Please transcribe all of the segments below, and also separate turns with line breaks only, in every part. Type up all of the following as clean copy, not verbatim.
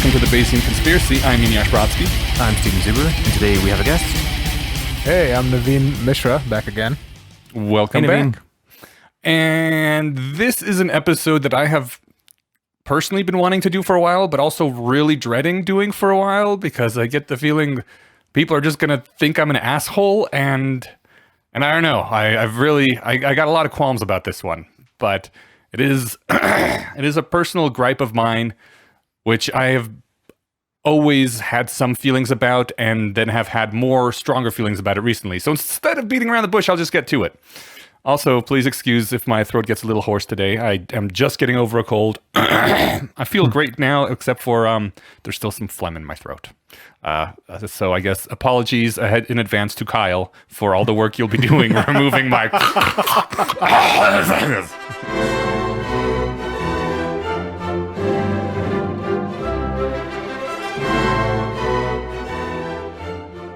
welcome to the Bayesian Conspiracy. I'm Eneasz Brodsky.
I'm Steven Zuber, and today we have a guest.
Hey, I'm Naveen Mishra, back again.
Welcome
Hey, Naveen.
back. And this is an episode that I have personally been wanting to do for a while, but also really dreading doing for a while, because I get the feeling people are just going to think I'm an asshole, and I don't know. I got a lot of qualms about this one, but it is it is a personal gripe of mine, which I have always had some feelings about, and then have had more stronger feelings about it recently. So instead of beating around the bush, I'll just get to it. Also, please excuse if my throat gets a little hoarse today. I am just getting over a cold. I feel great now, except for there's still some phlegm in my throat. So I guess apologies ahead in advance to Kyle for all the work you'll be doing removing my...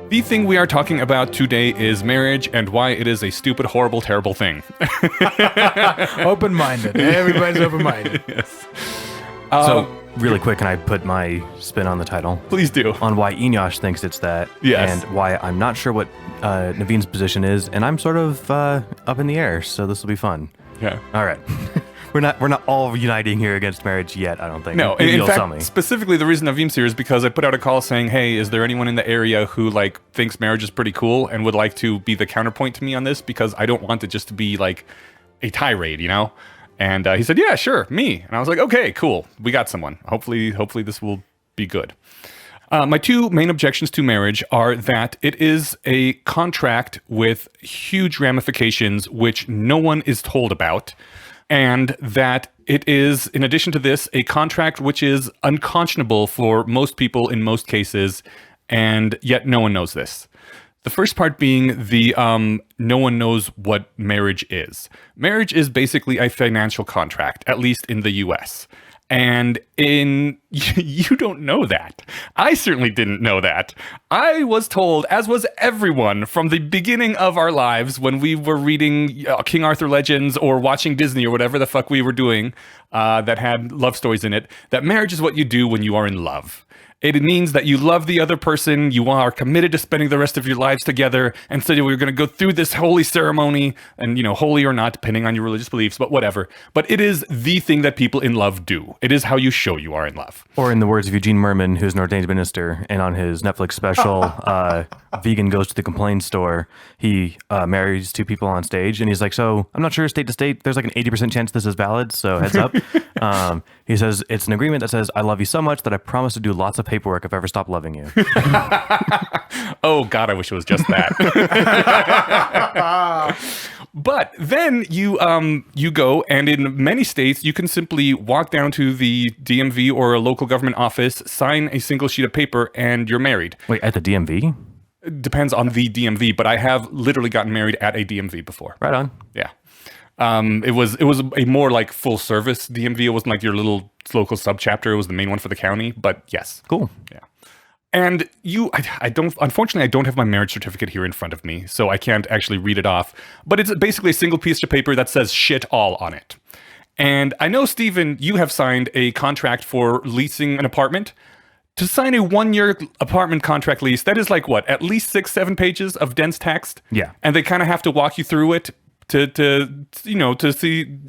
The thing we are talking about today is marriage and why it is a stupid, horrible, terrible thing.
Open-minded. Everybody's open-minded.
Yes.
So, really quick, can I put my spin on the title?
Please do.
On why Eneasz thinks it's that,
Yes.
and why I'm not sure what Naveen's position is, and I'm sort of up in the air, so this will be fun.
Yeah.
All right. We're not all uniting here against marriage yet, I don't think.
No,
Maybe
in
you'll tell me.
fact, specifically the reason Naveen's here is because I put out a call saying, hey, is there anyone in the area who thinks marriage is pretty cool and would like to be the counterpoint to me on this, because I don't want it just to be like a tirade, you know? And he said, yeah, sure, me. And I was like, okay, cool. We got someone. Hopefully this will be good. My two main objections to marriage are that it is a contract with huge ramifications which no one is told about, and that it is, in addition to this, a contract which is unconscionable for most people in most cases, and yet no one knows this. The first part being the no one knows what marriage is. Marriage is basically a financial contract, at least in the US. And you don't know that. I certainly didn't know that. I was told, as was everyone from the beginning of our lives when we were reading King Arthur legends or watching Disney or whatever the fuck we were doing that had love stories in it, that marriage is what you do when you are in love. It means that you love the other person, you are committed to spending the rest of your lives together, and so we're going to go through this holy ceremony, and, holy or not, depending on your religious beliefs, but whatever. But it is the thing that people in love do. It is how you show you are in love.
Or in the words of Eugene Merman, who's an ordained minister, and on his Netflix special, Vegan Goes to the Complaint Store, he marries two people on stage, and he's like, so I'm not sure state to state, there's like an 80% chance this is valid, so heads up. He says, it's an agreement that says, I love you so much that I promise to do lots of paperwork if I ever stop loving you.
Oh, God, I wish it was just that. But then you go, and in many states, you can simply walk down to the DMV or a local government office, sign a single sheet of paper, and you're married.
Wait, at the DMV?
It depends on the DMV, but I have literally gotten married at a DMV before.
Right on.
Yeah. It was a more like full service DMV. It wasn't like your little local subchapter. It was the main one for the county, but yes.
Cool.
Yeah. And unfortunately, I don't have my marriage certificate here in front of me, so I can't actually read it off, but it's basically a single piece of paper that says shit all on it. And I know, Stephen, you have signed a contract for leasing an apartment. To sign a 1-year apartment contract lease, that is like what, at least 6-7 pages of dense text?
Yeah.
And they kind of have to walk you through it to see.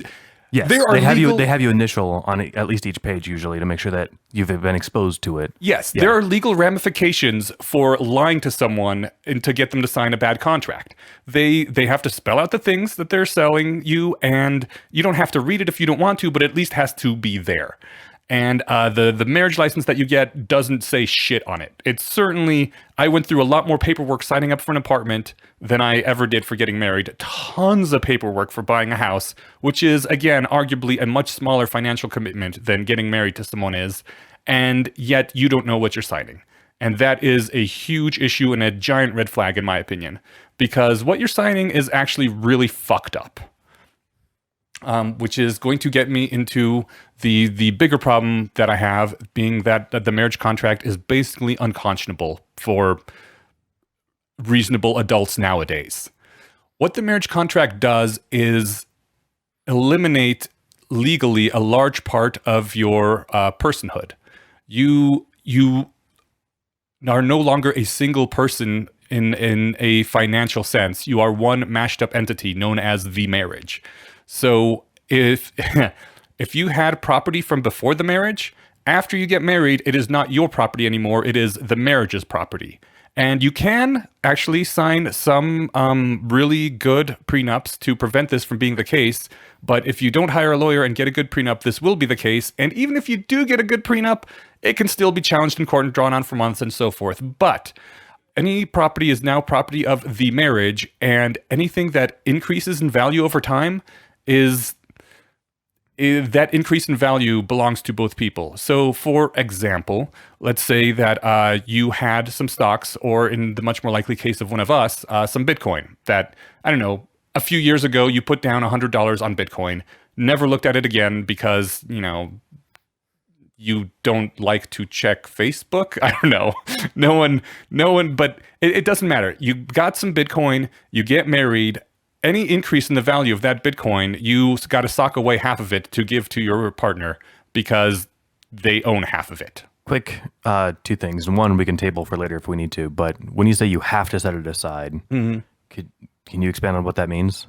Yes, they have you initial on at least each page usually to make sure that you've been exposed to it.
Yes,
yeah.
There are legal ramifications for lying to someone and to get them to sign a bad contract. They have to spell out the things that they're selling you, and you don't have to read it if you don't want to, but at least has to be there. And the marriage license that you get doesn't say shit on it. It's certainly, I went through a lot more paperwork signing up for an apartment than I ever did for getting married. Tons of paperwork for buying a house, which is, again, arguably a much smaller financial commitment than getting married to someone is. And yet you don't know what you're signing. And that is a huge issue and a giant red flag, in my opinion, because what you're signing is actually really fucked up. Which is going to get me into the bigger problem that I have, being that the marriage contract is basically unconscionable for reasonable adults nowadays. What the marriage contract does is eliminate legally a large part of your personhood. you are no longer a single person in a financial sense. You are one mashed up entity known as the marriage. So if if you had property from before the marriage, after you get married, it is not your property anymore. It is the marriage's property. And you can actually sign some really good prenups to prevent this from being the case. But if you don't hire a lawyer and get a good prenup, this will be the case. And even if you do get a good prenup, it can still be challenged in court and drawn on for months and so forth. But any property is now property of the marriage, and anything that increases in value over time is that increase in value belongs to both people. So, for example, let's say that you had some stocks, or in the much more likely case of one of us, some Bitcoin that, I don't know, a few years ago you put down $100 on Bitcoin, never looked at it again because, you don't like to check Facebook. I don't know. No one, but it doesn't matter. You got some Bitcoin, you get married. Any increase in the value of that Bitcoin, you got to sock away half of it to give to your partner because they own half of it.
Quick, two things. One, we can table for later if we need to. But when you say you have to set it aside, can you expand on what that means?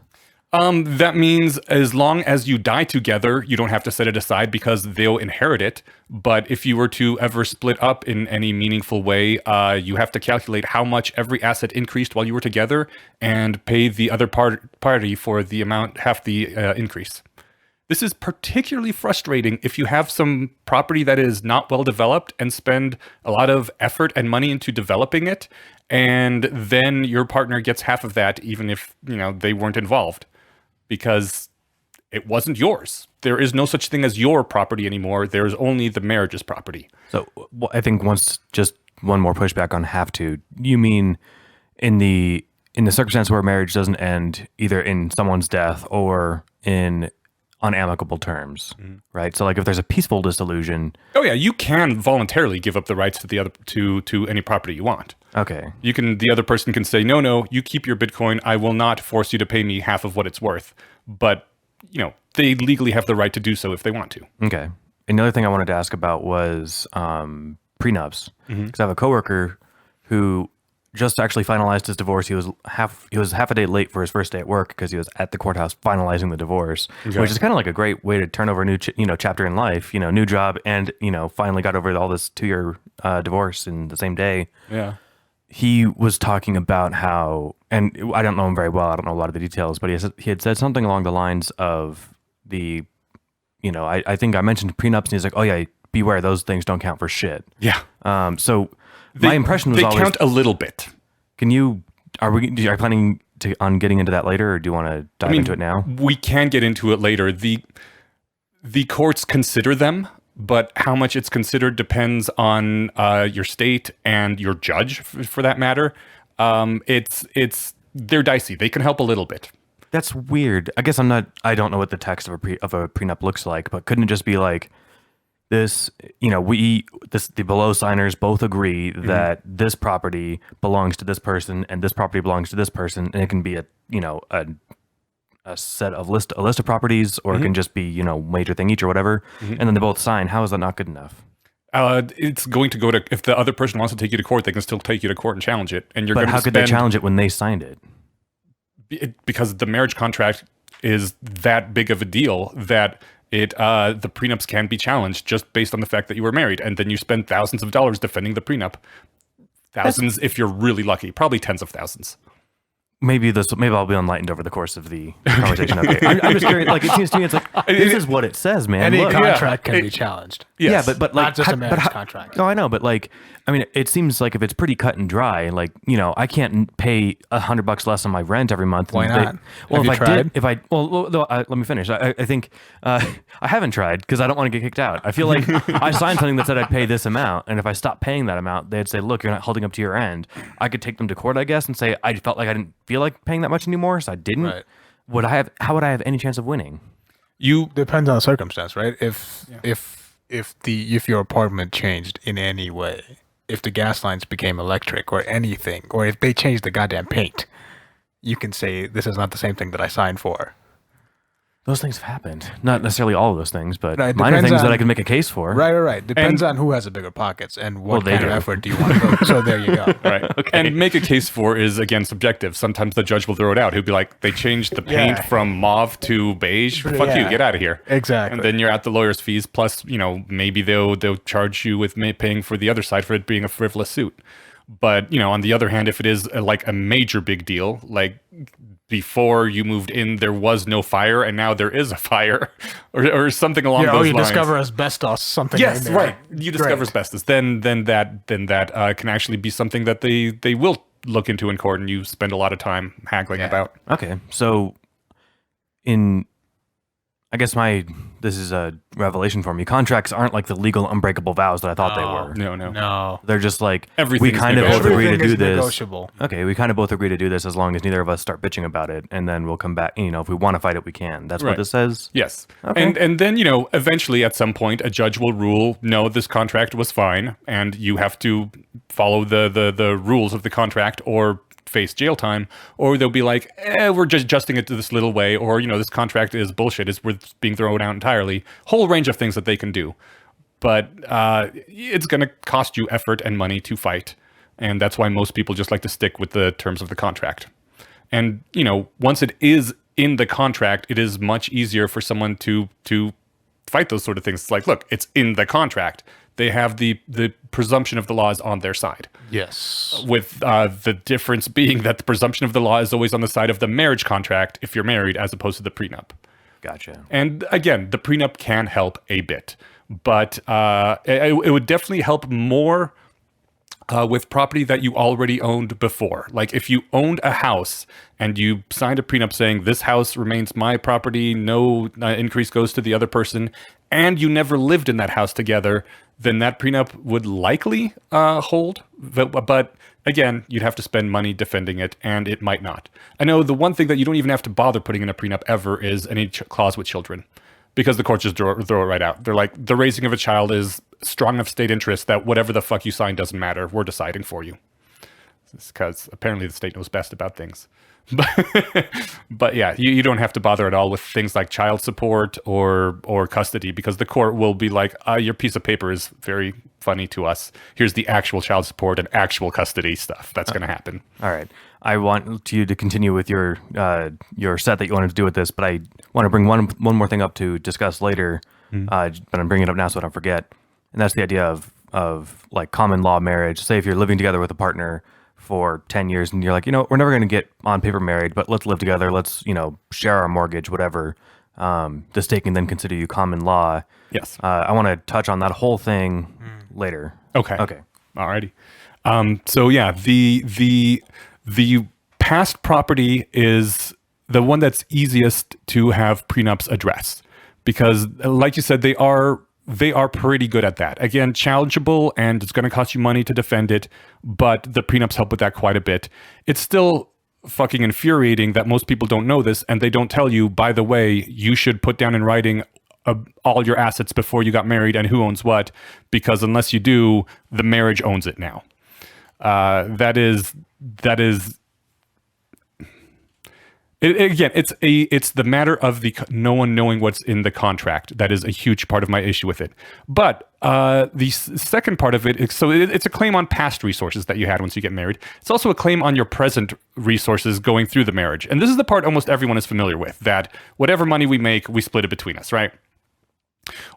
That means as long as you die together, you don't have to set it aside because they'll inherit it. But if you were to ever split up in any meaningful way, you have to calculate how much every asset increased while you were together and pay the other party for the amount, half the increase. This is particularly frustrating if you have some property that is not well developed and spend a lot of effort and money into developing it, and then your partner gets half of that even if, they weren't involved. Because it wasn't yours. There is no such thing as your property anymore. There's only the marriage's property.
So I think just one more pushback on have to. You mean in the circumstance where marriage doesn't end either in someone's death or in unamicable terms, right? So like if there's a peaceful dissolution.
Oh yeah, you can voluntarily give up the rights to the other to any property you want.
Okay.
The other person can say, no, you keep your Bitcoin. I will not force you to pay me half of what it's worth. But, they legally have the right to do so if they want to.
Okay. Another thing I wanted to ask about was prenups. Because I have a coworker who just actually finalized his divorce. He was half a day late for his first day at work because he was at the courthouse finalizing the divorce, which is kind of like a great way to turn over a new chapter in life, new job, and finally got over all this 2-year divorce in the same day.
Yeah.
He was talking about how, and I don't know him very well, I don't know a lot of the details, but he had said something along the lines of I think I mentioned prenups, and he's like, oh yeah, beware, those things don't count for shit.
Yeah.
So my impression was always...
They count a little bit.
Are you planning on getting into that later, or do you want to dive into it now?
We can get into it later. The courts consider them, but how much it's considered depends on your state and your judge, for that matter. They're dicey. They can help a little bit.
That's weird. I guess I don't know what the text of a prenup looks like, but couldn't it just be like this? The below signers both agree that this property belongs to this person and this property belongs to this person, and it can be a list of properties, or it can just be major thing each or whatever, and then they both sign. How is that not good enough?
It's going to go to, if the other person wants to take you to court, they can still take you to court and challenge it. And
But how could they challenge it when they signed it?
Because the marriage contract is that big of a deal that the prenups can be challenged just based on the fact that you were married, and then you spend thousands of dollars defending the prenup. Thousands if you're really lucky, probably tens of thousands.
Maybe I'll be enlightened over the course of the conversation. Okay. I'm just curious. Like, it seems to me, it's like, this is what it says, man.
Any
Look.
contract can be challenged.
Yes.
Yeah, but like,
not just a marriage contract.
No, I know, but like, I mean, it seems like if it's pretty cut and dry, like, I can't pay $100 less on my rent every month.
Why not?
Well,
Have you tried?
Let me finish. I think I haven't tried because I don't want to get kicked out. I feel like I signed something that said I'd pay this amount, and if I stopped paying that amount, they'd say, look, you're not holding up to your end. I could take them to court, I guess, and say I felt like I didn't feel like paying that much anymore, so I didn't.
Right.
How would I have any chance of winning?
Depends on the circumstance, right? If your apartment changed in any way, if the gas lines became electric or anything, or if they changed the goddamn paint, you can say this is not the same thing that I signed for.
Those things have happened. Not necessarily all of those things, but
Right,
minor
depends
things that
on-
I can make a case for.
Right. Depends on who has the bigger pockets and what
they
kind of
do.
effort do you want to go. So there you go.
Right. And make a case for is, again, subjective. Sometimes the judge will throw it out. He'll be like, they changed the paint
Yeah.
from mauve to beige. Fuck you,
Yeah.
get out of here.
Exactly.
And then you're at the lawyer's fees. Plus, maybe they'll charge you with paying for the other side for it being a frivolous suit. But, on the other hand, if it is like a major big deal, like before you moved in, there was no fire and now there is a fire or something along those
you
lines.
discover asbestos, something.
Yes,
in there.
right. You discover
Great.
asbestos. Then that can actually be something that they will look into in court, and you spend a lot of time haggling about.
Okay, so I guess this is a revelation for me. Contracts aren't like the legal unbreakable vows that I thought they were.
No.
They're just like we
Everything's
kind of both
negotiable.
agree to
Everything
do
is
this.
negotiable.
Okay, we kind of both agree to do this as long as neither of us start bitching about it, and then we'll come back. If we want to fight it, we can. That's
Right.
what this says.
Yes.
Okay.
And then, eventually at some point a judge will rule, no, this contract was fine, and you have to follow the rules of the contract or face jail time, or they'll be like, we're just adjusting it to this little way, or, this contract is bullshit, it's worth being thrown out entirely. Whole range of things that they can do. But it's going to cost you effort and money to fight. And that's why most people just like to stick with the terms of the contract. And, once it is in the contract, it is much easier for someone to fight those sort of things. It's like, look, it's in the contract. They have the presumption of the law is on their side.
Yes.
With the difference being that the presumption of the law is always on the side of the marriage contract if you're married, as opposed to the prenup.
Gotcha.
And again, the prenup can help a bit, but it would definitely help more with property that you already owned before. Like if you owned a house and you signed a prenup saying this house remains my property, no increase goes to the other person, and you never lived in that house together, then that prenup would likely hold. But again, you'd have to spend money defending it, and it might not. I know the one thing that you don't even have to bother putting in a prenup ever is any clause with children, because the courts just throw it right out. They're like, the raising of a child is strong enough state interest that whatever the fuck you sign doesn't matter. We're deciding for you. It's because apparently the state knows best about things. But yeah, you don't have to bother at all with things like child support or custody, because the court will be like, your piece of paper is very funny to us. Here's the actual child support and actual custody stuff that's going to happen.
All right. I want you to continue with your set that you wanted to do with this, but I want to bring one more thing up to discuss later. But I'm bringing it up now so I don't forget. And that's the idea of like common law marriage. Say if you're living together with a partner for 10 years and you're like, we're never going to get on paper married, but let's live together. Let's, share our mortgage, whatever. The state can then consider you common law.
Yes.
I want to touch on that whole thing later.
Okay.
Okay.
Alrighty. So yeah, the past property is the one that's easiest to have prenups address, because like you said, they are pretty good at that. Again, challengeable, and it's going to cost you money to defend it, but the prenups help with that quite a bit. It's still fucking infuriating that most people don't know this, and they don't tell you, by the way, you should put down in writing all your assets before you got married and who owns what, because unless you do, the marriage owns it now. That is again, it's the matter of no one knowing what's in the contract. That is a huge part of my issue with it. But the second part of it, it's a claim on past resources that you had once you get married. It's also a claim on your present resources going through the marriage. And this is the part almost everyone is familiar with, that whatever money we make, we split it between us, right?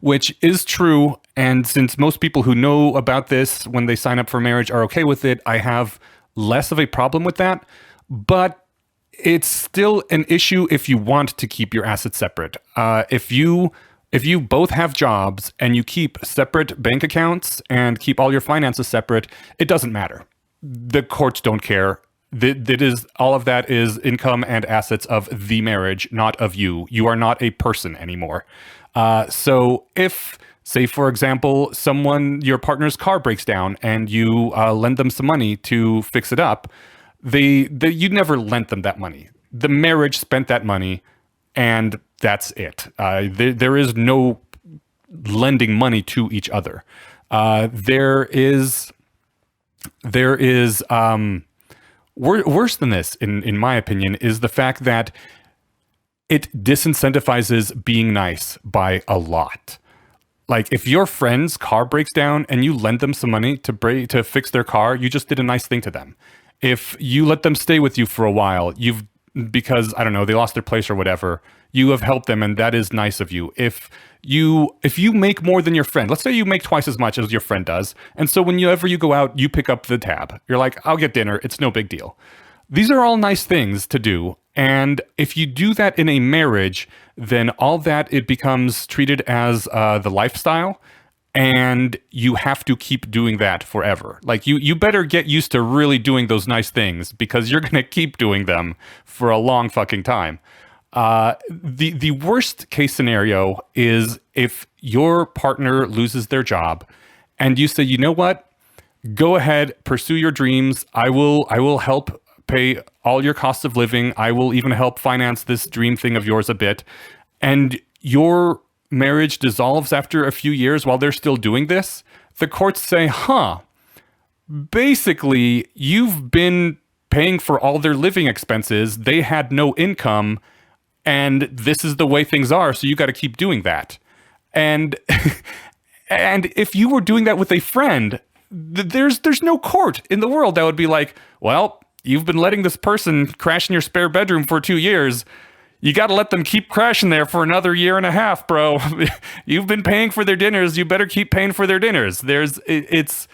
Which is true. And since most people who know about this when they sign up for marriage are okay with it, I have less of a problem with that. But it's still an issue if you want to keep your assets separate. If you both have jobs and you keep separate bank accounts and keep all your finances separate, it doesn't matter. The courts don't care. All of that is income and assets of the marriage, not of you. You are not a person anymore. So if, say, for example, your partner's car breaks down and you lend them some money to fix it up, you never lent them that money. The marriage spent that money, and that's it. There is no lending money to each other. There is worse than this, in my opinion, is the fact that it disincentivizes being nice by a lot. Like if your friend's car breaks down and you lend them some money to fix their car, you just did a nice thing to them. If you let them stay with you for a while, because I don't know, they lost their place or whatever, you have helped them, and that is nice of you. If you make more than your friend, let's say you make twice as much as your friend does, and so whenever you go out, you pick up the tab. You're like, I'll get dinner. It's no big deal. These are all nice things to do. And if you do that in a marriage, then all that, it becomes treated as the lifestyle, and you have to keep doing that forever. Like you better get used to really doing those nice things, because you're going to keep doing them for a long fucking time. The worst case scenario is if your partner loses their job and you say, you know what, go ahead, pursue your dreams. I will help pay all your costs of living. I will even help finance this dream thing of yours a bit. And your marriage dissolves after a few years while they're still doing this. The courts say, basically, you've been paying for all their living expenses. They had no income, and this is the way things are, so you got to keep doing that. And and if you were doing that with a friend, there's no court in the world that would be like, well, you've been letting this person crash in your spare bedroom for 2 years. You got to let them keep crashing there for another year and a half, bro. You've been paying for their dinners. You better keep paying for their dinners. It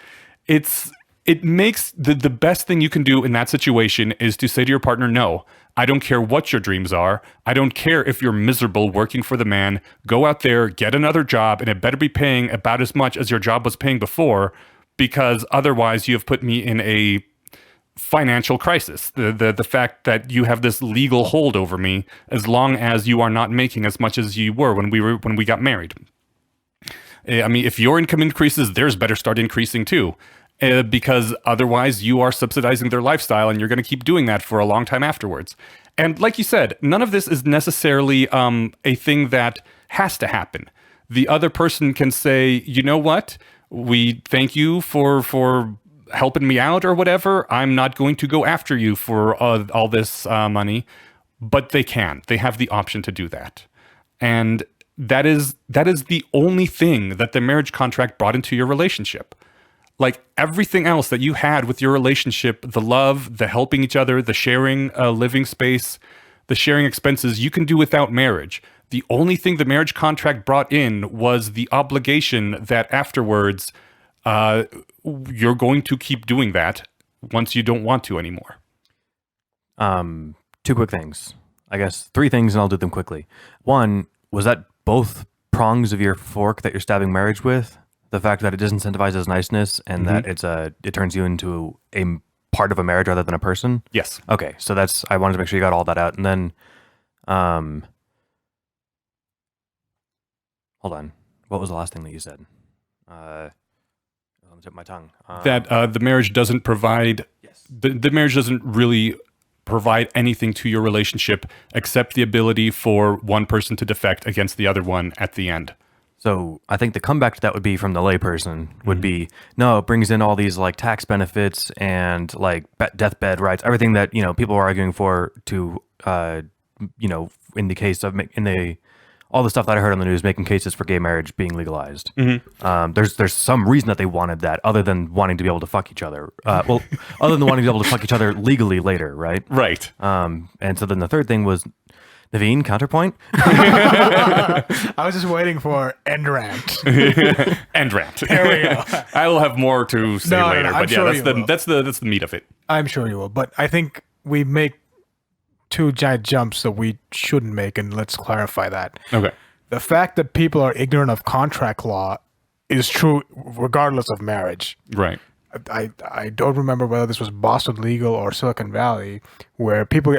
makes the best thing you can do in that situation is to say to your partner, no, I don't care what your dreams are. I don't care if you're miserable working for the man. Go out there, get another job, and it better be paying about as much as your job was paying before, because otherwise you have put me in a financial crisis. The fact that you have this legal hold over me as long as you are not making as much as you were when we got married. I mean, if your income increases, theirs better start increasing too, because otherwise you are subsidizing their lifestyle, and you're going to keep doing that for a long time afterwards. And like you said, none of this is necessarily a thing that has to happen. The other person can say, you know what? We thank you for helping me out or whatever. I'm not going to go after you for all this money, but they have the option to do that. And that is the only thing that the marriage contract brought into your relationship. Like everything else that you had with your relationship, the love, the helping each other, the sharing living space, the sharing expenses, you can do without marriage. The only thing the marriage contract brought in was the obligation that afterwards you're going to keep doing that once you don't want to anymore.
2 quick things. I guess 3 things, and I'll do them quickly. One, was that both prongs of your fork that you're stabbing marriage with? The fact that it disincentivizes niceness, and that it turns you into a part of a marriage rather than a person?
Yes.
Okay, so I wanted to make sure you got all that out. And then, hold on. What was the last thing that you said? On the tip of my tongue.
That the marriage doesn't provide, the marriage doesn't really provide anything to your relationship except the ability for one person to defect against the other one at the end.
So I think the comeback to that would be from the layperson would be, no, it brings in all these like tax benefits and like deathbed rights, everything that, people are arguing for to, in the case of, all the stuff that I heard on the news, making cases for gay marriage being legalized. There's some reason that they wanted that, other than wanting to be able to fuck each other. Other than wanting to be able to fuck each other legally later, right?
Right.
And so then the third thing was, Naveen, counterpoint?
I was just waiting for end rant.
End rant.
There we go.
I will have more to say later, but yeah,
sure
that's the meat of it.
I'm sure you will, but I think we make 2 giant jumps that we shouldn't make, and let's clarify that.
Okay.
The fact that people are ignorant of contract law is true regardless of marriage.
Right.
I don't remember whether this was Boston Legal or Silicon Valley, where people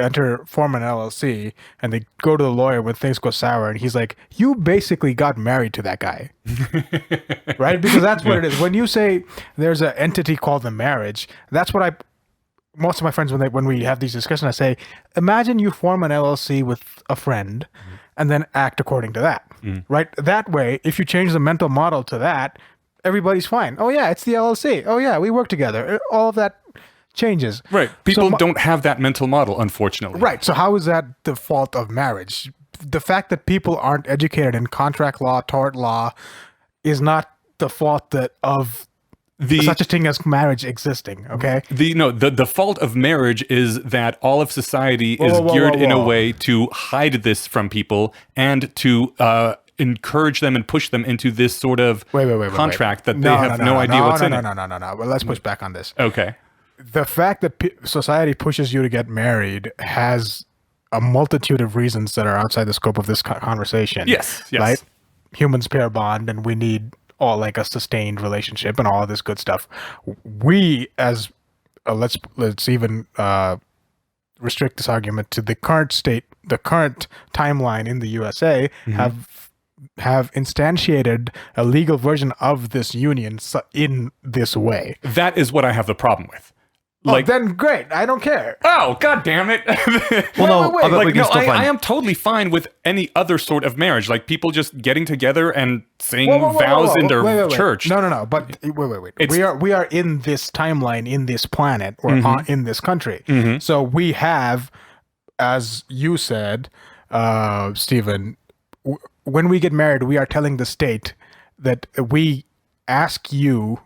form an LLC and they go to the lawyer when things go sour, and he's like, you basically got married to that guy. Right? Because that's what it is. When you say there's an entity called the marriage, that's what most of my friends, when we have these discussions, I say, imagine you form an LLC with a friend and then act according to that. Right? That way, if you change the mental model to that, everybody's fine. Oh yeah, it's the LLC. Oh yeah, we work together. All of that changes.
Right. People don't have that mental model, unfortunately.
Right. So how is that the fault of marriage? the fact that people aren't educated in contract law, tort law, is not the fault of such a thing as marriage existing. Okay.
The fault of marriage is that all of society is geared in a way to hide this from people and to encourage them and push them into this sort of contract that they have no idea what's in it.
No. Well, let's push back on this.
Okay.
The fact that society pushes you to get married has a multitude of reasons that are outside the scope of this conversation.
Yes.
Right? Humans pair bond, and we need all like a sustained relationship and all of this good stuff. We as let's even restrict this argument to the current state, the current timeline in the USA have instantiated a legal version of this union in this way.
That is what I have the problem with.
Then great. I don't care.
Oh, God damn it. I am totally fine with any other sort of marriage. Like people just getting together and saying vows in their church.
No. But wait. We are in this timeline, in this planet, or in this country. So we have, as you said, Stephen, when we get married, we are telling the state that we ask you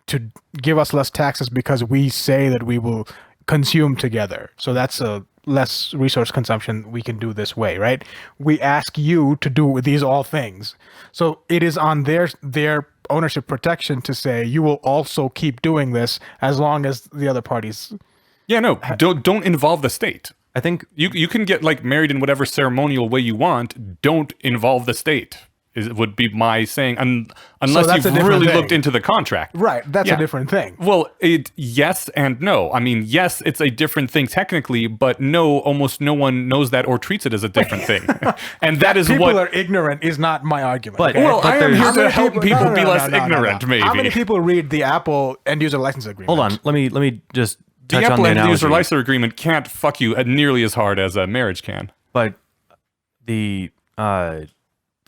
to give us less taxes because we say that we will consume together. So that's a less resource consumption we can do this way, right? We ask you to do these all things. So it is on their ownership protection to say you will also keep doing this as long as the other parties.
Yeah, no, don't involve the state.
I think
you can get like married in whatever ceremonial way you want. Don't involve the state. Would be my saying, unless you've really looked into the contract.
Right, that's a different thing.
Well, yes and no. I mean, yes, it's a different thing technically, but no, almost no one knows that or treats it as a different thing. And that is
people are ignorant is not my argument.
But,
okay?
I am here to help people be less ignorant, maybe.
How many people read the Apple end user license agreement?
Hold on, let me just touch
the
on
Apple
the
end
analogy.
user license agreement can't fuck you nearly as hard as a marriage can.
But the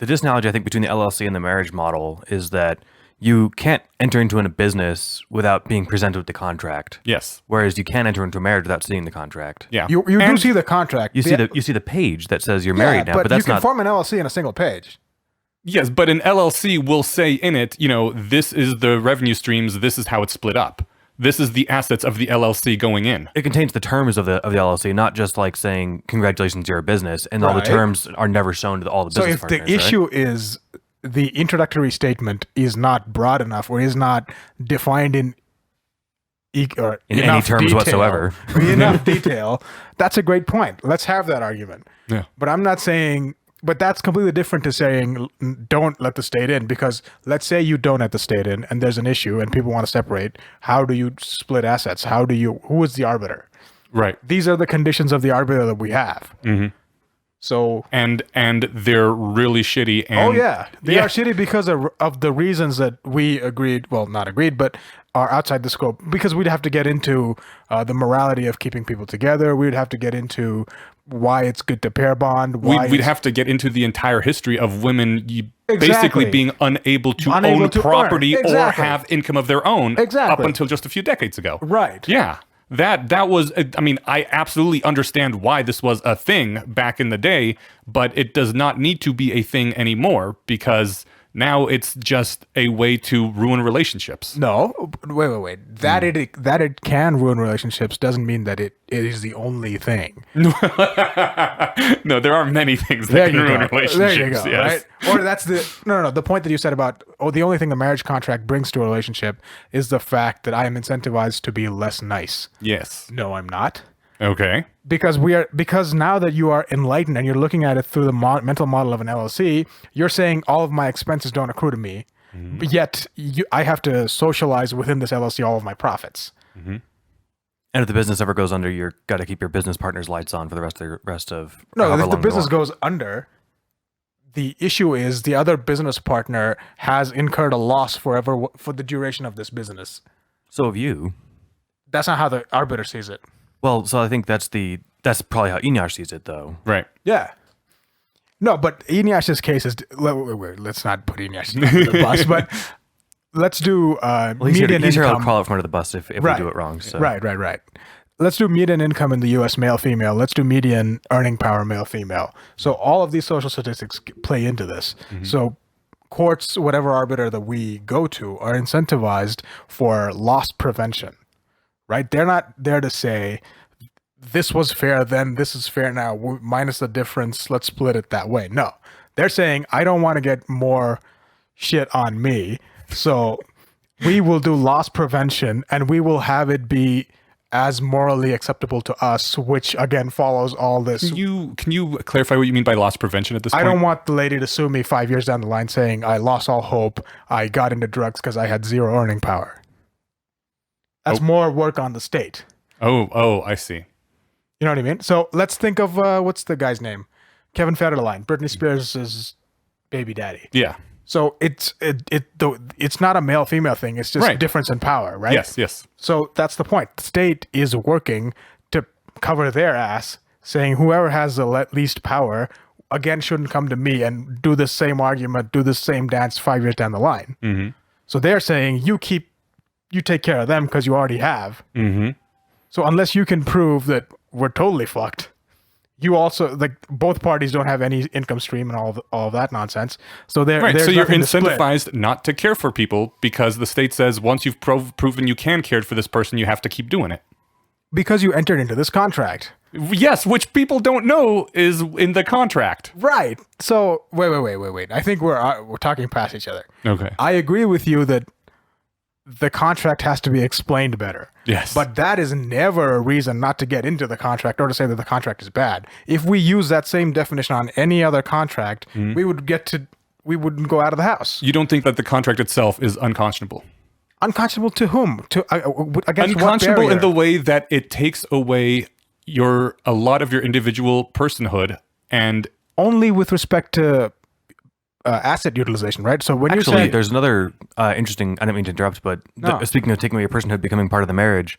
disanalogy, I think, between the LLC and the marriage model is that you can't enter into a business without being presented with the contract.
Yes.
Whereas you can enter into a marriage without seeing the contract.
Yeah.
You do see the contract.
You see the page that says you're married now, but that's
you can form an LLC in a single page.
Yes, but an LLC will say in it, this is the revenue streams, this is how it's split up. This is the assets of the LLC going in.
It contains the terms of the LLC, not just like saying, congratulations, you're a business, and all the terms are never shown to all the business partners.
So if the issue is the introductory statement is not broad enough or is not defined in
any terms whatsoever,
enough detail, that's a great point. Let's have that argument.
Yeah.
But I'm not saying... But that's completely different to saying don't let the state in, because let's say you don't let the state in and there's an issue and people want to separate. How do you split assets? Who is the arbiter?
Right.
These are the conditions of the arbiter that we have.
Mm-hmm.
So
and they're really shitty. And
they are shitty because of the reasons that we agreed. Well, not agreed, but are outside the scope. Because we'd have to get into the morality of keeping people together. We'd have to get into why it's good to pair bond.
We'd have to get into the entire history of women basically being unable to own property or have income of their own up until just a few decades ago.
Right.
Yeah. That was, I mean, I absolutely understand why this was a thing back in the day, but it does not need to be a thing anymore because now it's just a way to ruin relationships.
No, wait. That it can ruin relationships doesn't mean that it is the only thing.
No, there are many things that can ruin relationships.
There you go,
yes.
right? Or that's the point that you said about, the only thing the marriage contract brings to a relationship is the fact that I am incentivized to be less nice.
Yes.
No, I'm not.
Okay.
Because now that you are enlightened and you're looking at it through the mental model of an LLC, you're saying all of my expenses don't accrue to me, but yet I have to socialize within this LLC all of my profits.
Mm-hmm. And if the business ever goes under, you're got to keep your business partner's lights on for the rest of.
No, if the business goes under, the issue is the other business partner has incurred a loss for the duration of this business.
So have you. That's
not how the arbiter sees it.
Well, so I think that's probably how Enyash sees it, though.
Right.
Yeah. No, but Enyash's case is... Let's not put Enyash under the bus, but let's do median
income. He's here to
income.
crawl out from under the bus if we do it wrong. So.
Right. let's do median income in the U.S. male female. Let's do median earning power male female. So all of these social statistics play into this. So courts, whatever arbiter that we go to, are incentivized for loss prevention, right? They're not there to say this was fair then, this is fair now, minus the difference, let's split it that way. No, they're saying I don't want to get more shit on me, so we will do loss prevention and we will have it be as morally acceptable to us, which again follows all this.
Can you clarify what you mean by loss prevention at this point?
I don't want the lady to sue me 5 years down the line saying I lost all hope, I got into drugs because I had zero earning power. That's more work on the state.
Oh, I see.
You know what I mean? So let's think of what's the guy's name? Kevin Federline, Britney Spears' baby daddy.
Yeah.
So it's not a male female thing. It's just difference in power, right?
Yes.
So that's the point. The state is working to cover their ass, saying whoever has the least power again shouldn't come to me and do the same argument, do the same dance 5 years down the line.
Mm-hmm.
So they're saying you take care of them because you already have.
Mm-hmm.
So unless you can prove that we're totally fucked, you also, like, both parties don't have any income stream and all of that nonsense. So
so you're incentivized not to care for people because the state says once you've proven you can care for this person, you have to keep doing it.
Because you entered into this contract.
Yes, which people don't know is in the contract.
Right. So wait. I think we're talking past each other.
Okay.
I agree with you that the contract has to be explained better.
Yes.
But that is never a reason not to get into the contract or to say that the contract is bad. If we use that same definition on any other contract, we wouldn't go out of the house.
You don't think that the contract itself is unconscionable?
Unconscionable to whom? Against
unconscionable
what
in the way that it takes away a lot of your individual personhood, and
only with respect to asset utilization, right? So when
actually,
you say
there's another interesting. I didn't mean to interrupt, but speaking of taking away your personhood, becoming part of the marriage,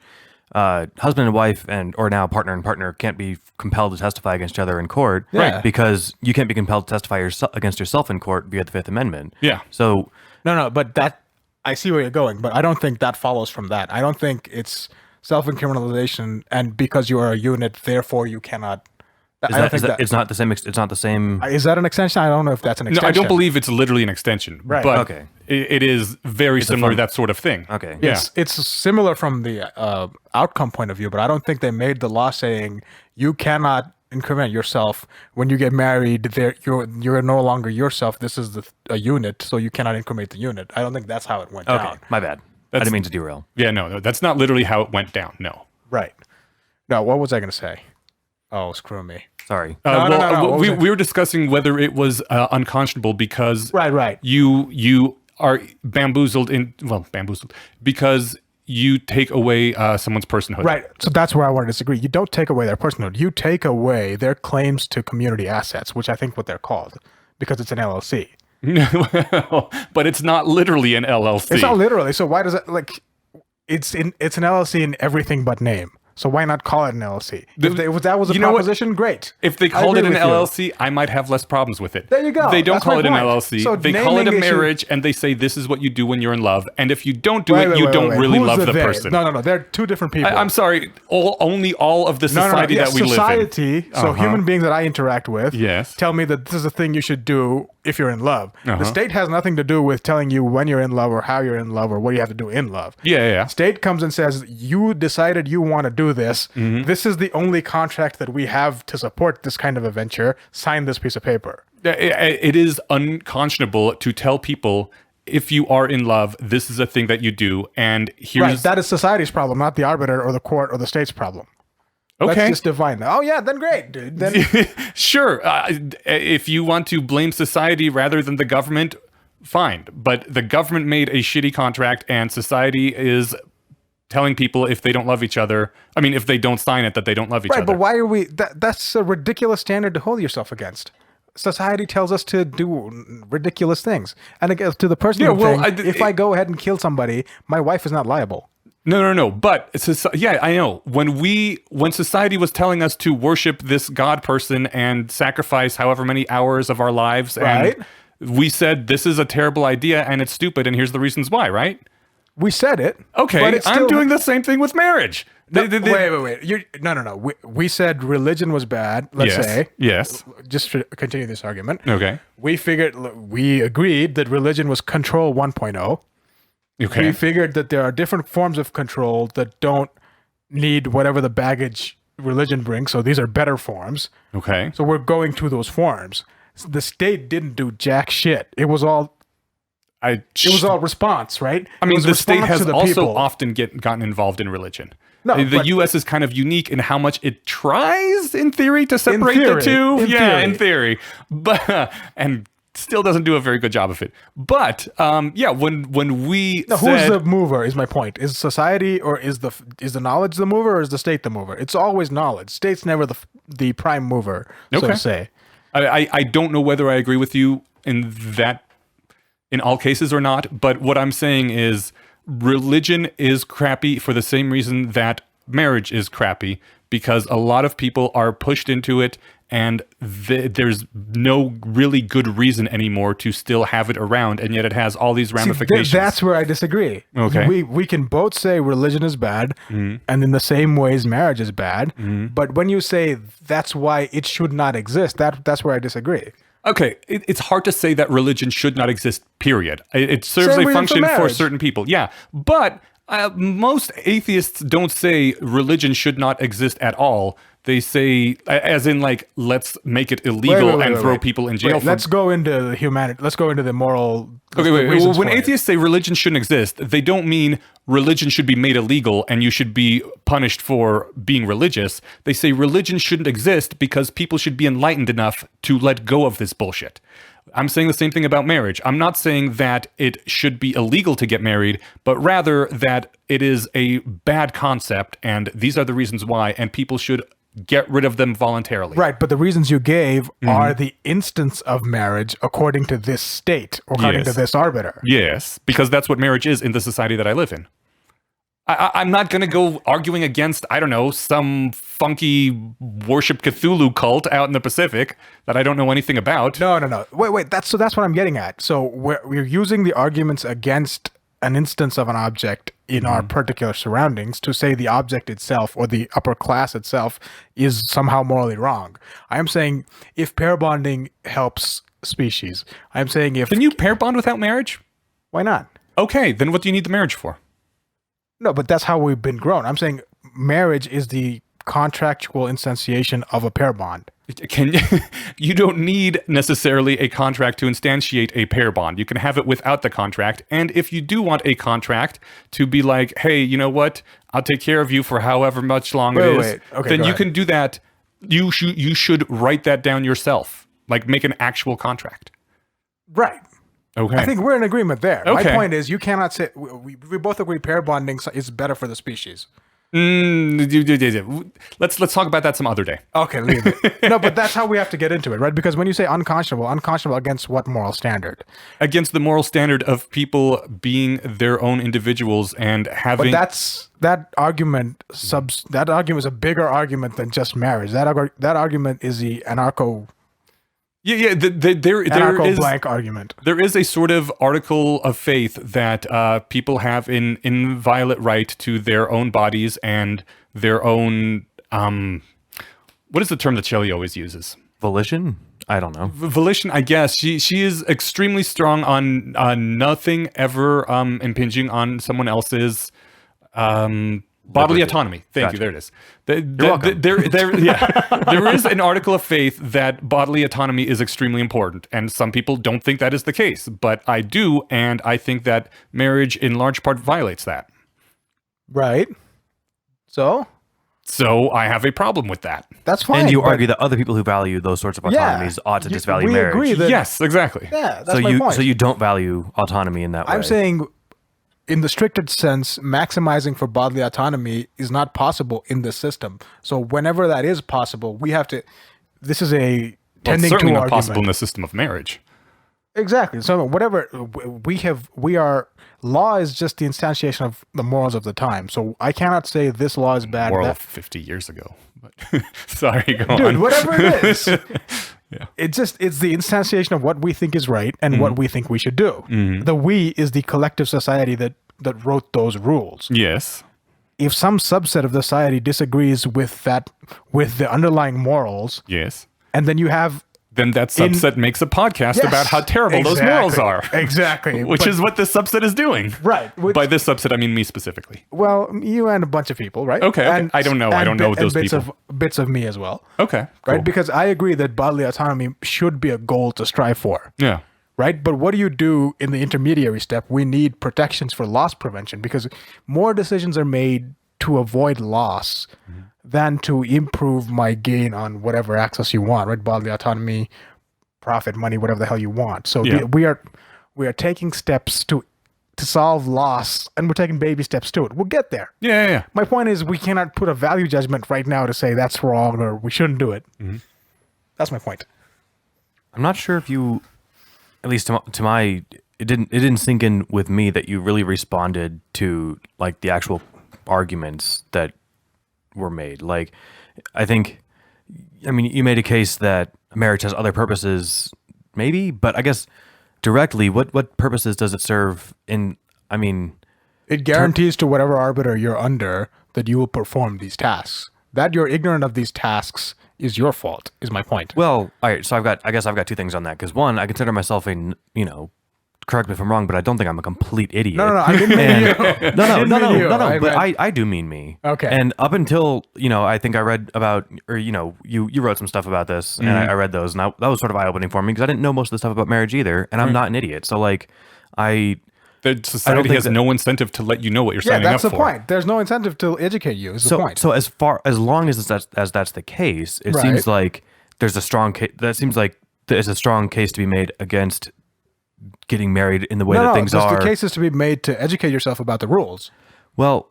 husband and wife or now partner and partner can't be compelled to testify against each other in court,
right?
Because you can't be compelled to testify against yourself in court via the Fifth Amendment.
Yeah.
So
no, but that I see where you're going, but I don't think that follows from that. I don't think it's self-incriminalization, and because you are a unit, therefore you cannot.
It's not the same. It's not the same.
Is that an extension? I don't know if that's an extension.
No, I don't believe it's literally an extension.
Right.
But
okay.
It is very similar to that sort of thing.
Okay.
Yeah.
It's similar from the outcome point of view, but I don't think they made the law saying you cannot incriminate yourself when you get married. You're no longer yourself. This is a unit, so you cannot incriminate the unit. I don't think that's how it went down.
My bad. I didn't mean to derail.
Yeah, no, that's not literally how it went down. No.
Right. No, what was I going to say? Oh, screw me.
Sorry.
No.
We were discussing whether it was unconscionable because
right.
You are bamboozled because you take away someone's personhood.
Right. So that's where I want to disagree. You don't take away their personhood. You take away their claims to community assets, which I think what they're called, because it's an LLC.
But it's not literally an LLC.
It's not literally. So why does it it's an LLC in everything but name. So why not call it an LLC? If that was a proposition, great.
If they called it an LLC, I might have less problems with it.
There you go.
They don't
That's
call it an
point.
LLC.
So
they call it a marriage, and they say this is what you do when you're in love. And if you don't do it, you don't really
Who's
love the
they?
person.
No. They're two different people.
I'm sorry. Only all of the society that we live in.
Society, so human beings that I interact with,
yes,
tell me that this is a thing you should do if you're in love. The state has nothing to do with telling you when you're in love or how you're in love or what you have to do in love.
Yeah.
State comes and says, you decided you want to do this. This is the only contract that we have to support this kind of a venture. Sign this piece of paper.
It is unconscionable to tell people, if you are in love, this is a thing that you do. And here's...
Right, that is society's problem, not the arbiter or the court or the state's problem.
Okay.
Let's just define that. Oh, yeah, then great, dude. Then...
Sure. If you want to blame society rather than the government, fine. But the government made a shitty contract, and society is telling people if they don't love each other, if they don't sign it, that they don't love each other.
Right, but why are we... That's a ridiculous standard to hold yourself against. Society tells us to do ridiculous things. And again, to the personal thing, if I go ahead and kill somebody, my wife is not liable.
No. But I know when society was telling us to worship this God person and sacrifice however many hours of our lives,
right?
And we said this is a terrible idea and it's stupid, and here's the reasons why, right?
We said it.
Okay, I'm doing the same thing with marriage.
Wait. No. We said religion was bad. Let's say.
Yes.
Just to continue this argument.
Okay.
We agreed that religion was control 1.0.
Okay.
We figured that there are different forms of control that don't need whatever the baggage religion brings. So these are better forms.
Okay.
So we're going to those forms. The state didn't do jack shit. It was all response, right?
I mean, the state has also
people.
often gotten involved in religion.
No,
the U.S. is kind of unique in how much it tries, in theory, to separate the two. In theory, but and still doesn't do a very good job of it. But when we
who's the mover is my point. Is society or is the knowledge the mover or is the state the mover? It's always knowledge. State's never the prime mover, so to say.
I don't know whether I agree with you in that in all cases or not, but what I'm saying is religion is crappy for the same reason that marriage is crappy, because a lot of people are pushed into it and there's no really good reason anymore to still have it around, and yet it has all these ramifications.
See, that's where I disagree.
Okay.
We can both say religion is bad, and in the same ways marriage is bad, but when you say that's why it should not exist, that's where I disagree.
Okay, it's hard to say that religion should not exist, period. It serves a function for certain people. Yeah, but most atheists don't say religion should not exist at all. They say, as in, like, let's make it illegal and throw people in jail.
Let's go into humanity. Let's go into the moral.
Okay, well, when atheists say religion shouldn't exist, they don't mean religion should be made illegal and you should be punished for being religious. They say religion shouldn't exist because people should be enlightened enough to let go of this bullshit. I'm saying the same thing about marriage. I'm not saying that it should be illegal to get married, but rather that it is a bad concept, and these are the reasons why, and people should get rid of them voluntarily.
Right, but the reasons you gave are the instance of marriage according to this state, according to this arbiter.
Yes, because that's what marriage is in the society that I live in. I'm not going to go arguing against, I don't know, some funky worship Cthulhu cult out in the Pacific that I don't know anything about.
No. Wait. That's what I'm getting at. So we're using the arguments against an instance of an object in our particular surroundings to say the object itself or the upper class itself is somehow morally wrong. I'm saying if pair bonding helps species, I'm saying if...
Can you pair bond without marriage?
Why not?
Okay, then what do you need the marriage for?
No, but that's how we've been grown. I'm saying marriage is the contractual instantiation of a pair bond.
You don't need necessarily a contract to instantiate a pair bond. You can have it without the contract. And if you do want a contract to be like, hey, you know what? I'll take care of you for however much long it is.
Okay,
then you can do that. You should write that down yourself. Like make an actual contract.
Right.
Okay.
I think we're in agreement there.
Okay.
My point is you cannot say... We both agree pair bonding is better for the species.
Let's talk about that some other day.
Okay, leave it. No, but that's how we have to get into it, right? Because when you say unconscionable against what moral standard?
Against the moral standard of people being their own individuals and having...
But that argument is a bigger argument than just marriage. That argument is the anarcho...
Yeah. There is
blank argument.
There is a sort of article of faith that people have in inviolate right to their own bodies and their own. What is the term that Shelley always uses?
Volition? I don't know.
Volition, I guess. She is extremely strong on nothing ever impinging on someone else's. Bodily autonomy. Thank you. There it is. There is an article of faith that bodily autonomy is extremely important, and some people don't think that is the case, but I do, and I think that marriage in large part violates that.
Right. So
I have a problem with that.
That's fine.
And you argue that other people who value those sorts of autonomies ought to disvalue marriage.
Agree that,
yes, exactly.
Yeah, that's my point.
So you don't value autonomy in that way.
I'm saying... in the strictest sense, maximizing for bodily autonomy is not possible in this system. So whenever that is possible, we have to... This is a tending to
certainly not
argument.
possible in the system of marriage.
Exactly. So whatever law is just the instantiation of the morals of the time. So I cannot say this law is bad.
Moral 50 years ago. But sorry, go on.
Dude, whatever it is. Yeah. It's the instantiation of what we think is right and what we think we should do. The we is the collective society that wrote those rules.
Yes.
if some subset of the society disagrees with the underlying morals,
Yes.
and then you have
Then that subset makes a podcast
Yes,
about how terrible those morals are.
Exactly.
Which is what this subset is doing.
Right.
By this subset, I mean me specifically.
Well, you and a bunch of people, right?
Okay. I don't know. I don't know those
bits
people.
Bits of me as well.
Okay. Cool.
Right? Because I agree that bodily autonomy should be a goal to strive for.
Yeah.
Right? But what do you do in the intermediary step? We need protections for loss prevention because more decisions are made to avoid loss than to improve my gain on whatever access you want, right? Bodily autonomy, profit, money, whatever the hell you want. So we are taking steps to solve loss, and we're taking baby steps to it. We'll get there.
Yeah.
My point is we cannot put a value judgment right now to say that's wrong or we shouldn't do it. That's my point.
I'm not sure if you, at least to my, it didn't sink in with me that you really responded to like the actual arguments that were made. Like, I mean, you made a case that marriage has other purposes, maybe, but I guess directly, what purposes does it serve in, I mean...
It guarantees to whatever arbiter you're under that you will perform these tasks. That you're ignorant of these tasks is your fault, is my point.
Well, all right, so I guess I've got two things on that, because one, I consider myself correct me if I'm wrong, but I don't think I'm a complete idiot.
No, I didn't mean you.
No, but I do mean me.
Okay.
And up until, I think I read about, or, you wrote some stuff about this, and I read those, and that was sort of eye-opening for me, because I didn't know most of the stuff about marriage either, and I'm not an idiot. So, like,
the society has no incentive to let you know what you're signing up for.
Yeah, that's the point. There's no incentive to educate you, is the point.
So as long as that's the case, it seems like there's a strong case, there's a strong case to be made against getting married in the way that things are.
The case is to be made to educate yourself about the rules.
Well,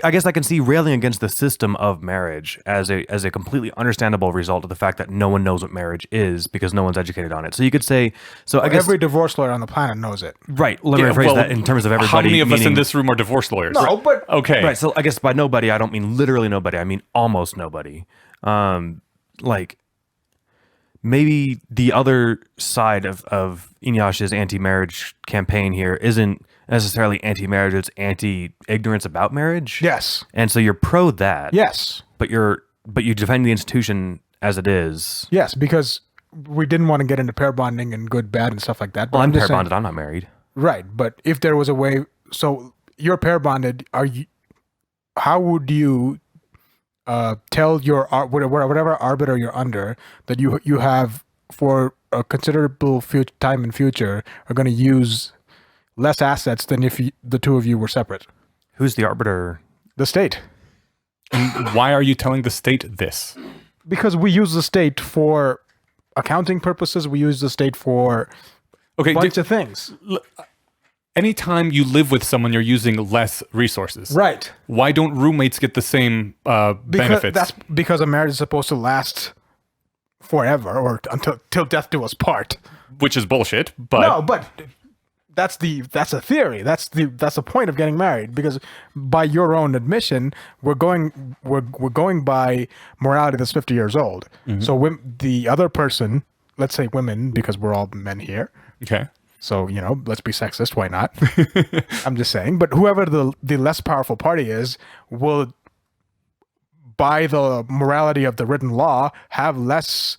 I guess I can see railing against the system of marriage as a completely understandable result of the fact that no one knows what marriage is because no one's educated on it. So you could say, I guess
every divorce lawyer on the planet knows it.
Right. Let me rephrase that in terms of everybody.
How many of us in this room are divorce lawyers?
No, but
okay.
Right. So I guess by nobody, I don't mean literally nobody. I mean almost nobody. Like maybe the other side of Inyash's anti-marriage campaign here isn't necessarily anti-marriage, it's anti-ignorance about marriage.
Yes.
And so you're pro that.
Yes.
But you defend the institution as it is.
Yes, because we didn't want to get into pair bonding and good, bad, and stuff like that. But
Well, I'm pair bonded. I'm not married.
Right, but if there was a way, so you're pair bonded. How would you tell your whatever arbiter you're under that you have for a considerable time in future are going to use less assets than if the two of you were separate?
Who's the arbiter?
The state.
And why are you telling the state this?
Because we use the state for accounting purposes. We use the state for a bunch of things.
Anytime you live with someone, you're using less resources.
Right.
Why don't roommates get the same benefits?
That's because a marriage is supposed to last forever or till death do us part.
Which is bullshit. But
no, but that's a theory. That's the point of getting married, because by your own admission, we're going by morality that's 50 years old. Mm-hmm. So the other person, let's say women, because we're all men here.
Okay.
So, let's be sexist. Why not? I'm just saying. But whoever the less powerful party is will, by the morality of the written law, have less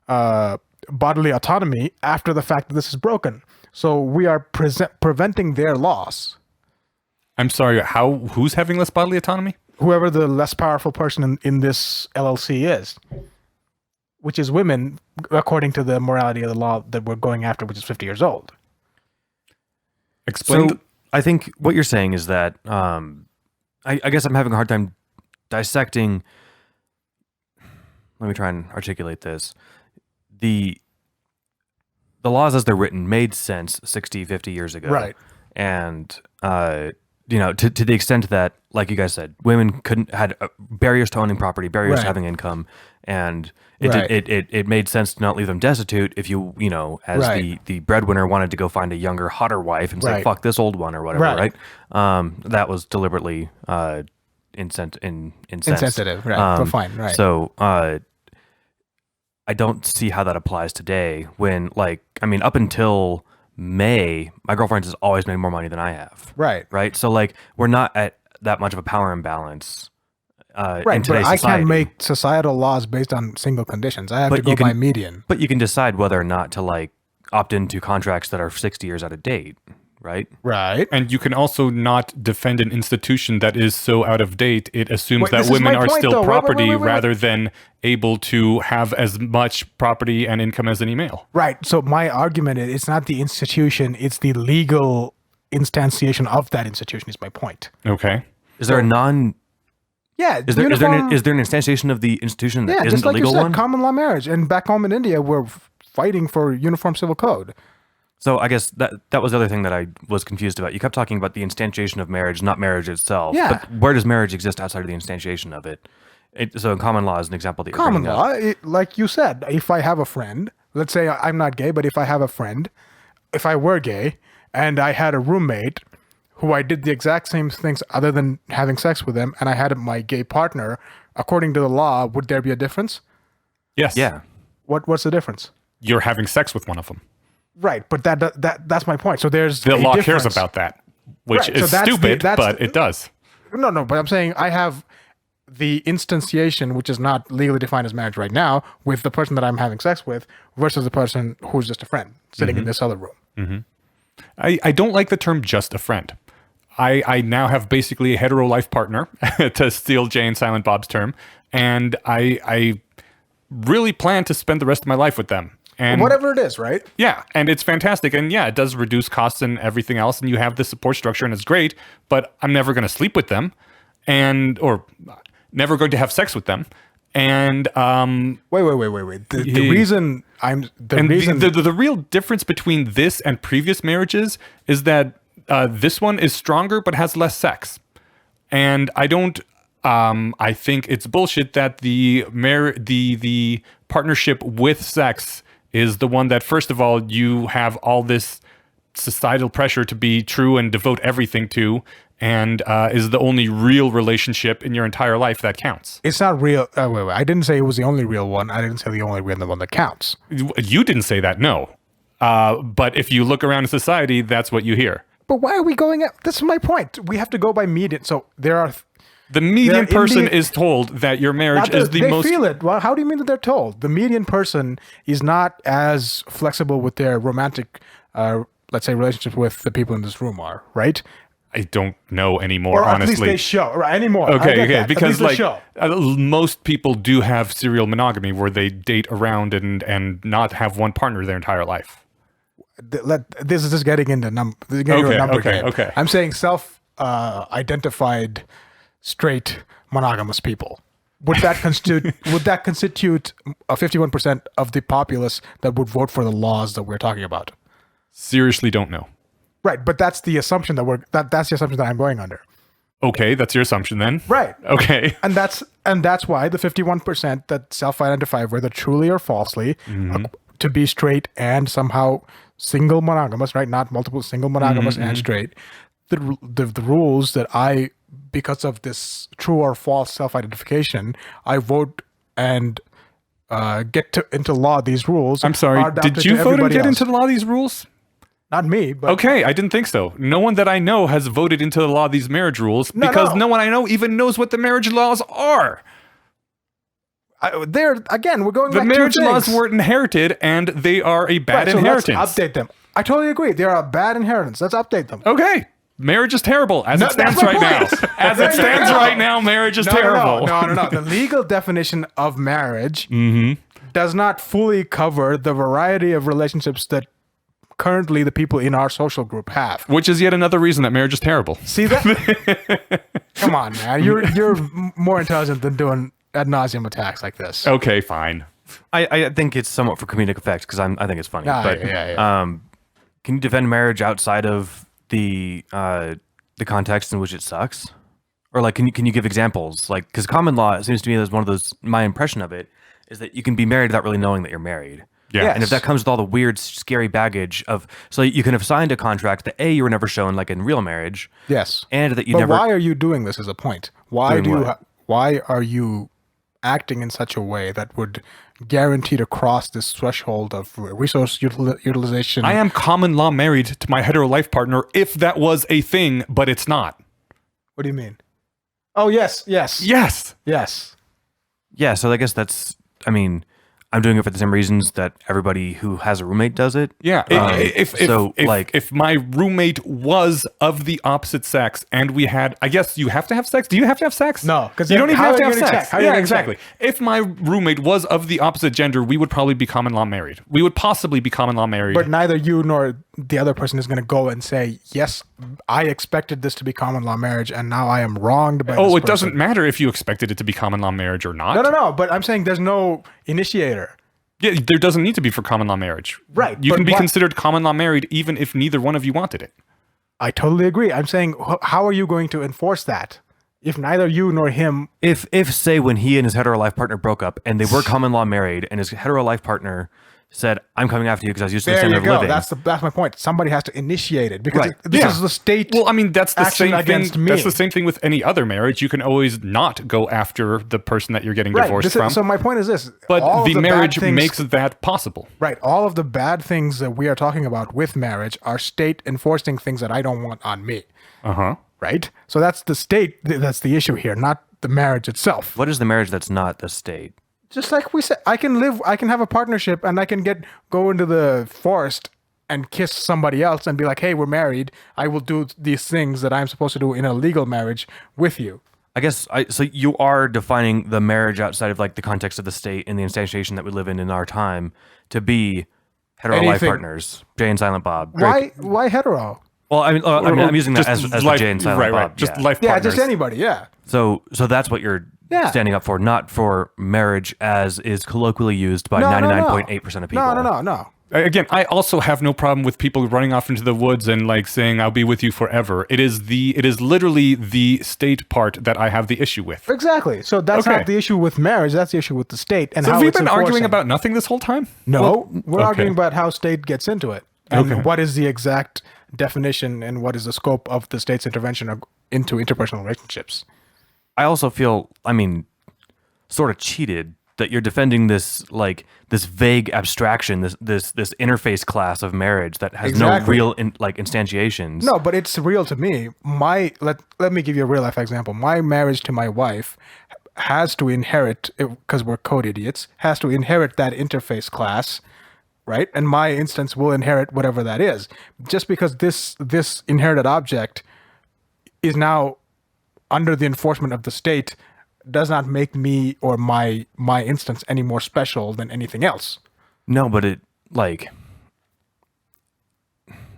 bodily autonomy after the fact that this is broken. So we are preventing their loss.
I'm sorry, who's having less bodily autonomy?
Whoever the less powerful person in this LLC is, which is women, according to the morality of the law that we're going after, which is 50 years old.
Explain.
So I think what you're saying is that I guess I'm having a hard time dissecting. Let me try and articulate this. The laws as they're written made sense 60, 50 years ago.
Right.
And, to the extent that, like you guys said, women had barriers to owning property, barriers to having income. And it made sense to not leave them destitute if you as the breadwinner wanted to go find a younger, hotter wife and say, fuck this old one or whatever, right? That was deliberately
insensitive, right? But fine, right.
So, I don't see how that applies today when, up until May, my girlfriend has always made more money than I have.
Right.
Right. So, we're not at that much of a power imbalance. In
Right, but
today's
I
society.
can't make societal laws based on single conditions. I have
But
to go
you can-
by median.
But you can decide whether or not to like opt into contracts that are 60 years out of date, right?
Right.
And you can also not defend an institution that is so out of date. It assumes
Wait,
that
this is
women
my
are
point,
still
though. Wait,
property
wait.
rather than able to have as much property and income as any male.
Right. So my argument is it's not the institution, it's the legal instantiation of that institution is my point.
Okay.
Is there a non?
Yeah.
Is there
uniform-
is there an instantiation of the institution that
yeah,
isn't
just
the
like you
legal
said,
one?
common law marriage. And back home in India, we're fighting for uniform civil code.
So I guess that was the other thing that I was confused about. You kept talking about the instantiation of marriage, not marriage itself.
Yeah.
But where does marriage exist outside of the instantiation of it? So in common law is an example that you're
Common
bringing
law,
up.
like you said, if I have a friend, let's say I'm not gay, but if I have a friend, if I were gay and I had a roommate who I did the exact same things other than having sex with them, and I had my gay partner, according to the law, would there be a difference?
Yes.
Yeah.
What's the difference?
You're having sex with one of them.
Right, but that's my point. So there's
The
a
law
difference.
cares about that, which
Right, so
is
that's
stupid,
that's
but it does.
No, but I'm saying I have the instantiation, which is not legally defined as marriage right now, with the person that I'm having sex with versus the person who's just a friend sitting in this other room.
I don't like the term just a friend. I now have basically a hetero life partner, to steal Jay and Silent Bob's term, and I really plan to spend the rest of my life with them. And
Whatever it is, right?
yeah, and it's fantastic. And yeah, it does reduce costs and everything else, and you have the support structure, and it's great, but I'm never going to sleep with them, or never going to have sex with them. And
Wait. The reason I'm
the real difference between this and previous marriages is that this one is stronger but has less sex. And I don't. I think it's bullshit that the partnership with sex is the one that, first of all, you have all this societal pressure to be true and devote everything to, and is the only real relationship in your entire life that counts.
It's not real. Wait. I didn't say it was the only real one. I didn't say the only real one that counts.
You didn't say that, no. But if you look around in society, that's what you hear.
But why are we going at? This is my point. We have to go by median. So there are.
The median
in
person
the-
is told that your marriage is the
they
most.
feel it. Well, how do you mean that they're told? The median person is not as flexible with their romantic, let's say, relationship with the people in this room are, right?
I don't know anymore,
Or at
honestly.
least they show, right? Anymore. I
Okay,
get that. At
because
least they
like
show.
most people do have serial monogamy where they date around and not have one partner their entire life.
This is just getting into number game.
Okay.
I'm saying self-identified straight monogamous people. Would that constitute 51% of the populace that would vote for the laws that we're talking about?
Seriously, don't know.
Right, but that's the assumption that's the assumption that I'm going under.
Okay, that's your assumption then.
Right.
Okay.
And that's why the 51% that self-identify, whether truly or falsely, to be straight and somehow single monogamous, right? Not multiple, single monogamous and straight. The rules that I, because of this true or false self-identification, I vote and get into law these rules.
I'm sorry.
are adopted
Did you
to
vote and
everybody
get
else.
into the law these rules?
Not me, but
Okay, I didn't think so. No one that I know has voted into the law these marriage rules
No,
because
no.
no one I know even knows what the marriage laws are.
there again, we're going
The
back
marriage
to two
laws
things.
were inherited and they are a bad
Right, so
inheritance.
let's update them. I totally agree. They are a bad inheritance. Let's update them.
Okay. Marriage is terrible as
No,
it stands
that's my
right now.
point.
As it stands right now, marriage is terrible.
No. The legal definition of marriage does not fully cover the variety of relationships that currently the people in our social group have.
Which is yet another reason that marriage is terrible.
See that? Come on, man. You're more intelligent than doing ad nauseum attacks like this.
Okay, fine.
I think it's somewhat for comedic effect because I think it's funny. But
Yeah.
can you defend marriage outside of the context in which it sucks? Or like, can you give examples? Like, because common law, it seems to me, is one of those. My impression of it is that you can be married without really knowing that you're married.
Yeah.
And if that comes with all the weird, scary baggage of, so you can have signed a contract that you were never shown, like in real marriage.
Yes.
And that you
But
never.
why are you doing this as a point? Why
Doing what?
why are you acting in such a way that would guarantee to cross this threshold of resource utilization?
I am common law married to my hetero life partner if that was a thing, but it's not.
What do you mean? Oh, yes, yes.
Yes.
Yes.
Yeah, so I guess I mean, I'm doing it for the same reasons that everybody who has a roommate does it.
Yeah. If my roommate was of the opposite sex and we had, I guess you have to have sex. Do you have to have sex?
No, because
you don't even
how
have to
are
have
you gonna
sex.
check? How are you
Yeah,
gonna
exactly.
check?
If my roommate was of the opposite gender, we would probably be common law married. We would possibly be common law married.
But neither you nor the other person is going to go and say, yes, I expected this to be common law marriage, and now I am wronged by this
it
person.
doesn't matter if you expected it to be common law marriage or not.
No. But I'm saying there's no initiator.
Yeah, there doesn't need to be for common law marriage.
Right,
You
but
can be
what-
considered common law married even if neither one of you wanted it.
I totally agree. I'm saying, how are you going to enforce that if neither you nor him?
If say when he and his hetero life partner broke up and they were common law married and his hetero life partner said, "I'm coming after you because I was used to the
There
standard
you
of
go.
living."
That's my point. Somebody has to initiate it because
Right.
this
Yeah.
is the state.
Well, I mean, that's the
action
same thing.
against me.
That's the same thing with any other marriage. You can always not go after the person that you're getting
right.
divorced from.
So my point is this: all
but
of
the
bad
marriage
things-
makes that possible.
right. All of the bad things that we are talking about with marriage are state enforcing things that I don't want on me.
Uh-huh.
Right. So that's the state. That's the issue here, not the marriage itself.
What is the marriage that's not the state?
Just like we said, I can have a partnership, and I can go into the forest and kiss somebody else and be like, "Hey, we're married. I will do these things that I'm supposed to do in a legal marriage with you."
I guess so you are defining the marriage outside of like the context of the state and the instantiation that we live in our time to be hetero life
Anything.
partners. Jay and Silent Bob. Drake.
Why hetero?
Well, I'm using that
Just
as the
life-
Jay and Silent
right,
Bob.
right. Just
yeah.
life
Yeah,
partners.
just anybody. Yeah.
So that's what you're
Yeah.
standing up for, not for marriage as is colloquially used by
No, no, no.
99.8% of people.
No.
Again, I also have no problem with people running off into the woods and like saying I'll be with you forever. It is literally the state part that I have the issue with.
Exactly. So that's
Okay.
not the issue with marriage. That's the issue with the state and
So
how
have we
it's
been arguing
enforcing.
about nothing this whole time?
No, we're
okay.
arguing about how state gets into it and
Okay.
what is the exact definition and what is the scope of the state's intervention into interpersonal relationships.
I also feel, sort of cheated that you're defending this vague abstraction, this interface class of marriage that has no
Exactly.
real instantiations.
No, but it's real to me. Let me give you a real life example. My marriage to my wife has to inherit, because we're code idiots, has to inherit that interface class, right? And my instance will inherit whatever that is. Just because this inherited object is now under the enforcement of the state does not make me or my instance any more special than anything else.
No, but it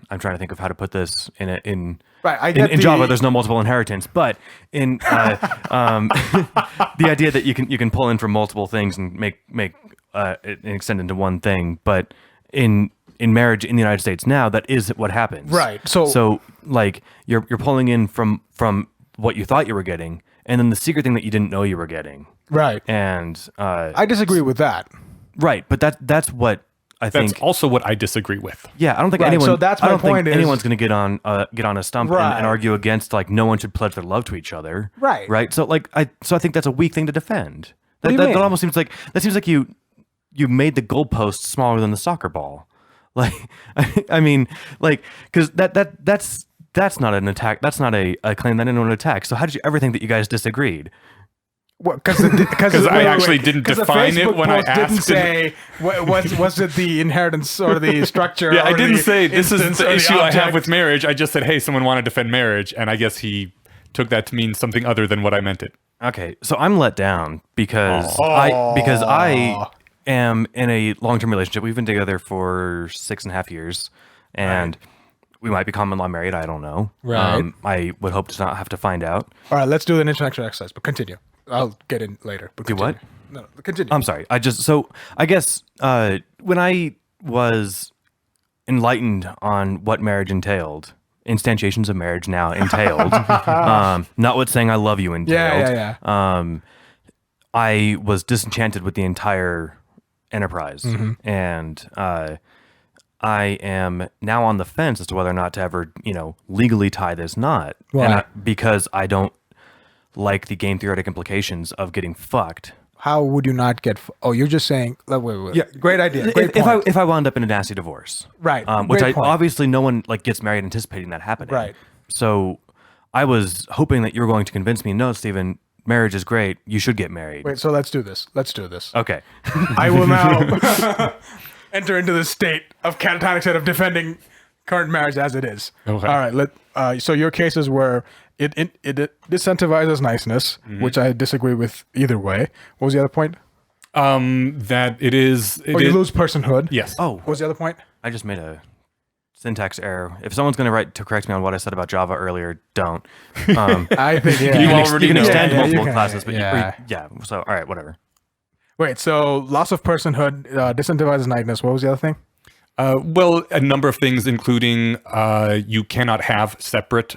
I'm trying to think of how to put this in
Right, I get
in Java. There's no multiple inheritance, but in the idea that you can pull in from multiple things and make it extend into one thing. But in marriage in the United States now, that is what happens.
Right, so
like you're pulling in from what you thought you were getting, and then the secret thing that you didn't know you were getting.
Right.
And
I disagree with that.
right, but that's what I
That's
think.
also what I disagree with.
Yeah, I don't think
Right,
anyone.
so that's
I
my
don't think
point is-
anyone's going to get on a stump
Right.
and argue against like no one should pledge their love to each other.
Right.
Right. So I think that's a weak thing to defend.
What do you
That
mean?
almost seems like you made the goalpost smaller than the soccer ball. Like I mean like because that's not an attack. That's not a claim that anyone would attack. So how did you ever think that you guys disagreed?
Because
I actually didn't define it when I
Didn't
asked
say was it the inheritance or the structure.
Yeah, I
or
didn't
the
say this is
instance or
the issue I have
object.
with marriage. I just said, hey, someone want to defend marriage, and I guess he took that to mean something other than what I meant it.
Okay, so I'm let down because I am in a long-term relationship. We've been together for 6.5 years, and we might be common law married. I don't know.
Right.
I would hope to not have to find out.
All right, let's do an intellectual exercise, but continue. I'll get in later. But
Do what?
continue. No, continue.
I'm sorry. I guess when I was enlightened on what marriage entailed, instantiations of marriage now entailed, not what saying I love you entailed.
Yeah.
I was disenchanted with the entire enterprise, and I am now on the fence as to whether or not to ever, legally tie this knot.
Why?
Because I don't like the game theoretic implications of getting fucked.
How would you not get? You're just saying. Wait. Yeah, great idea. Great
If
point.
I wound up in a nasty divorce,
Right,
which
great point.
obviously no one gets married anticipating that happening,
Right.
So I was hoping that you were going to convince me, no, Stephen, marriage is great. You should get married.
Wait, so let's do this.
Okay.
I will now enter into the state of catatonic state of defending current marriage as it is.
Okay.
All right. So your cases where it disincentivizes niceness, which I disagree with either way. What was the other point?
That it is.
You lose personhood.
Yes.
Oh,
What was the other point?
I just made a syntax error. If someone's going to write to correct me on what I said about Java earlier, don't.
I think yeah.
You already
you can
know.
extend
Yeah,
multiple
you can,
classes, but
yeah.
yeah. So, all right, whatever.
Wait, so loss of personhood disincentivizes niceness. What was the other thing?
Well, a number of things, including you cannot have separate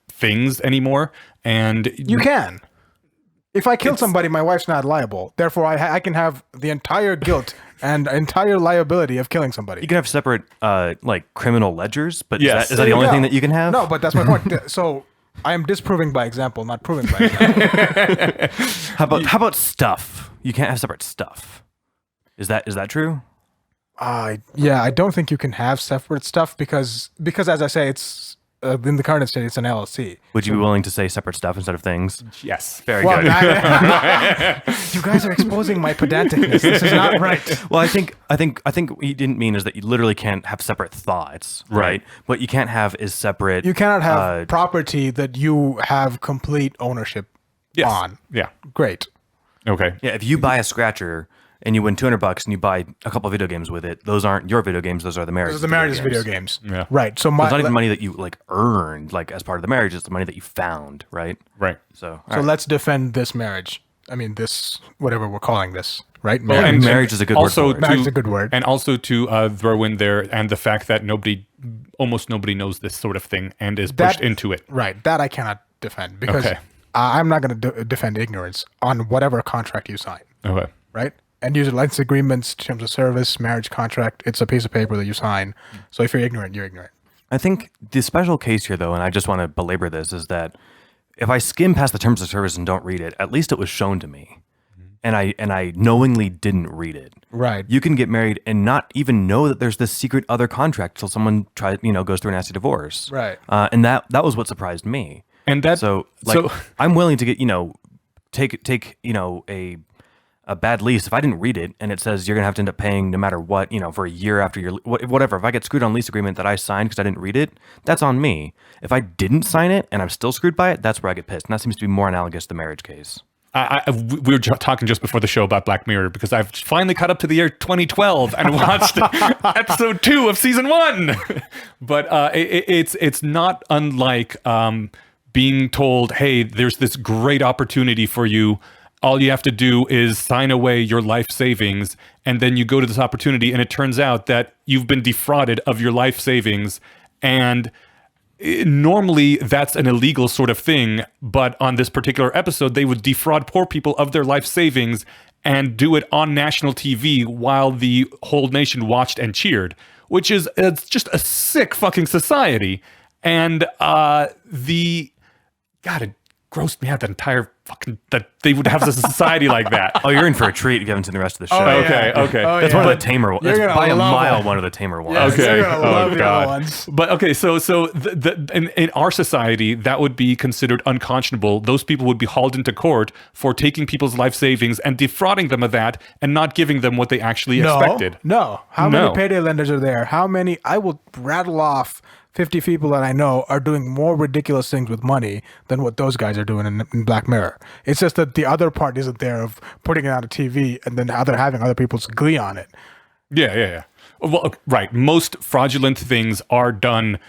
things anymore, and
You can. If I kill somebody, my wife's not liable. Therefore, I can have the entire guilt and entire liability of killing somebody.
You can have separate like criminal ledgers, but
Yes.
is that the only thing that you can have?
No, but that's my point. So I am disproving by example, not proving by example.
How about stuff? You can't have separate stuff. Is that true?
Yeah, I don't think you can have separate stuff because as I say, it's in the current state, it's an LLC.
Would you be willing to say separate stuff instead of things?
yes,
Very
Well,
good.
you guys are exposing my pedanticness. This is not right.
Well, I think what he didn't mean is that you literally can't have separate thoughts, right? What you can't have is separate.
You cannot have property that you have complete ownership
yes,
on.
yeah,
Great.
okay,
Yeah, if you buy a scratcher and you win $200 and you buy a couple of video games with it, those aren't your video games. Those are the marriage.
This is the marriage's video games.
Yeah.
Right. So
It's not even money that you like earned, like as part of the marriage. It's the money that you found, right?
right.
So,
So let's defend this marriage. I mean, this, whatever we're calling this, right?
Well,
Marriage.
marriage is a good word
also
for it.
Marriage is a good word.
and also to throw in there, and the fact that almost nobody knows this sort of thing and is pushed into it.
Right. That I cannot defend because
Okay.
I'm not going to defend ignorance on whatever contract you sign,
Okay.
right? And user license agreements, terms of service, marriage contract, it's a piece of paper that you sign. So if you're ignorant, you're ignorant.
I think the special case here, though, and I just want to belabor this, is that if I skim past the terms of service and don't read it, at least it was shown to me, and I knowingly didn't read it.
Right.
You can get married and not even know that there's this secret other contract till someone goes through a nasty divorce.
Right.
And that was what surprised me.
And that
So I'm willing to get take a bad lease if I didn't read it and it says you're gonna have to end up paying no matter what for a year after your whatever. If I get screwed on lease agreement that I signed because I didn't read it, that's on me. If I didn't sign it and I'm still screwed by it, that's where I get pissed. And that seems to be more analogous to the marriage case.
we were talking just before the show about Black Mirror because I've finally caught up to the year 2012 and watched episode 2 of season 1. But it's not unlike being told, hey, there's this great opportunity for you. All you have to do is sign away your life savings, and then you go to this opportunity, and it turns out that you've been defrauded of your life savings. And normally that's an illegal sort of thing, but on this particular episode, they would defraud poor people of their life savings and do it on national TV while the whole nation watched and cheered, which is it's just a sick fucking society. And God, it grossed me out that they would have a society like that.
Oh, you're in for a treat if you haven't seen the rest of the show.
Okay.
That's one of the tamer ones. That's
gonna
by a
love
mile
it.
one of the tamer ones.
Yes.
Okay.
You're gonna love the other ones.
But okay, so in our society, that would be considered unconscionable. Those people would be hauled into court for taking people's life savings and defrauding them of that and not giving them what they actually expected.
No. How
No.
many payday lenders are there? How many? I will rattle off 50 people that I know are doing more ridiculous things with money than what those guys are doing in Black Mirror. It's just that the other part isn't there of putting it on a TV and then how they're having other people's glee on it.
Yeah. Well, right. Most fraudulent things are done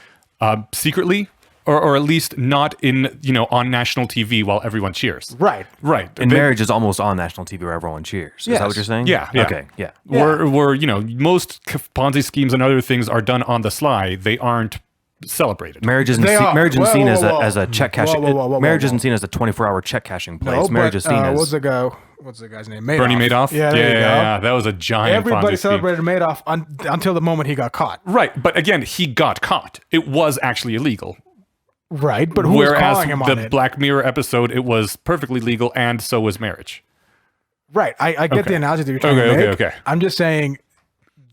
secretly, or at least not in on national TV while everyone cheers.
Right.
And marriage is almost on national TV where everyone cheers. Is that what you're saying?
Yeah.
Okay. Yeah.
Where most Ponzi schemes and other things are done on the sly. They aren't celebrated.
Marriage isn't
They are.
marriage isn't
Whoa,
seen
whoa,
as
whoa.
a check cashing.
Whoa,
marriage
whoa.
isn't seen as a 24-hour check cashing place. marriage is seen as
what's the guy's name? Madoff.
Bernie Madoff?
Yeah, there you go.
Yeah. That was a giant
Everybody
Ponzi scheme.
celebrated Madoff until the moment he got caught.
Right. But again, he got caught. It was actually illegal.
Right, but who was
Whereas
calling him on
the
it?
Black Mirror episode, it was perfectly legal, and so was marriage.
Right, I get
Okay.
the analogy that you're trying to make.
Okay.
I'm just saying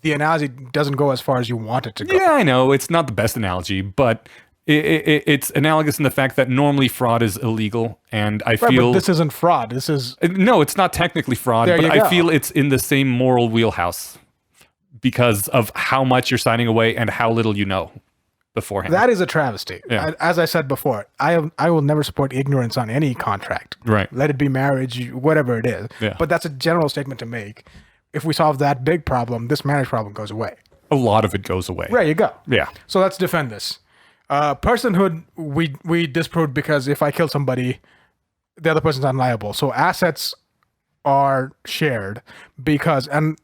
the analogy doesn't go as far as you want it to go.
Yeah, I know it's not the best analogy, but it's analogous in the fact that normally fraud is illegal, and I
Right,
feel
but this isn't fraud. This is
no, it's not technically fraud,
There
but
you
I
go.
feel it's in the same moral wheelhouse because of how much you're signing away and how little you know beforehand.
that is a travesty.
Yeah.
As I said before, I will never support ignorance on any contract.
Right.
Let it be marriage, whatever it is.
Yeah.
But that's a general statement to make. If we solve that big problem, this marriage problem goes away.
A lot of it goes away.
There you go.
Yeah.
So let's defend this. Personhood, we disproved because if I kill somebody, the other person's unliable. So assets are shared because, and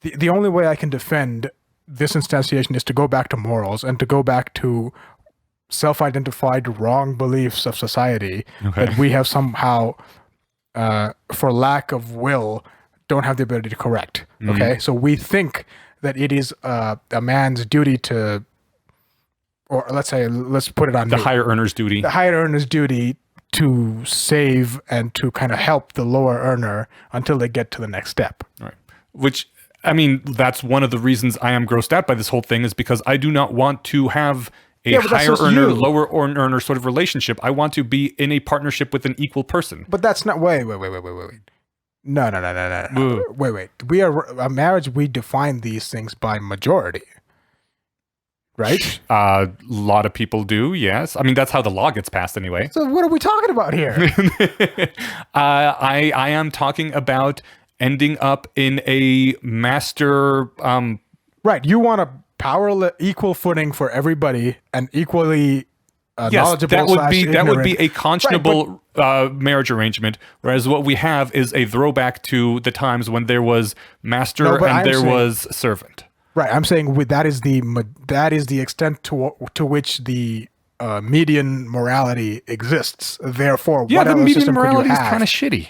the only way I can defend this instantiation is to go back to morals and to go back to self-identified wrong beliefs of society that we have somehow, for lack of will, don't have the ability to correct. Okay, so we think that it is a man's duty to, or let's put it on
The
me.
higher earner's duty.
The higher earner's duty to save and to kind of help the lower earner until they get to the next step.
Right. Which, I mean, that's one of the reasons I am grossed out by this whole thing is because I do not want to have a
Yeah, but that's
higher
just
earner,
you.
lower earner sort of relationship. I want to be in a partnership with an equal person.
But that's not. Wait. No.
Woo.
Wait. We are a marriage. We define these things by majority, right?
A lot of people do, yes. I mean, that's how the law gets passed anyway.
So what are we talking about here?
I am talking about ending up in a master.
Right. You want a equal footing for everybody and equally
Yes,
knowledgeable.
that would be
ignorant.
a conscionable marriage arrangement. Whereas what we have is a throwback to the times when there was master
No, but
and
I'm
there
saying-
was servant.
Right. I'm saying that is the extent to which the median morality exists. Therefore,
Yeah,
what
the
other
median
system could you
morality is
have?
kind of shitty.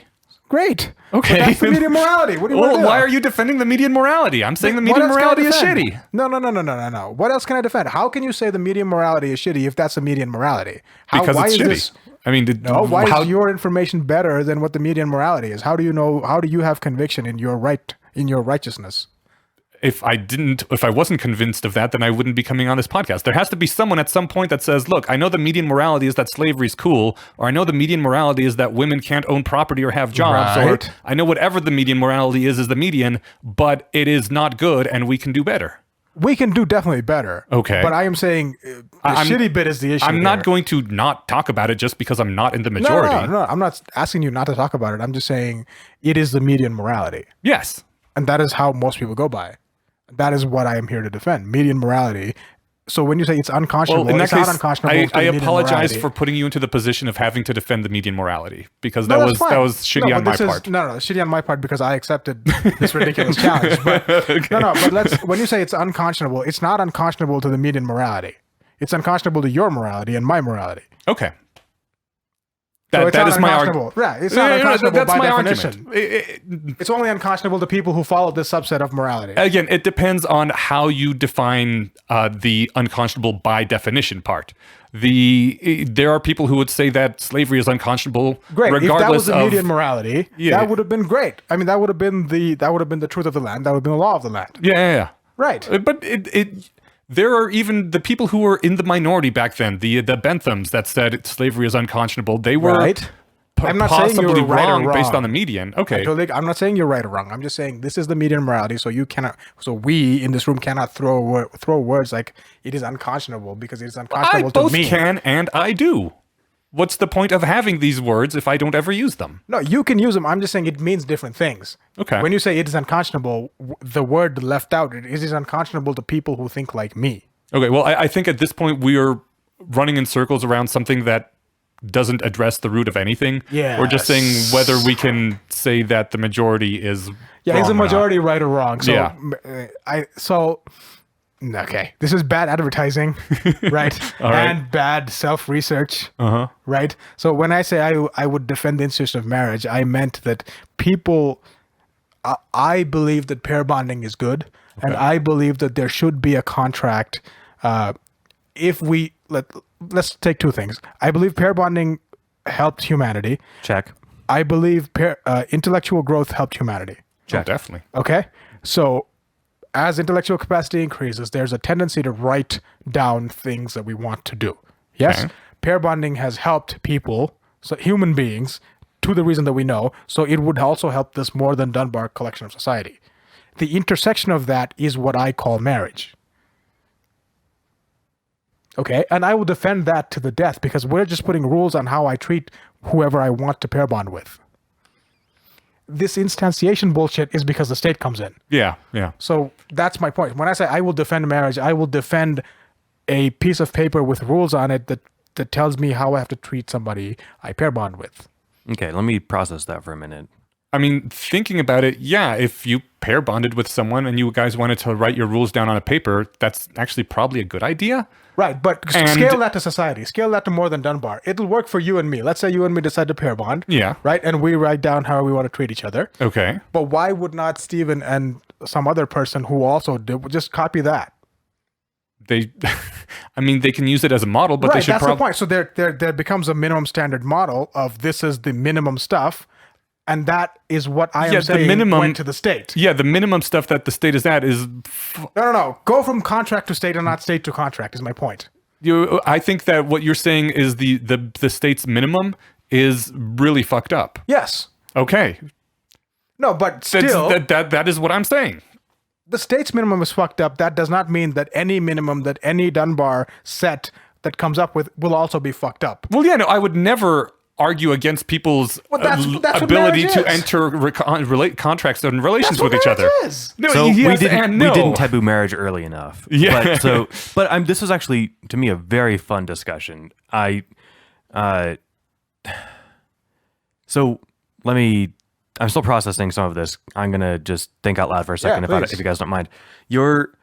Great.
Okay.
But that's the median morality. What do you want to
Well,
do?
why are you defending the median morality? I'm saying the
What
median
else can I
morality is
defend?
shitty.
No. What else can I defend? How can you say the median morality is shitty if that's the median morality?
Because
why
it's
is
shitty.
this-
I mean,
No, why
how,
is your information better than what the median morality is? How do you know? How do you have conviction in your righteousness?
if I wasn't convinced of that, then I wouldn't be coming on this podcast. There has to be someone at some point that says, look, I know the median morality is that slavery is cool, or I know the median morality is that women can't own property or have jobs,
Right.
or I know whatever the median morality is the median, but it is not good and we can do better.
We can do definitely better.
Okay.
But I am saying the shitty bit is the issue.
I'm not
here.
going to not talk about it just because I'm not in the
No,
majority.
no. I'm not asking you not to talk about it. I'm just saying it is the median morality.
Yes.
And that is how most people go by. That is what I am here to defend. Median morality. So when you say it's unconscionable,
Well, in that
it's not
case,
unconscionable.
I
to the median
apologize
morality.
for putting you into the position of having to defend the median morality because
No,
that
that's
was
fine.
shitty
No,
on
but
my
this
part.
is, no, shitty on my part because I accepted this ridiculous challenge. But but when you say it's unconscionable, it's not unconscionable to the median morality. It's unconscionable to your morality and my morality.
Okay.
So
That,
it's
that
not
is my
unconscionable.
argument.
Right. It's not unconscionable
that's
by
my
definition.
argument.
It's only unconscionable to people who follow this subset of morality.
Again, it depends on how you define the unconscionable by definition part. There are people who would say that slavery is unconscionable,
Great. If that was
regardless
the
of
median morality,
Yeah.
that would have been great. I mean, that would have been the truth of the land. That would have been the law of the land.
yeah.
Right.
But there are even the people who were in the minority back then, the Benthams that said slavery is unconscionable. They were
Right. I'm not saying
possibly
you're right or
wrong based
wrong.
on the median. Okay.
I'm not saying you're right or wrong. I'm just saying this is the median morality. So we in this room cannot throw words like it is unconscionable because it is
I
unconscionable to
both
me.
can and I do. What's the point of having these words if I don't ever use them?
No, you can use them. I'm just saying it means different things.
Okay.
When you say it is unconscionable, the word left out, it is unconscionable to people who think like me.
Okay, well, I think at this point we are running in circles around something that doesn't address the root of anything.
Yes.
We're just saying whether we can say that the majority is
Yeah,
wrong
is the
or not.
majority right or wrong? So,
Yeah.
okay, this is bad advertising, right?
All right.
And bad self-research,
Uh-huh.
right? So when I say I would defend the institution of marriage, I meant that people, I believe that pair bonding is good, and I believe that there should be a contract. Let's take two things. I believe pair bonding helped humanity.
Check.
I believe intellectual growth helped humanity.
Oh, definitely.
Okay? So as intellectual capacity increases, there's a tendency to write down things that we want to do. Yes,
Okay.
pair bonding has helped people, so human beings, to the reason that we know. So it would also help this more than Dunbar collection of society. The intersection of that is what I call marriage. Okay, and I will defend that to the death because we're just putting rules on how I treat whoever I want to pair bond with. This instantiation bullshit is because the state comes in.
Yeah. Yeah.
So that's my point. When I say I will defend marriage, I will defend a piece of paper with rules on it that tells me how I have to treat somebody I pair bond with.
Okay, let me process that for a minute.
I mean, thinking about it, yeah, if you pair bonded with someone and you guys wanted to write your rules down on a paper, that's actually probably a good idea.
Right, but
And-
scale that to society. Scale that to more than Dunbar. It'll work for you and me. Let's say you and me decide to pair bond.
Yeah.
Right, and we write down how we want to treat each other.
Okay.
But why would not Stephen and some other person who also did just copy that?
They, I mean, they can use it as a model, but
Right,
they should
that's the
probably.
point. So there becomes a minimum standard model of this is the minimum stuff, and that is what I am
Yeah, the
saying
minimum-
went to the state.
Yeah, the minimum stuff that the state is at is.
No. Go from contract to state and not state to contract is my point.
I think that what you're saying is the state's minimum is really fucked up.
Yes.
Okay.
No, but
That's,
still,
that is what I'm saying.
the state's minimum is fucked up. That does not mean that any minimum that any Dunbar set that comes up with will also be fucked up.
Well, yeah, no, I would never argue against people's
Well, that's what
ability
marriage
to
is.
enter relate contracts and relations
That's what
with each other.
marriage is.
No,
So
yes
we
and no.
didn't taboo marriage early enough.
Yeah.
But this was actually to me a very fun discussion. So let me. I'm still processing some of this. I'm gonna just think out loud for a second
please.
if you guys don't mind. Your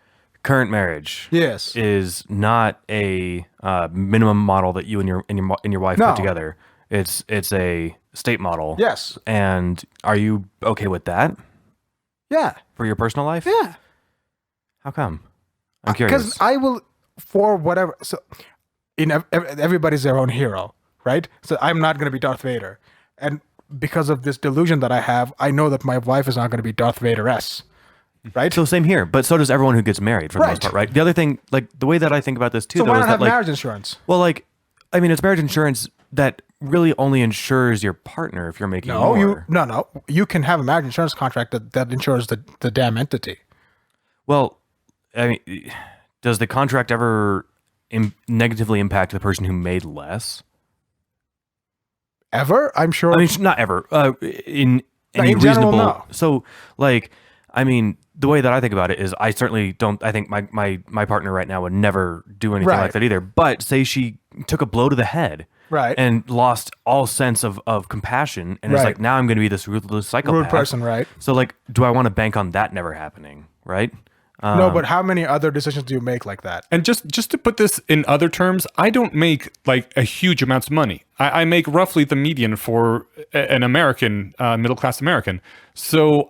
current marriage,
Yes.
is not a minimum model that you and your wife
No.
put together. It's a state model.
Yes.
And are you okay with that
Yeah.
for your personal life?
Yeah.
How come? I'm curious.
Because I will, for whatever. So, everybody's their own hero, right? So I'm not going to be Darth Vader, and because of this delusion that I have, I know that my wife is not going to be Darth Vader-esque, right?
So same here, but so does everyone who gets married for the most
Right.
part, right? The other thing, like the way that I think about this too,
So
though,
why
is
not
that
have
like,
marriage insurance?
well, like, I mean, it's marriage insurance that really only insures your partner if you're making more.
No. You can have a marriage insurance contract that insures the damn entity.
Well, I mean, does the contract ever negatively impact the person who made less?
Ever? I'm sure.
I mean, not ever. In any
in general,
reasonable.
no.
So, like, I mean, the way that I think about it is, I certainly don't. I think my partner right now would never do anything
Right.
like that either. But say she took a blow to the head,
Right.
and lost all sense of compassion, and it's
Right.
like, now I'm going to be this ruthless psychopath.
Rude person, right?
So, like, do I want to bank on that never happening? Right.
No, but how many other decisions do you make like that?
And just to put this in other terms, I don't make like a huge amounts of money. I make roughly the median for an American, middle class American. So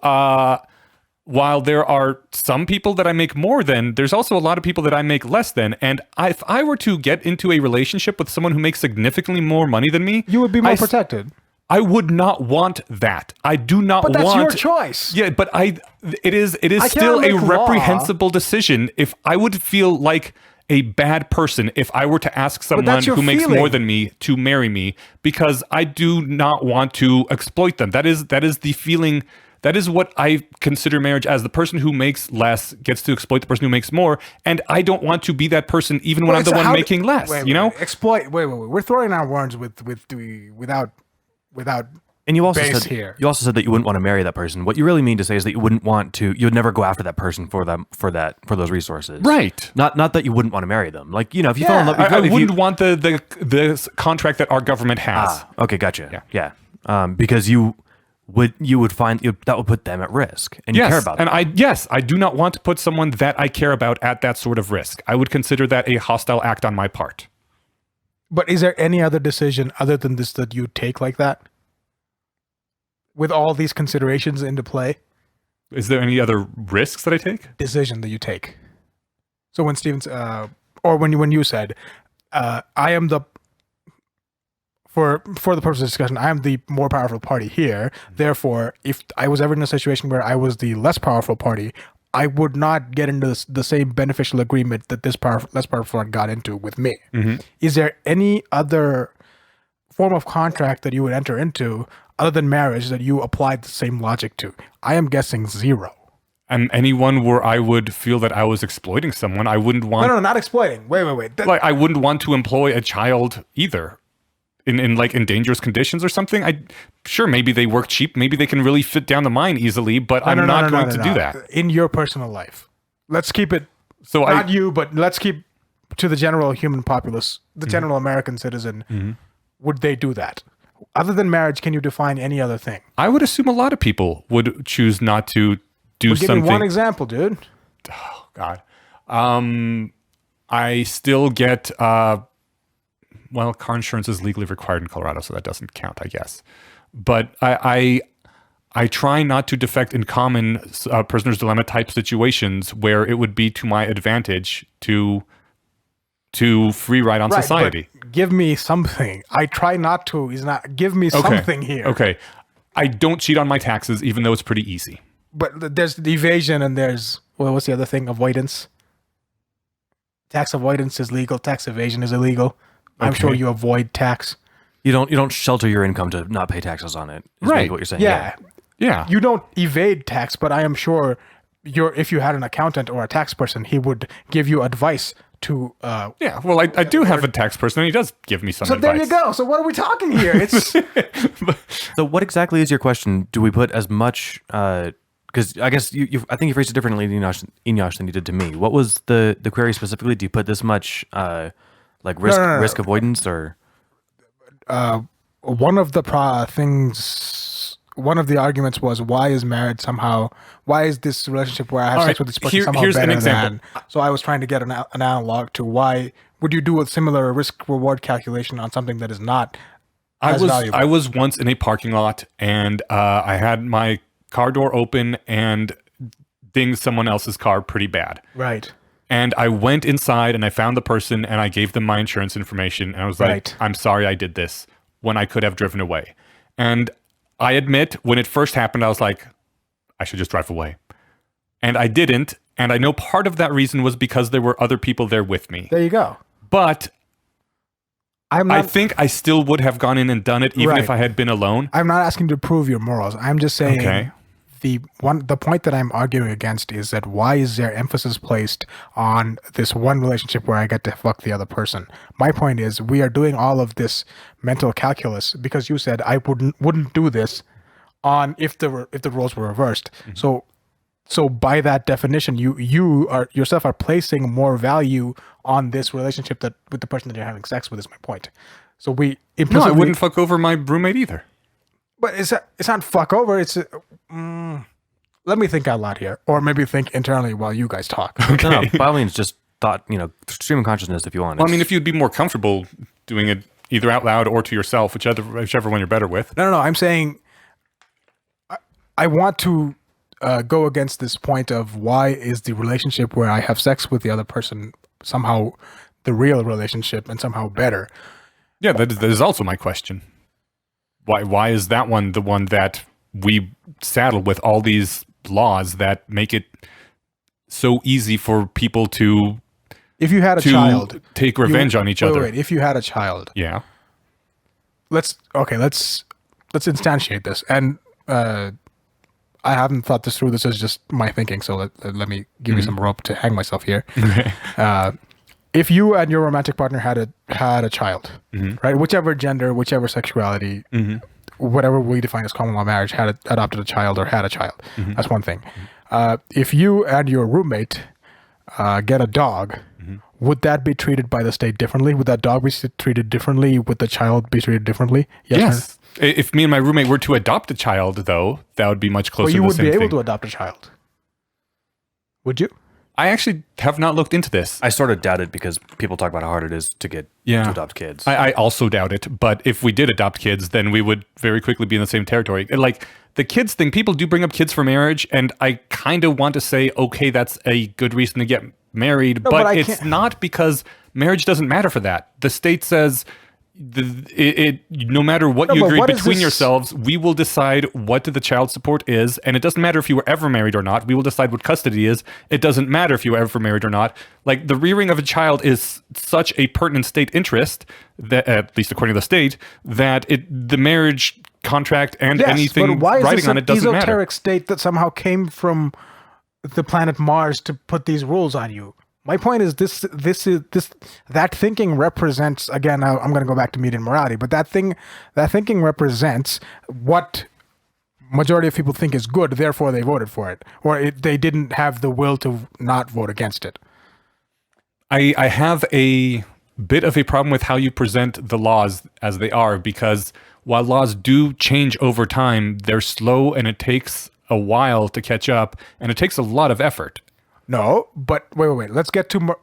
while there are some people that I make more than, there's also a lot of people that I make less than. And if I were to get into a relationship with someone who makes significantly more money than me,
You would be more protected.
I would not want that. I do not
But that's
want.
your choice.
Yeah, but it is
I
still
cannot
a
make law.
reprehensible decision. If I would feel like a bad person if I were to ask someone
that's
who
your
makes
feeling.
more than me to marry me, because I do not want to exploit them. That is the feeling. That is what I consider marriage as. The person who makes less gets to exploit the person who makes more, and I don't want to be that person even when I'm the
So
one
how-
making less.
Wait,
you know?
wait. Exploit. Wait. We're throwing out words without.
And you also
base
said
here.
you also said that you wouldn't want to marry that person. What you really mean to say is that you wouldn't want to. You would never go after that person for those resources.
Right.
Not that you wouldn't want to marry them. Like, you know, if you fell in
Yeah.
love,
I
if you-
wouldn't want the contract that our government has.
Okay, gotcha. Yeah. Because you would find that would put them at risk, and you care about them.
And I do not want to put someone that I care about at that sort of risk. I would consider that a hostile act on my part.
But is there any other decision other than this that you take like that? With all these considerations into play,
Is there any other risks that I take?
decision that you take. So when Stevens, or when you said, I am the, for the purpose of discussion, I am the more powerful party here. Therefore, if I was ever in a situation where I was the less powerful party, I would not get into the same beneficial agreement that this less powerful one got into with me. Is there any other form of contract that you would enter into other than marriage that you applied the same logic to? I am guessing zero.
And anyone where I would feel that I was exploiting someone, I wouldn't want.
No, not exploiting. Wait.
Like I wouldn't want to employ a child either, in dangerous conditions or something. Sure, maybe they work cheap, maybe they can really fit down the mine easily, but I'm not going to do that
in your personal life. Let's keep it.
So
not you, but let's keep to the general human populace, the general American citizen. Would they do that? Other than marriage, can you define any other thing?
I would assume a lot of people would choose not to do something.
Give me one example, dude.
Oh God, I still get car insurance is legally required in Colorado, so that doesn't count, I guess. But I try not to defect in common prisoner's dilemma type situations where it would be to my advantage to free ride on society.
But give me something. I try not to. Give me something here.
Okay. I don't cheat on my taxes, even though it's pretty easy.
But there's the evasion and there's, what's the other thing? Avoidance. Tax avoidance is legal. Tax evasion is illegal. I'm sure you avoid tax.
You don't shelter your income to not pay taxes on it. Is
right.
What you're saying.
Yeah.
You don't evade tax, but I am sure if you had an accountant or a tax person, he would give you advice to.
Well, I do have a tax person, and he does give me some advice.
So there you go. So what are we talking here? It's
So what exactly is your question? Do we put as much? Because I guess I think you phrased it differently, Eneasz, than you did to me. What was the query specifically? Do you put this much risk avoidance or?
One of the one of the arguments was why is this relationship where I have sex with this person somehow
here's
better
an example.
So I was trying to get an analog to why would you do a similar risk reward calculation on something that is not as valuable?
I was once in a parking lot and I had my car door open and dinged someone else's car pretty bad.
Right.
And I went inside and I found the person and I gave them my insurance information and I was like, I'm sorry I did this when I could have driven away. And I admit when it first happened, I was like, I should just drive away. And I didn't. And I know part of that reason was because there were other people there with me.
There you go.
But I think I still would have gone in and done it even if I had been alone.
I'm not asking to prove your morals. I'm just saying the point that I'm arguing against is that why is there emphasis placed on this one relationship where I get to fuck the other person? My point is we are doing all of this mental calculus because you said I wouldn't do this on if the roles were reversed. So by that definition, you yourself are placing more value on this relationship with the person that you're having sex with. Is my point. So we implicitly,
I wouldn't fuck over my roommate either.
But it's not fuck over. It's let me think out loud here, or maybe think internally while you guys talk.
Okay. No, by all means, just thought. Stream of consciousness if you want.
Well, I mean, if you'd be more comfortable doing it either out loud or to yourself, whichever one you're better with.
No. I'm saying I want to go against this point of why is the relationship where I have sex with the other person somehow the real relationship and somehow better.
Yeah, that is also my question. Why is that one the one that we saddle with all these laws that make it so easy for people to
if you had a child
take revenge on each other?
Wait, if you had a child,
yeah.
Let's instantiate this, and I haven't thought this through. This is just my thinking, so let me give you some rope to hang myself here. If you and your romantic partner had a child, right, whichever gender, whichever sexuality, whatever we define as common law marriage, had adopted a child or had a child, that's one thing. If you and your roommate get a dog, would that be treated by the state differently? Would that dog be treated differently? Would the child be treated differently?
Yes. If me and my roommate were to adopt a child, though, that would be much closer to the same thing.
Well, you would be able to adopt a child. Would you?
I actually have not looked into this.
I sort of doubt it because people talk about how hard it is to get to adopt kids.
I also doubt it. But if we did adopt kids, then we would very quickly be in the same territory. Like the kids thing, people do bring up kids for marriage. And I kind of want to say, okay, that's a good reason to get married. But it's not because marriage doesn't matter for that. The state says no matter what
No,
you
but
agreed
what is
between
this-
yourselves, we will decide what the child support is, and it doesn't matter if you were ever married or not. We will decide what custody is. It doesn't matter if you were ever married or not. Like, the rearing of a child is such a pertinent state interest that, at least according to the state, that the marriage contract and
Yes,
anything
but why is
writing
this
on
an
it doesn't
esoteric
matter.
state that somehow came from the planet Mars to put these rules on you? My point is that thinking represents, again, I'm going to go back to median morality, but that thinking represents what majority of people think is good, therefore they voted for it, or they didn't have the will to not vote against it.
I have a bit of a problem with how you present the laws as they are, because while laws do change over time, they're slow and it takes a while to catch up, and it takes a lot of effort.
No, but wait. Let's get to more.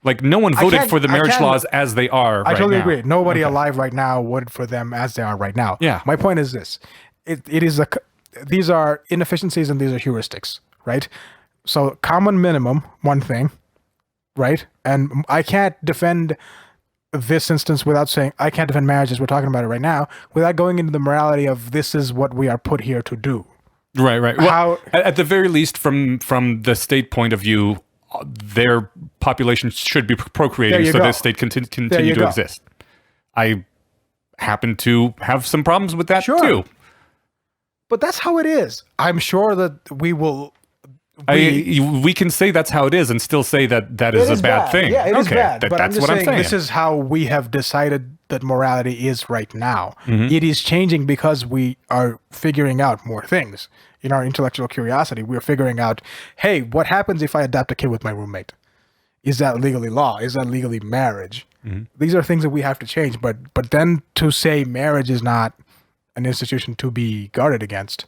Like, no one voted for the marriage laws as they are.
I totally
now.
agree. Nobody alive right now voted for them as they are right now.
Yeah.
My point is this: these are inefficiencies and these are heuristics, right? So common minimum, one thing, right? And I can't defend this instance without saying I can't defend marriage as we're talking about it right now without going into the morality of this is what we are put here to do.
Right. Well, at the very least, from the state point of view, their population should be procreating so this state can continue to exist. I happen to have some problems with that too.
But that's how it is. I'm sure that we will.
We can say that's how it is and still say that is a bad thing.
Yeah, it is bad. But I'm
that's
just
what
saying
I'm saying.
this is how we have decided that morality is right now.
Mm-hmm.
It is changing because we are figuring out more things. In our intellectual curiosity, we're figuring out, hey, what happens if I adopt a kid with my roommate? Is that legally law? Is that legally marriage?
Mm-hmm.
These are things that we have to change. But then to say marriage is not an institution to be guarded against,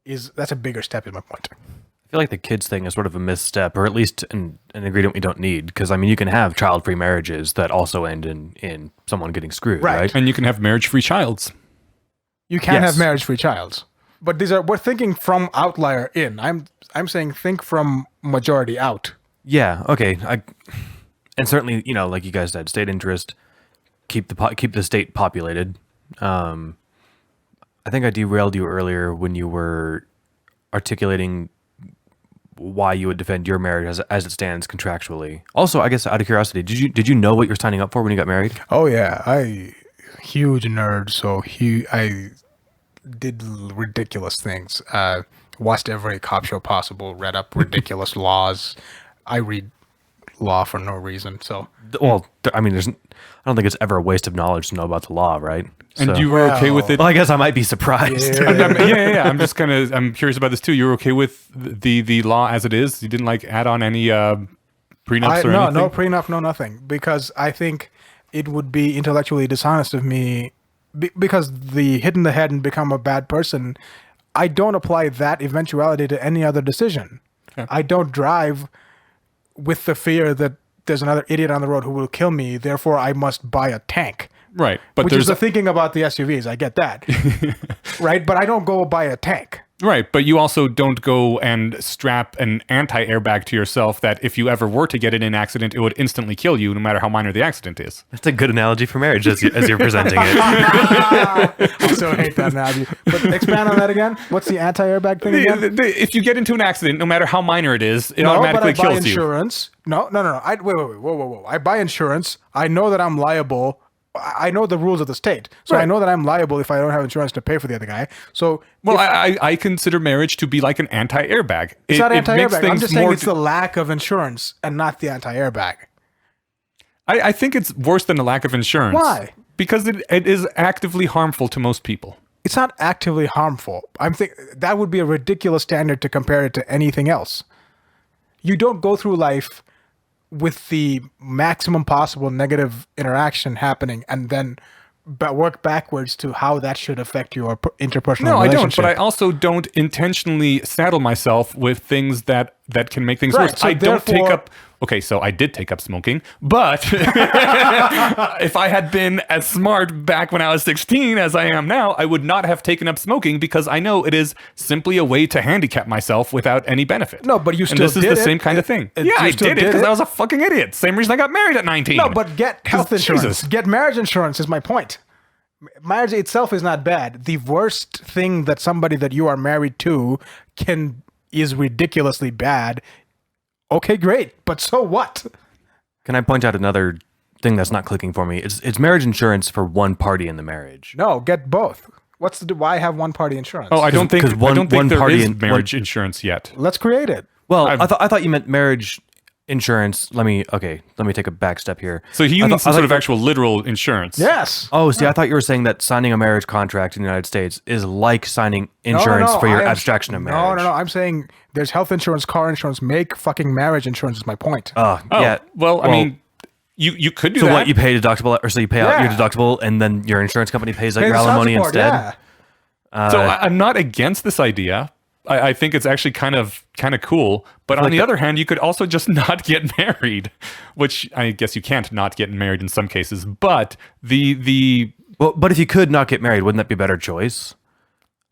that's a bigger step in my point.
I feel like the kids thing is sort of a misstep, or at least an ingredient we don't need. Because, I mean, you can have child-free marriages that also end in someone getting screwed, right?
And you can have marriage-free childs.
You can have marriage-free childs. But we're thinking from outlier in. I'm saying think from majority out.
Yeah, okay. And certainly, like you guys said, state interest, keep the state populated. I think I derailed you earlier when you were articulating why you would defend your marriage as it stands contractually. Also, I guess out of curiosity, did you know what you're signing up for when you got married?
Oh yeah, huge nerd. So I did ridiculous things. Watched every cop show possible. Read up ridiculous laws. I read law for no reason. So
well, I mean, I don't think it's ever a waste of knowledge to know about the law, right?
And you were okay with it?
Well, I guess I might be surprised.
Yeah. I'm curious about this too. You're okay with the law as it is? You didn't add on any prenups or anything?
No prenup, no nothing. Because I think it would be intellectually dishonest of me because the hit in the head and become a bad person. I don't apply that eventuality to any other decision. Okay. I don't drive with the fear that there's another idiot on the road who will kill me. Therefore, I must buy a tank.
Right, but
which is the thinking about the SUVs. I get that, right? But I don't go buy a tank.
Right, but you also don't go and strap an anti-airbag to yourself that if you ever were to get in an accident, it would instantly kill you, no matter how minor the accident is.
That's a good analogy for marriage as you're presenting it.
I so hate that analogy. But expand on that again. What's the anti-airbag thing again?
If you get into an accident, no matter how minor it is, it automatically kills you.
No, but I buy insurance. No. Wait. Whoa. I buy insurance. I know that I'm liable. I know the rules of the state, so right. I know that I'm liable if I don't have insurance to pay for the other guy. So,
I consider marriage to be like an anti-airbag.
It's not anti-airbag. I'm just saying it's the lack of insurance and not the anti-airbag.
I think it's worse than the lack of insurance.
Why?
Because it is actively harmful to most people.
It's not actively harmful. That would be a ridiculous standard to compare it to anything else. You don't go through life with the maximum possible negative interaction happening and then work backwards to how that should affect your interpersonal relationship.
No, I don't, but I also don't intentionally saddle myself with things that that can make things
Right,
worse.
so
I don't take
therefore-
up. Okay, so I did take up smoking, but if I had been as smart back when I was 16 as I am now, I would not have taken up smoking because I know it is simply a way to handicap myself without any benefit.
No, but you
and
still
this is
did
the
it.
same kind of thing.
You
Yeah, I
still
did it
did
because
it.
I was a fucking idiot. Same reason I got married at 19.
No, but get health insurance.
Jesus.
Get marriage insurance is my point. Marriage itself is not bad. The worst thing that somebody that you are married to is ridiculously bad. Okay, great, but so what?
Can I point out another thing that's not clicking for me? It's marriage insurance for one party in the marriage.
No, get both. Why have one party insurance?
Oh, I don't think
'cause one-
I don't think
one
there
party
is
in-
marriage insurance yet.
Let's create it.
Well, I thought you meant marriage insurance. Let me take a back step here.
So you
I
need
thought-
some
I
sort
thought
of actual literal insurance.
Yes.
Oh, see, I thought you were saying that signing a marriage contract in the United States is like signing insurance
No,
for your
I am-
abstraction of marriage.
No. I'm saying there's health insurance, car insurance. Make fucking marriage insurance is my point.
Oh,
Yeah.
well, I mean, you could do
So
that.
what, you pay deductible, or so you pay out your
Yeah.
deductible, and then your insurance company pays out
Pay
your
the child
alimony
support,
instead?
yeah.
So I'm not against this idea. I think it's actually kind of cool. But on the other hand, you could also just not get married, which I guess you can't not get married in some cases. But
Well, but if you could not get married, wouldn't that be a better choice?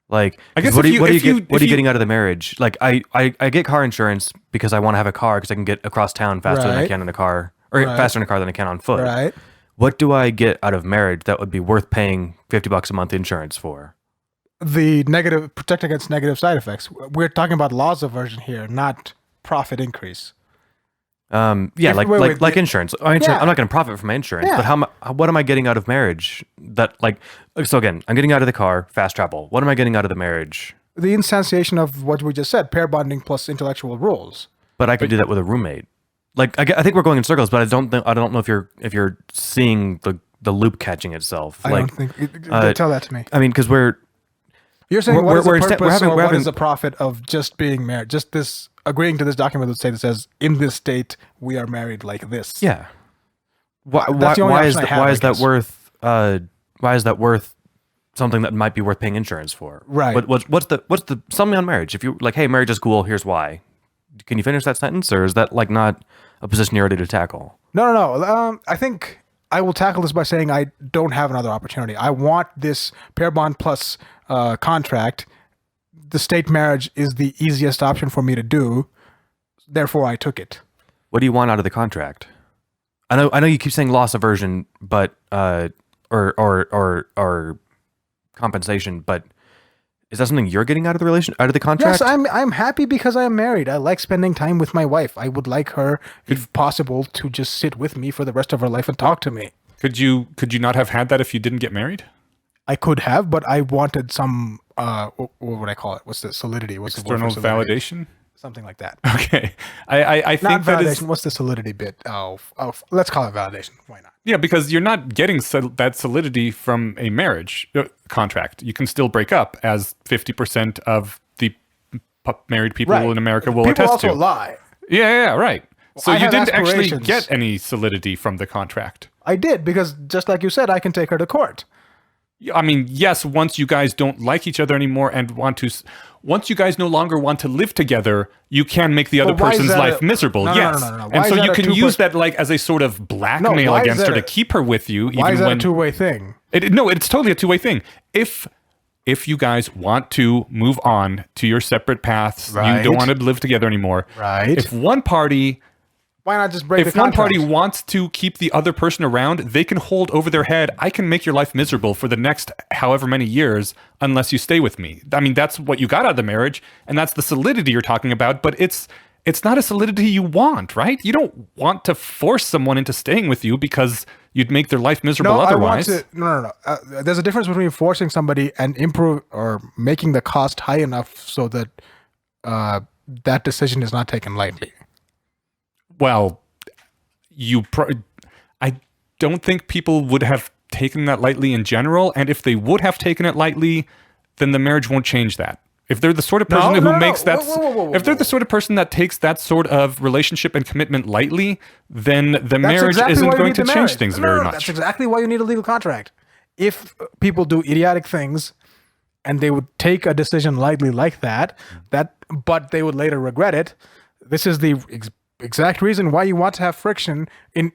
Like,
I guess
what are
if
you,
you-
what are you,
if you-
get, what
if
are you
you-
getting out of the marriage? Like, I get car insurance because I want to have a car because I can get across town faster than I
Right.
can in a car, or faster in a car than I can on foot.
Right.
What do I get out of marriage that would be worth paying $50 a month insurance for?
The protect against negative side effects. We're talking about loss aversion here, not profit increase.
Yeah,
If-
like
wait,
like
wait,
like
the-
insurance.
Yeah.
I'm not going to profit from my insurance,
Yeah.
but what am I getting out of marriage? That like so again, I'm getting out of the car, fast travel. What am I getting out of the marriage?
The instantiation of what we just said, pair bonding plus intellectual rules.
But I could do that with a roommate. Like I think we're going in circles, but I don't know if you're seeing the loop catching itself.
I
Like
don't think. Tell that to me.
I mean, because
You're saying
we're-
what is the
we're
purpose
we're having-
or
we're
what
having-
is the profit of just being married? Just this agreeing to this document that says in this state we are married like this.
yeah. Why
That's the only
why is
option I
that
have,
why
I
is that
guess.
worth something that might be worth paying insurance for?
Right.
What's the something on marriage? If you like, hey, marriage is cool. Here's why. Can you finish that sentence, or is that like not a position you're ready to tackle?
No. I think I will tackle this by saying I don't have another opportunity. I want this pair bond plus contract. The state marriage is the easiest option for me to do. Therefore, I took it.
What do you want out of the contract? I know you keep saying loss aversion, but or compensation, but is that something you're getting out of the contract?
Yes, I'm happy because I am married. I like spending time with my wife. I would like her, if possible, to just sit with me for the rest of her life and talk to me.
could you not have had that if you didn't get married?
I could have, but I wanted some. What would I call it? What's the solidity? What's
External
the word for solidity?
validation.
Something like that.
Okay, I
Not
think that
validation.
is
What's the solidity bit? Let's call it validation. Why not?
yeah, because you're not getting that solidity from a marriage contract. You can still break up, as 50% of the married people
Right.
in America will
People
attest
also
to.
lie.
Yeah, right. So
I
you
have
didn't actually
aspirations.
get any solidity from the contract.
I did because, just like you said, I can take her to court.
I mean, yes, once you guys don't like each other anymore and once you guys no longer want to live together, you can make the other
But why is
person's
that
life miserable.
No.
Yes.
Why
And
is
so
that
you
a
can use that like as a sort of blackmail
why is
against
that
her to
a-
keep her with you.
Why
even
is that
when,
a two-way thing?
No, it's totally a two-way thing. If you guys want to move on to your separate paths, you
Right.
don't want to live together anymore.
Right.
If one party
Why not just break the
if one
contract?
party wants to keep the other person around, they can hold over their head, I can make your life miserable for the next however many years unless you stay with me. I mean, that's what you got out of the marriage, and that's the solidity you're talking about, but it's not a solidity you want, right? You don't want to force someone into staying with you because you'd make their life miserable
No,
otherwise.
I want to. No. There's a difference between forcing somebody and improve or making the cost high enough so that that decision is not taken lightly.
Well, I don't think people would have taken that lightly in general, and if they would have taken it lightly, then the marriage won't change that. If they're the sort of person who makes that, if they're the sort of person that takes that sort of relationship and commitment lightly, then the marriage isn't going to change things very much.
That's exactly why you need a legal contract. If people do idiotic things and they would take a decision lightly like that, but they would later regret it, This is the exact reason why you want to have friction in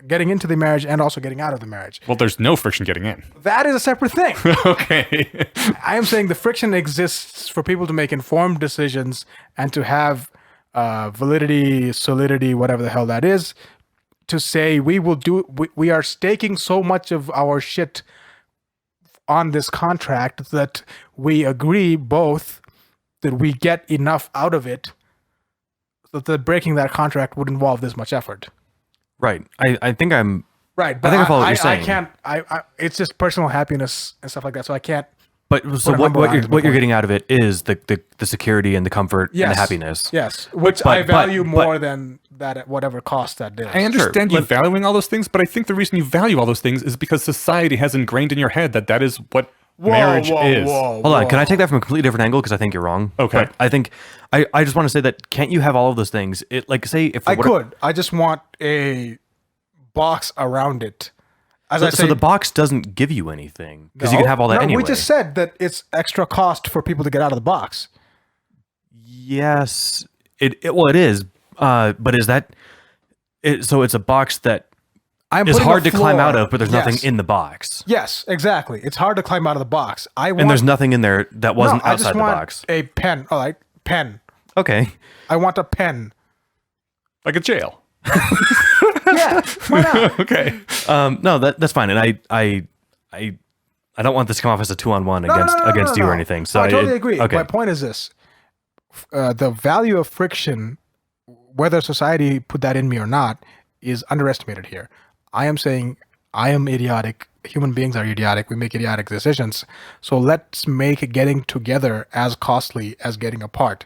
getting into the marriage and also getting out of the marriage.
Well, there's no friction getting in.
That is a separate thing.
Okay.
I am saying the friction exists for people to make informed decisions and to have validity, solidity, whatever the hell that is, to say we are staking so much of our shit on this contract that we agree both that we get enough out of it so that breaking that contract would involve this much effort.
Right. I think I'm
Right.
I think I follow what you're saying.
I can't, it's just personal happiness and stuff like that. So I can't.
But so
a
what
number on it is my
you're
point.
getting out of it is the security and the comfort and the happiness.
Yes. Which I value more than that at whatever cost that is.
I understand you valuing all those things, but I think the reason you value all those things is because society has ingrained in your head that that is what marriage is.
Hold on, can I take that from a completely different angle? Because I think you're wrong.
Okay.
But I think I just want to say that can't you have all of those things? It like say if
I could. I just want a box around it. As I say,
so the box doesn't give you anything because you can have all that anyway.
We just said that it's extra cost for people to get out of the box.
Yes, it is. But is that it? So it's a box that is hard to climb out of, but there's nothing in the box.
Yes, exactly. It's hard to climb out of the box.
And there's nothing in there that wasn't outside the box.
A pen. All right, pen.
Okay.
I want a pen.
Like a jail.
Yeah, why not?
Okay.
No, that's fine. And I don't want this to come off as a 2-on-1 against you or anything. So
I totally agree.
Okay.
My point is this: the value of friction, whether society put that in me or not, is underestimated here. I am saying I am idiotic. Human beings are idiotic. We make idiotic decisions. So let's make getting together as costly as getting apart,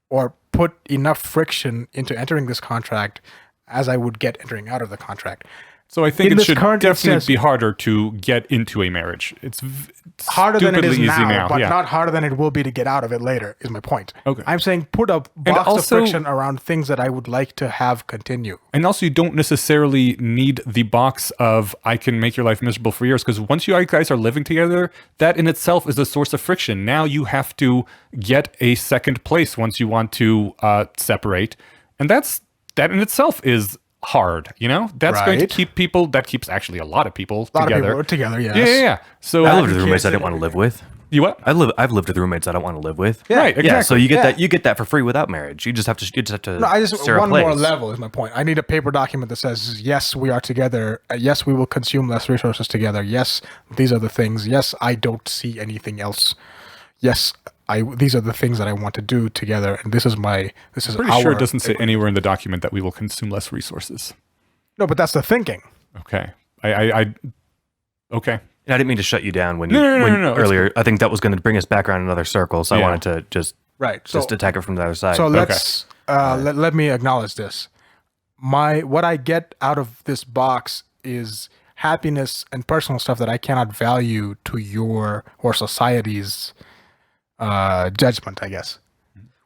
or put enough friction into entering this contract as I would get entering out of the contract.
So I think
In
it
this
should
current
definitely
instance-
be harder to get into a marriage. It's
Harder than it is
stupidly easy
now, but
yeah.
not harder than it will be to get out of it later, is my point.
Okay.
I'm saying put a box
also-
of friction around things that I would like to have continue.
And also, you don't necessarily need the box of I can make your life miserable for years, because once you guys are living together, that in itself is a source of friction. Now you have to get a second place once you want to separate, and that in itself is hard. You know, that's going to
Right.
keep people. That keeps actually a lot of people
A lot
together.
of people are together, yes.
Yeah. So
I lived with roommates I didn't want to live with.
you what?
I've lived with roommates I don't want to live with.
Yeah.
Right. Exactly.
Yeah, so you get that for free without marriage. You just have to
No, I just
share a
one more
place.
level is my point. I need a paper document that says, yes, we are together. Yes, we will consume less resources together. Yes, these are the things. Yes, I don't see anything else. Yes, these are the things that I want to do together, and this is
Pretty sure it doesn't say anywhere in the document that we will consume less resources.
No, but that's the thinking.
Okay. I okay.
And I didn't mean to shut you down when
No,
earlier. I think that was going to bring us back around another circle, so I
Yeah.
wanted to just attack it from the other side.
So let's let me acknowledge this. What I get out of this box is happiness and personal stuff that I cannot value to your or society's judgment, I guess.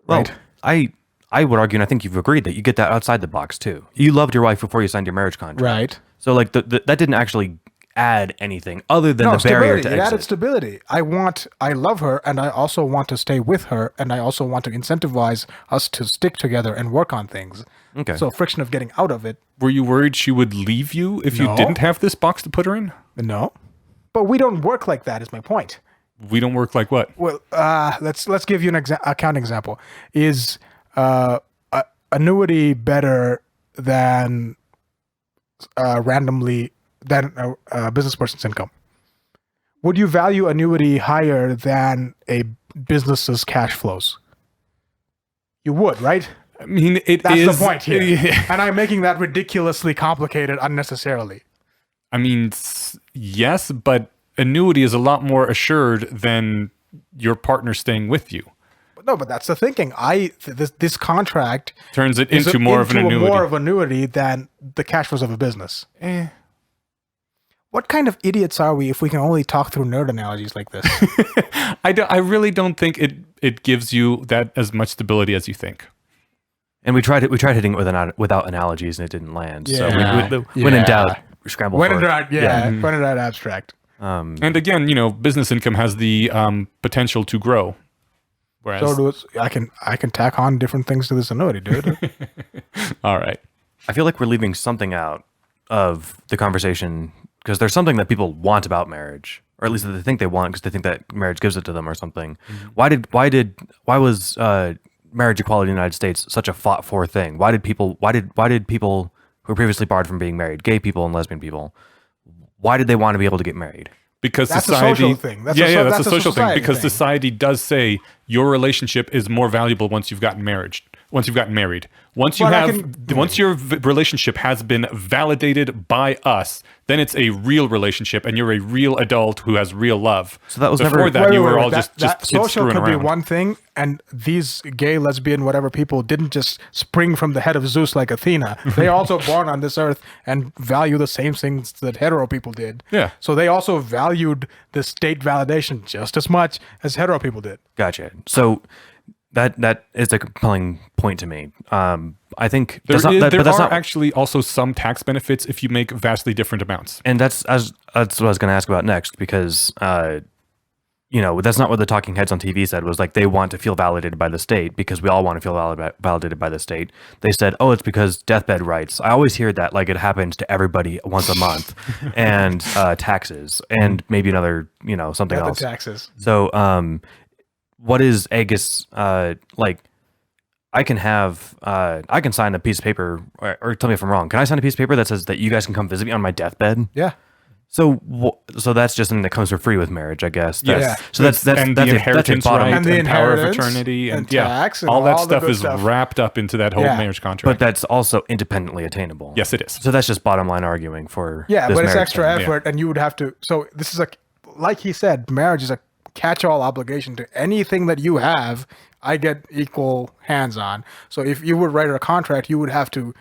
well,
right.
I would argue, and I think you've agreed that you get that outside the box too. You loved your wife before you signed your marriage contract,
Right.
So like that didn't actually add anything other than the barrier
stability.
to
It added
exit.
stability. I love her, and I also want to stay with her, and I also want to incentivize us to stick together and work on things.
Okay.
So friction of getting out of it,
Were you worried she would leave you if you
No.
didn't have this box to put her in?
no. But we don't work like that, is my point.
We don't work like what?
Well, let's give you an account example. Is annuity better than randomly than a business person's income? Would you value annuity higher than a business's cash flows? You would, right?
I mean,
That's the point here. And I'm making that ridiculously complicated unnecessarily.
I mean, yes, but annuity is a lot more assured than your partner staying with you.
No, but that's the thinking. This contract
Turns it
is
into more of an annuity.
more of annuity than the cash flows of a business. What kind of idiots are we if we can only talk through nerd analogies like this?
I really don't think it gives you that as much stability as you think.
And we tried hitting it without analogies, and it didn't land. So
Yeah.
when in
Yeah.
doubt, scramble
when
for
in
it.
doubt, when in doubt, abstract.
And again, business income has the potential to grow. Whereas,
I can tack on different things to this annuity, dude.
all right.
I feel like we're leaving something out of the conversation because there's something that people want about marriage, or at least that they think they want because they think that marriage gives it to them or something. Why was marriage equality in the United States such a fought for thing? Why did people who were previously barred from being married, gay people and lesbian people, why did they want to be able to get married?
Because
That's
society,
a social thing. That's
that's
a
a social thing.
society
Because
thing.
society does say your relationship is more valuable once you've gotten married. Once you've gotten married, once your relationship has been validated by us, then it's a real relationship, and you're a real adult who has real love.
So that was
before
never-
that. You were all
that
just kids
social
screwing
could
around.
be one thing, and these gay, lesbian, whatever people didn't just spring from the head of Zeus like Athena. They also born on this earth and value the same things that hetero people did.
Yeah.
So they also valued the state validation just as much as hetero people did.
Gotcha. So that is a compelling point to me. I think
There
that's
are
not
actually also some tax benefits if you make vastly different amounts.
and that's what I was going to ask about next because that's not what the talking heads on TV said. Was like they want to feel validated by the state because we all want to feel validated by the state. They said, "Oh, it's because deathbed rights." I always hear that like it happens to everybody once a month, and taxes, and maybe another something
Not the
else.
taxes.
So, what is Agus like? I can sign a piece of paper, or tell me if I'm wrong. Can I sign a piece of paper that says that you guys can come visit me on my deathbed?
Yeah.
So that's just something that comes for free with marriage, I guess.
Yes.
Yeah.
So that's
and the inheritance
bottom.
right
And the
and power of
inheritance
attornity and,
and tax and
all that
all the
stuff
good
is
stuff.
wrapped up into that whole
Yeah.
marriage contract.
But that's also independently attainable.
yes, it is.
So that's just bottom line arguing for
Yeah,
this
but it's
marriage
extra
thing.
effort, and you would have to. So this is like he said, marriage is a catch-all obligation to anything that you have. I get equal hands on. So if you would write a contract, you would have to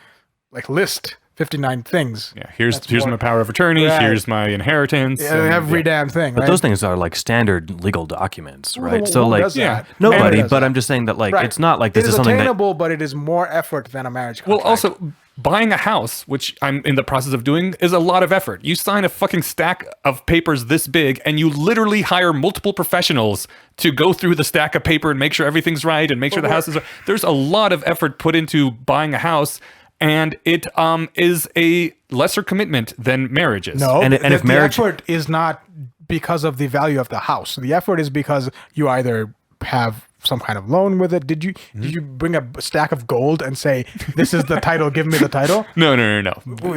list 59 things.
Yeah, here's
more-
my power of attorney.
Right.
Here's my inheritance.
Yeah,
and,
every damn thing.
But
right?
those things are like standard legal documents, right?
Who
So like
does that?
yeah,
nobody.
Nobody does
But
that.
I'm just saying that like
Right.
it's not like
It
this is something that.
attainable, but it is more effort than a marriage
Well,
contract.
also buying a house, which I'm in the process of doing, is a lot of effort. You sign a fucking stack of papers this big, and you literally hire multiple professionals to go through the stack of paper and make sure everything's right and make sure the house is right. There's a lot of effort put into buying a house, and it is a lesser commitment than marriage is.
And if marriage-
the effort is not because of the value of the house. The effort is because you either have some kind of loan with it. Did you bring a stack of gold and say, "This is the title, give me the title"?
No.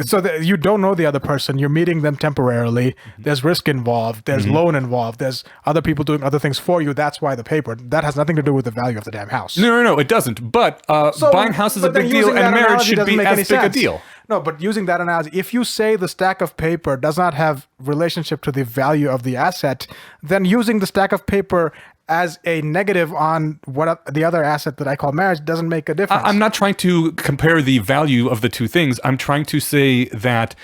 So that you don't know the other person. You're meeting them temporarily. There's risk involved. There's loan involved. There's other people doing other things for you. That's why the paper. That has nothing to do with the value of the damn house.
No, it doesn't. But buying a house is a
But then
big deal,
using that
and marriage
analogy
should
doesn't
be
make
as
any
big a
sense.
deal.
No, but using that analogy, if you say the stack of paper does not have relationship to the value of the asset, then using the stack of paper as a negative on the other asset that I call marriage doesn't make a difference.
I'm not trying to compare the value of the two things. I'm trying to say that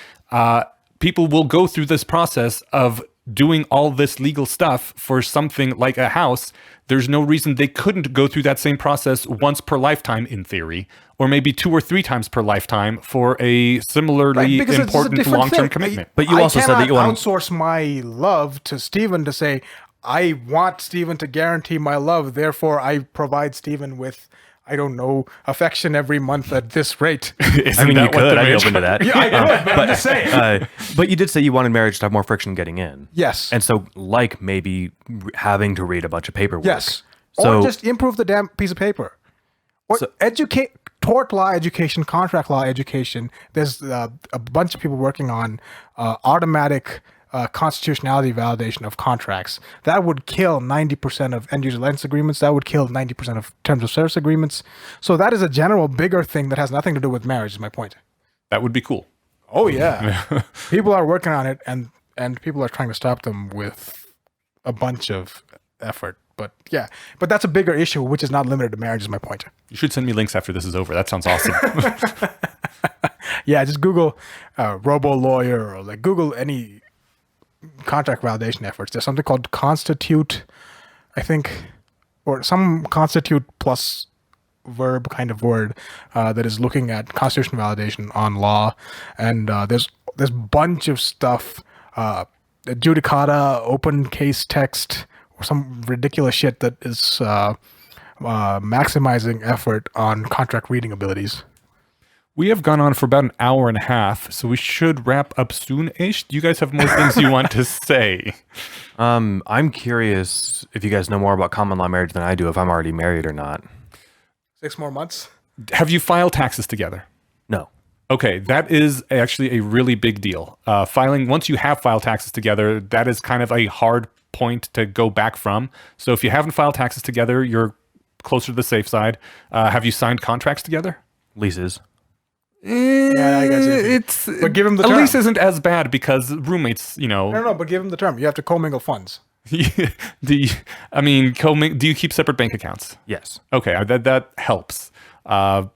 people will go through this process of doing all this legal stuff for something like a house. There's no reason they couldn't go through that same process once per lifetime, in theory, or maybe 2 or 3 times per lifetime for a similarly
because it's a
important
different
long-term
thing.
commitment.
But you also said that you
cannot
want
outsource my love to Steven to say, I want Steven to guarantee my love, therefore I provide Steven with, I don't know, affection every month at this rate.
Isn't
I mean,
that
you
what
could.
the
I'd be
marriage
open to that.
Yeah, I could, but I'm just saying.
But you did say you wanted marriage to have more friction getting in.
Yes.
And so, like maybe having to read a bunch of paperwork.
Yes.
So
Or just improve the damn piece of paper. Or educate, tort law education, contract law education. There's a bunch of people working on automatic constitutionality validation of contracts. That would kill 90% of end user license agreements. That would kill 90% of terms of service agreements. So that is a general bigger thing that has nothing to do with marriage, is my point.
That would be cool.
Oh, yeah. People are working on it, and people are trying to stop them with a bunch of effort. But yeah, but that's a bigger issue, which is not limited to marriage, is my point.
You should send me links after this is over. That sounds awesome.
Yeah, just Google robo lawyer or Google any contract validation efforts. There's something called Constitute, I think, or some Constitute plus verb kind of word that is looking at constitution validation on law. And there's a bunch of stuff, judicata, open case text, or some ridiculous shit that is maximizing effort on contract reading abilities.
We have gone on for about an hour and a half, so we should wrap up soon-ish. Do you guys have more things you want to say?
I'm curious if you guys know more about common law marriage than I do, if I'm already married or not.
6 more months?
Have you filed taxes together?
No.
Okay, that is actually a really big deal. Once you have filed taxes together, that is kind of a hard point to go back from. So if you haven't filed taxes together, you're closer to the safe side. Have you signed contracts together?
Leases.
Yeah, I guess but give him the
a
term.
lease isn't as bad because roommates,
No, but give him the term. You have to commingle funds.
do you keep separate bank accounts?
Yes.
Okay, that helps.
Are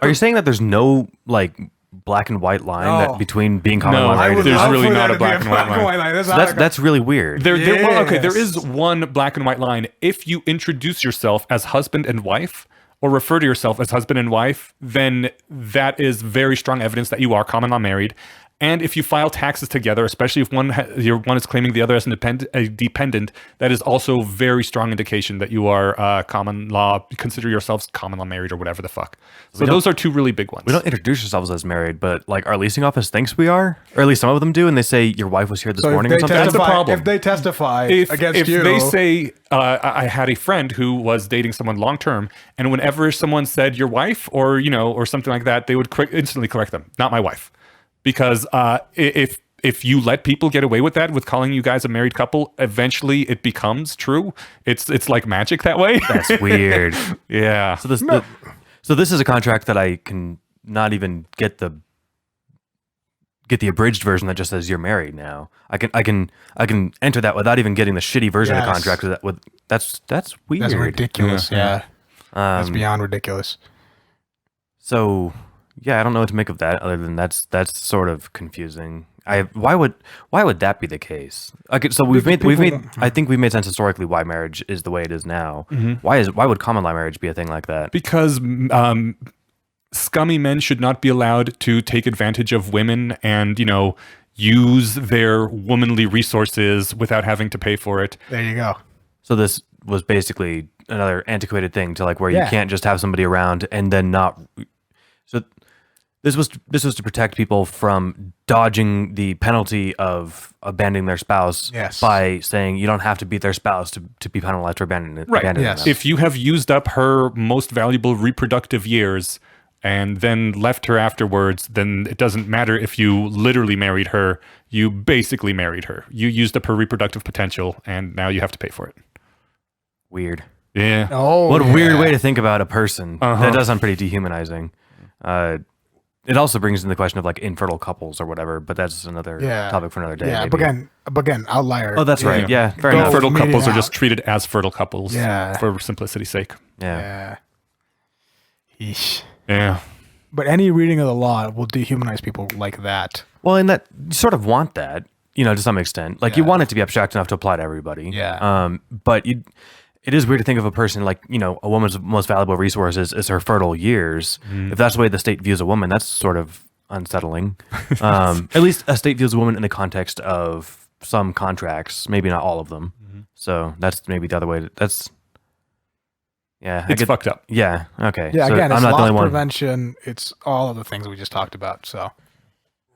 you saying that there's no like black and white line
No.
that between being common
No,
law married?
there's
love
really
for
not
there
a
to be
black and white line.
That's really weird.
There
Yes.
is one black and white line. If you introduce yourself as husband and wife, or refer to yourself as husband and wife, then that is very strong evidence that you are common law married. And if you file taxes together, especially if one is claiming the other as a dependent, that is also very strong indication that you are common law, consider yourselves common law married or whatever the fuck. So those are two really big ones.
We don't introduce ourselves as married, but like our leasing office thinks we are, or at least some of them do, and they say your wife was here this morning or something.
That's the problem.
If they testify against
if
you,
they say, I had a friend who was dating someone long term, and whenever someone said your wife or something like that, they would instantly correct them. Not my wife. Because if you let people get away with that, with calling you guys a married couple, eventually it becomes true. It's like magic that way.
That's weird.
Yeah.
So this is a contract that I can not even get the abridged version that just says you're married now. I can enter that without even getting the shitty version of the contract. That's weird.
that's ridiculous. Yeah, that's beyond ridiculous.
So. Yeah, I don't know what to make of that. Other than that's sort of confusing. Why would that be the case? Okay, so I think we've made sense historically why marriage is the way it is now.
Mm-hmm.
Why would common law marriage be a thing like that?
Because scummy men should not be allowed to take advantage of women and use their womanly resources without having to pay for it.
There you go.
So this was basically another antiquated thing to like where you can't just have somebody around and then not. So this was to protect people from dodging the penalty of abandoning their spouse by saying you don't have to beat their spouse to be penalized for abandoning them.
If you have used up her most valuable reproductive years and then left her afterwards, then it doesn't matter if you literally married her. You basically married her. You used up her reproductive potential, and now you have to pay for it.
Weird.
Yeah.
Oh,
what a weird way to think about a person. That does sound pretty dehumanizing. It also brings in the question of like infertile couples or whatever, but that's another topic for another day.
Yeah,
maybe.
but again, outlier.
Oh, that's right. Yeah, fair enough.
Fertile couples are
out.
just treated as fertile couples for simplicity's sake.
Yeah.
Yeesh.
Yeah.
But any reading of the law will dehumanize people like that.
Well, and that you sort of want that, to some extent. Like you want it to be abstract enough to apply to everybody.
Yeah.
But it is weird to think of a person like, a woman's most valuable resource is her fertile years. If that's the way the state views a woman, that's sort of unsettling. At least a state views a woman in the context of some contracts, maybe not all of them. So that's maybe the other way.
It's fucked up.
Yeah. Okay.
Yeah.
So
Again, it's
I'm not the
loss
only one.
prevention. It's all of the things we just talked about. So.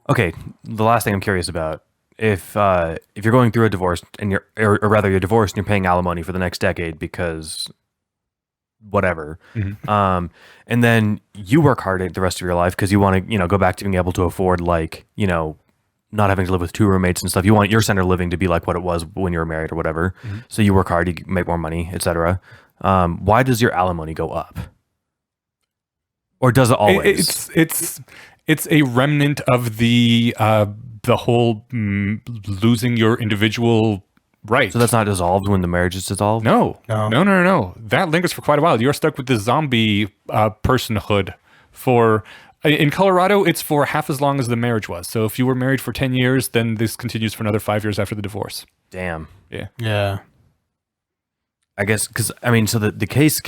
Okay. The last thing I'm curious about. If you're going through a divorce and you're divorced and you're paying alimony for the next decade because whatever, and then you work hard the rest of your life because you want to go back to being able to afford not having to live with two roommates and stuff. You want your standard of living to be like what it was when you were married or whatever. So you work hard, you make more money, etc. Why does your alimony go up? Or does it always?
It's a remnant of the whole losing your individual right.
So that's not dissolved when the marriage is dissolved?
No. That lingers for quite a while. You're stuck with the zombie personhood for. In Colorado, it's for half as long as the marriage was. So if you were married for 10 years, then this continues for another 5 years after the divorce.
Damn.
Yeah.
I guess because so the case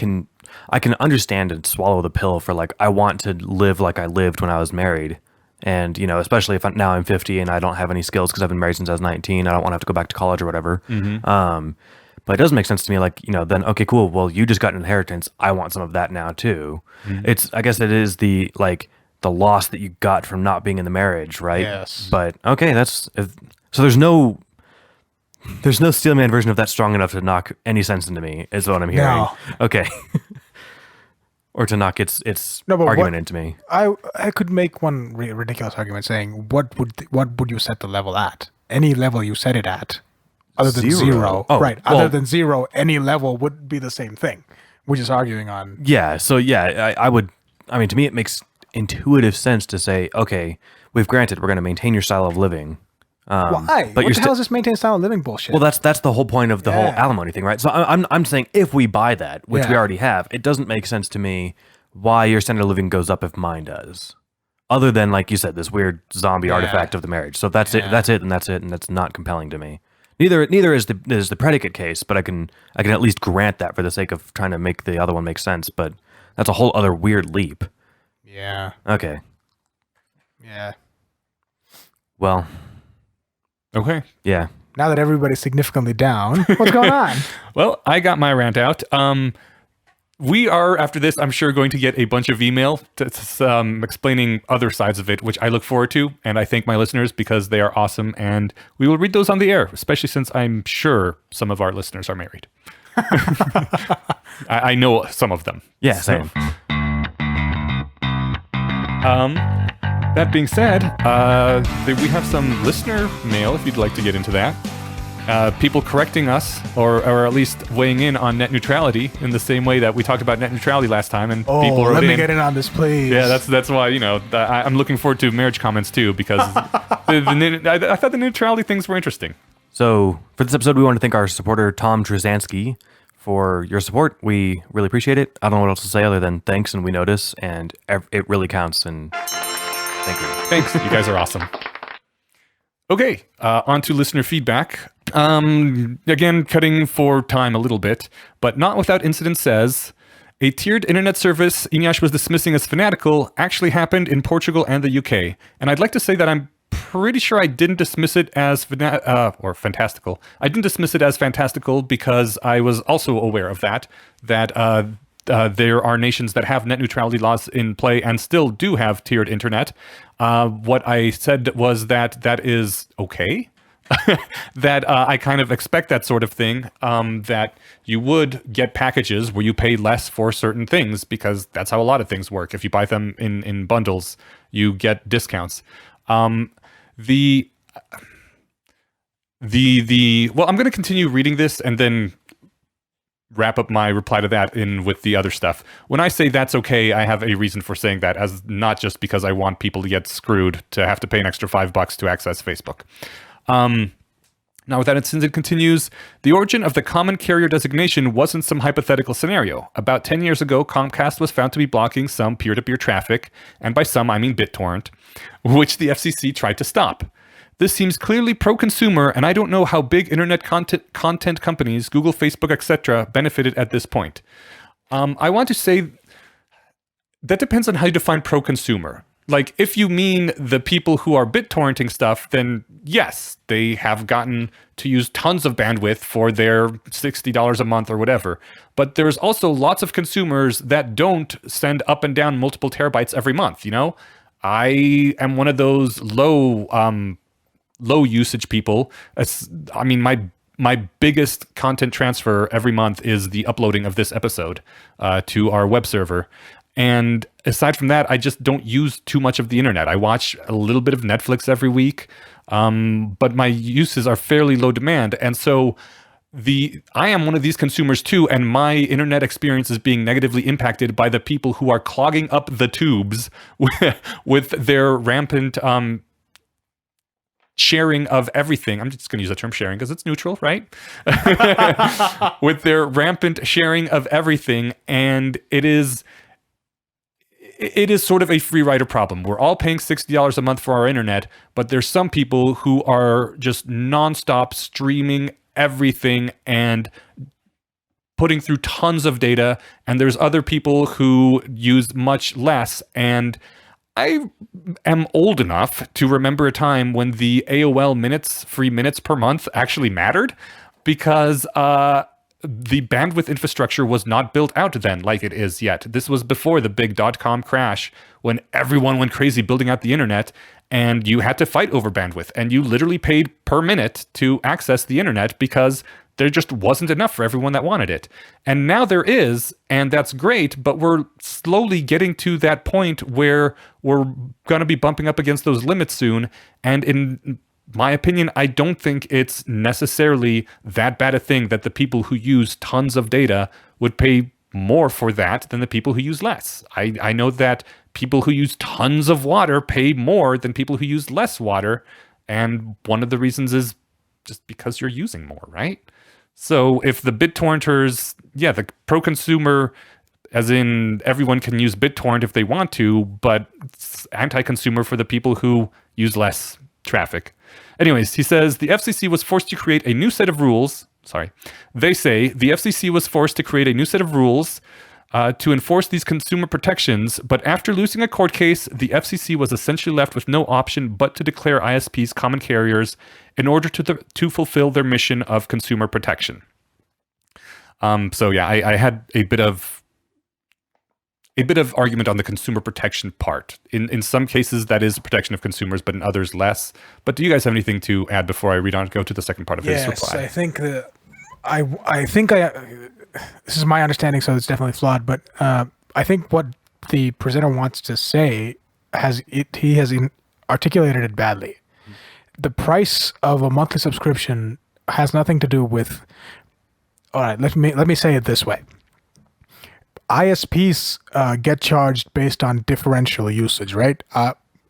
I can understand and swallow the pill for like I want to live like I lived when I was married, and especially if now I'm 50 and I don't have any skills because I've been married since I was 19. I don't want to have to go back to college or whatever. But it does make sense to me, like, then, okay, cool. Well, you just got an inheritance. I want some of that now too. I guess it is the loss that you got from not being in the marriage, right?
Yes.
But okay, so there's no Steelman version of that strong enough to knock any sense into me, is what I'm hearing.
No.
Okay. Or to knock its
No, but
argument into me.
I could make one ridiculous argument saying, what would you set the level at? Any level you set it at, other than zero.
Oh,
right.
well,
Other than zero, any level would be the same thing. We're just arguing on.
Yeah. So yeah, I would. I mean, to me, it makes intuitive sense to say, okay, we're going to maintain your style of living.
Why?
But
What the hell is this maintain style of living bullshit?
Well, that's the whole point of the whole
Yeah.
alimony thing, right? So I'm saying if we buy that, which we
Yeah.
already have, it doesn't make sense to me why your standard of living goes up if mine does. Other than, like you said, this weird zombie artifact of the marriage. So that's it, and that's not compelling to me. Neither is the predicate case, but I can at least grant that for the sake of trying to make the other one make sense. But that's a whole other weird leap.
Yeah.
Okay.
Yeah.
Well,
Okay.
yeah.
Now that everybody's significantly down, what's going on?
Well, I got my rant out. We are, after this, I'm sure, going to get a bunch of email explaining other sides of it, which I look forward to. And I thank my listeners because they are awesome. And we will read those on the air, especially since I'm sure some of our listeners are married. I know some of them.
Yeah, same.
That being said, we have some listener mail if you'd like to get into that. People correcting us, or at least weighing in on net neutrality in the same way that we talked about net neutrality last time, and people wrote
let me
in.
get in on this, please.
Yeah, that's why I'm looking forward to marriage comments too, because I thought the neutrality things were interesting.
So for this episode, we want to thank our supporter Tom Trusansky for your support. We really appreciate it. I don't know what else to say other than thanks, and we notice, and it really counts. And thank you.
Thanks, you guys are awesome. Okay, on to listener feedback. Again, cutting for time a little bit, but Not Without Incident says, a tiered internet service Inyash was dismissing as fanatical actually happened in Portugal and the UK. And I'd like to say that I'm pretty sure I didn't dismiss it as fantastical. I didn't dismiss it as fantastical because I was also aware of that there are nations that have net neutrality laws in play and still do have tiered internet. What I said was that is okay. That I kind of expect that sort of thing, that you would get packages where you pay less for certain things because that's how a lot of things work. If you buy them in bundles, you get discounts. Well, I'm going to continue reading this and then wrap up my reply to that in with the other stuff. When I say that's okay, I have a reason for saying that, as not just because I want people to get screwed to have to pay an extra $5 to access Facebook. Now, with that instance, it continues, the origin of the common carrier designation wasn't some hypothetical scenario. About 10 years ago, Comcast was found to be blocking some peer-to-peer traffic, and by some, I mean BitTorrent, which the FCC tried to stop. This seems clearly pro-consumer, and I don't know how big internet content companies, Google, Facebook, etc., benefited at this point. I want to say that depends on how you define pro-consumer. Like, if you mean the people who are BitTorrenting stuff, then yes, they have gotten to use tons of bandwidth for their $60 a month or whatever. But there's also lots of consumers that don't send up and down multiple terabytes every month, you know? I am one of those low usage people. I mean, my biggest content transfer every month is the uploading of this episode to our web server. And aside from that, I just don't use too much of the internet. I watch a little bit of Netflix every week, but my uses are fairly low demand. And so I am one of these consumers too, and my internet experience is being negatively impacted by the people who are clogging up the tubes with their rampant sharing of everything. I'm just going to use the term sharing because it's neutral, right? With their rampant sharing of everything, and it is sort of a free rider problem. We're all paying $60 a month for our internet, but there's some people who are just nonstop streaming everything and putting through tons of data, and there's other people who use much less. And I am old enough to remember a time when the AOL free minutes per month actually mattered, because the bandwidth infrastructure was not built out then like it is yet. This was before the big dot-com crash when everyone went crazy building out the internet and you had to fight over bandwidth and you literally paid per minute to access the internet because there just wasn't enough for everyone that wanted it. And now there is, and that's great, but we're slowly getting to that point where we're going to be bumping up against those limits soon. And in my opinion, I don't think it's necessarily that bad a thing that the people who use tons of data would pay more for that than the people who use less. I know that people who use tons of water pay more than people who use less water. And one of the reasons is just because you're using more, right? So if the BitTorrenters, the pro-consumer, as in everyone can use BitTorrent if they want to, but it's anti-consumer for the people who use less traffic. Anyways, he says the FCC was forced to create a new set of rules. They say the FCC was forced to create a new set of rules to enforce these consumer protections, but after losing a court case, the FCC was essentially left with no option but to declare ISPs common carriers in order to fulfill their mission of consumer protection. I had a bit of argument on the consumer protection part. In some cases, that is protection of consumers, but in others, less. But do you guys have anything to add before I read on? Go to the second part of his reply.
Yes, I think that I think this is my understanding, so it's definitely flawed. But I think what the presenter wants to say he has articulated it badly. The price of a monthly subscription has nothing to do with. All right, let me say it this way. ISPs get charged based on differential usage, right?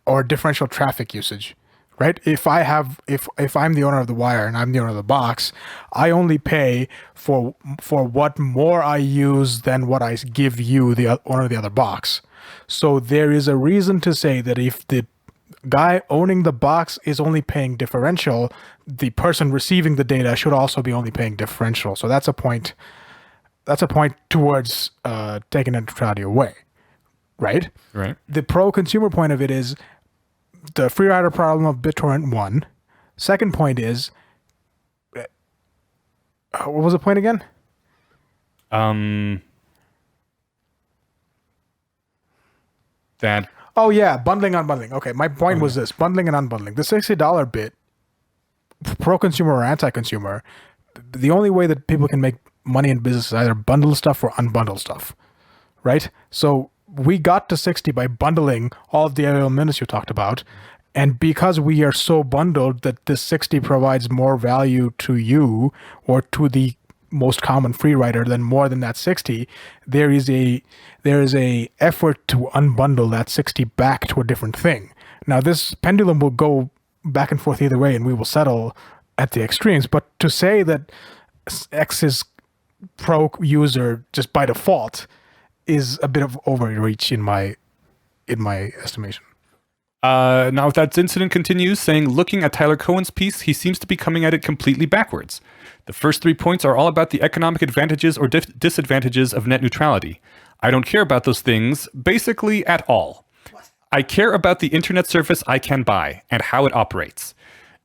Or differential traffic usage, right? If I'm the owner of the wire and I'm the owner of the box, I only pay for what more I use than what I give you, the owner of the other box. So there is a reason to say that if the guy owning the box is only paying differential, the person receiving the data should also be only paying differential. So that's a point. That's a point towards taking neutrality away, right?
Right.
The pro-consumer point of it is the free rider problem of BitTorrent 1. Second point is, what was the point again?
That.
Oh yeah, bundling, unbundling. Okay, my point was this: bundling and unbundling. The $60 bit, pro-consumer or anti-consumer, the only way that people can make money in business is either bundle stuff or unbundle stuff, right? So we got to 60 by bundling all of the aerial minutes you talked about, and because we are so bundled that this 60 provides more value to you or to the most common free rider than more than that 60, there is a effort to unbundle that 60 back to a different thing. Now this pendulum will go back and forth either way, and we will settle at the extremes. But to say that X is pro user just by default is a bit of overreach in my estimation.
Now, if that incident continues, saying, looking at Tyler Cohen's piece, he seems to be coming at it completely backwards. The first 3 points are all about the economic advantages or disadvantages of net neutrality. I don't care about those things, basically at all. I care about the internet service I can buy and how it operates.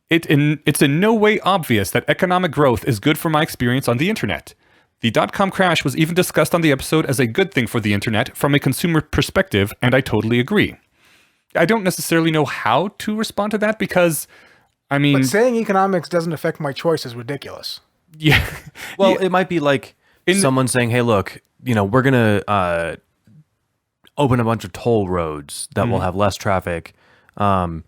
It's in no way obvious that economic growth is good for my experience on the internet. The dot-com crash was even discussed on the episode as a good thing for the internet from a consumer perspective, and I totally agree. I don't necessarily know how to respond to that because, I mean...
But saying economics doesn't affect my choice is ridiculous.
Yeah.
Well, it might be like someone saying, hey, look, we're going to open a bunch of toll roads that will have less traffic. I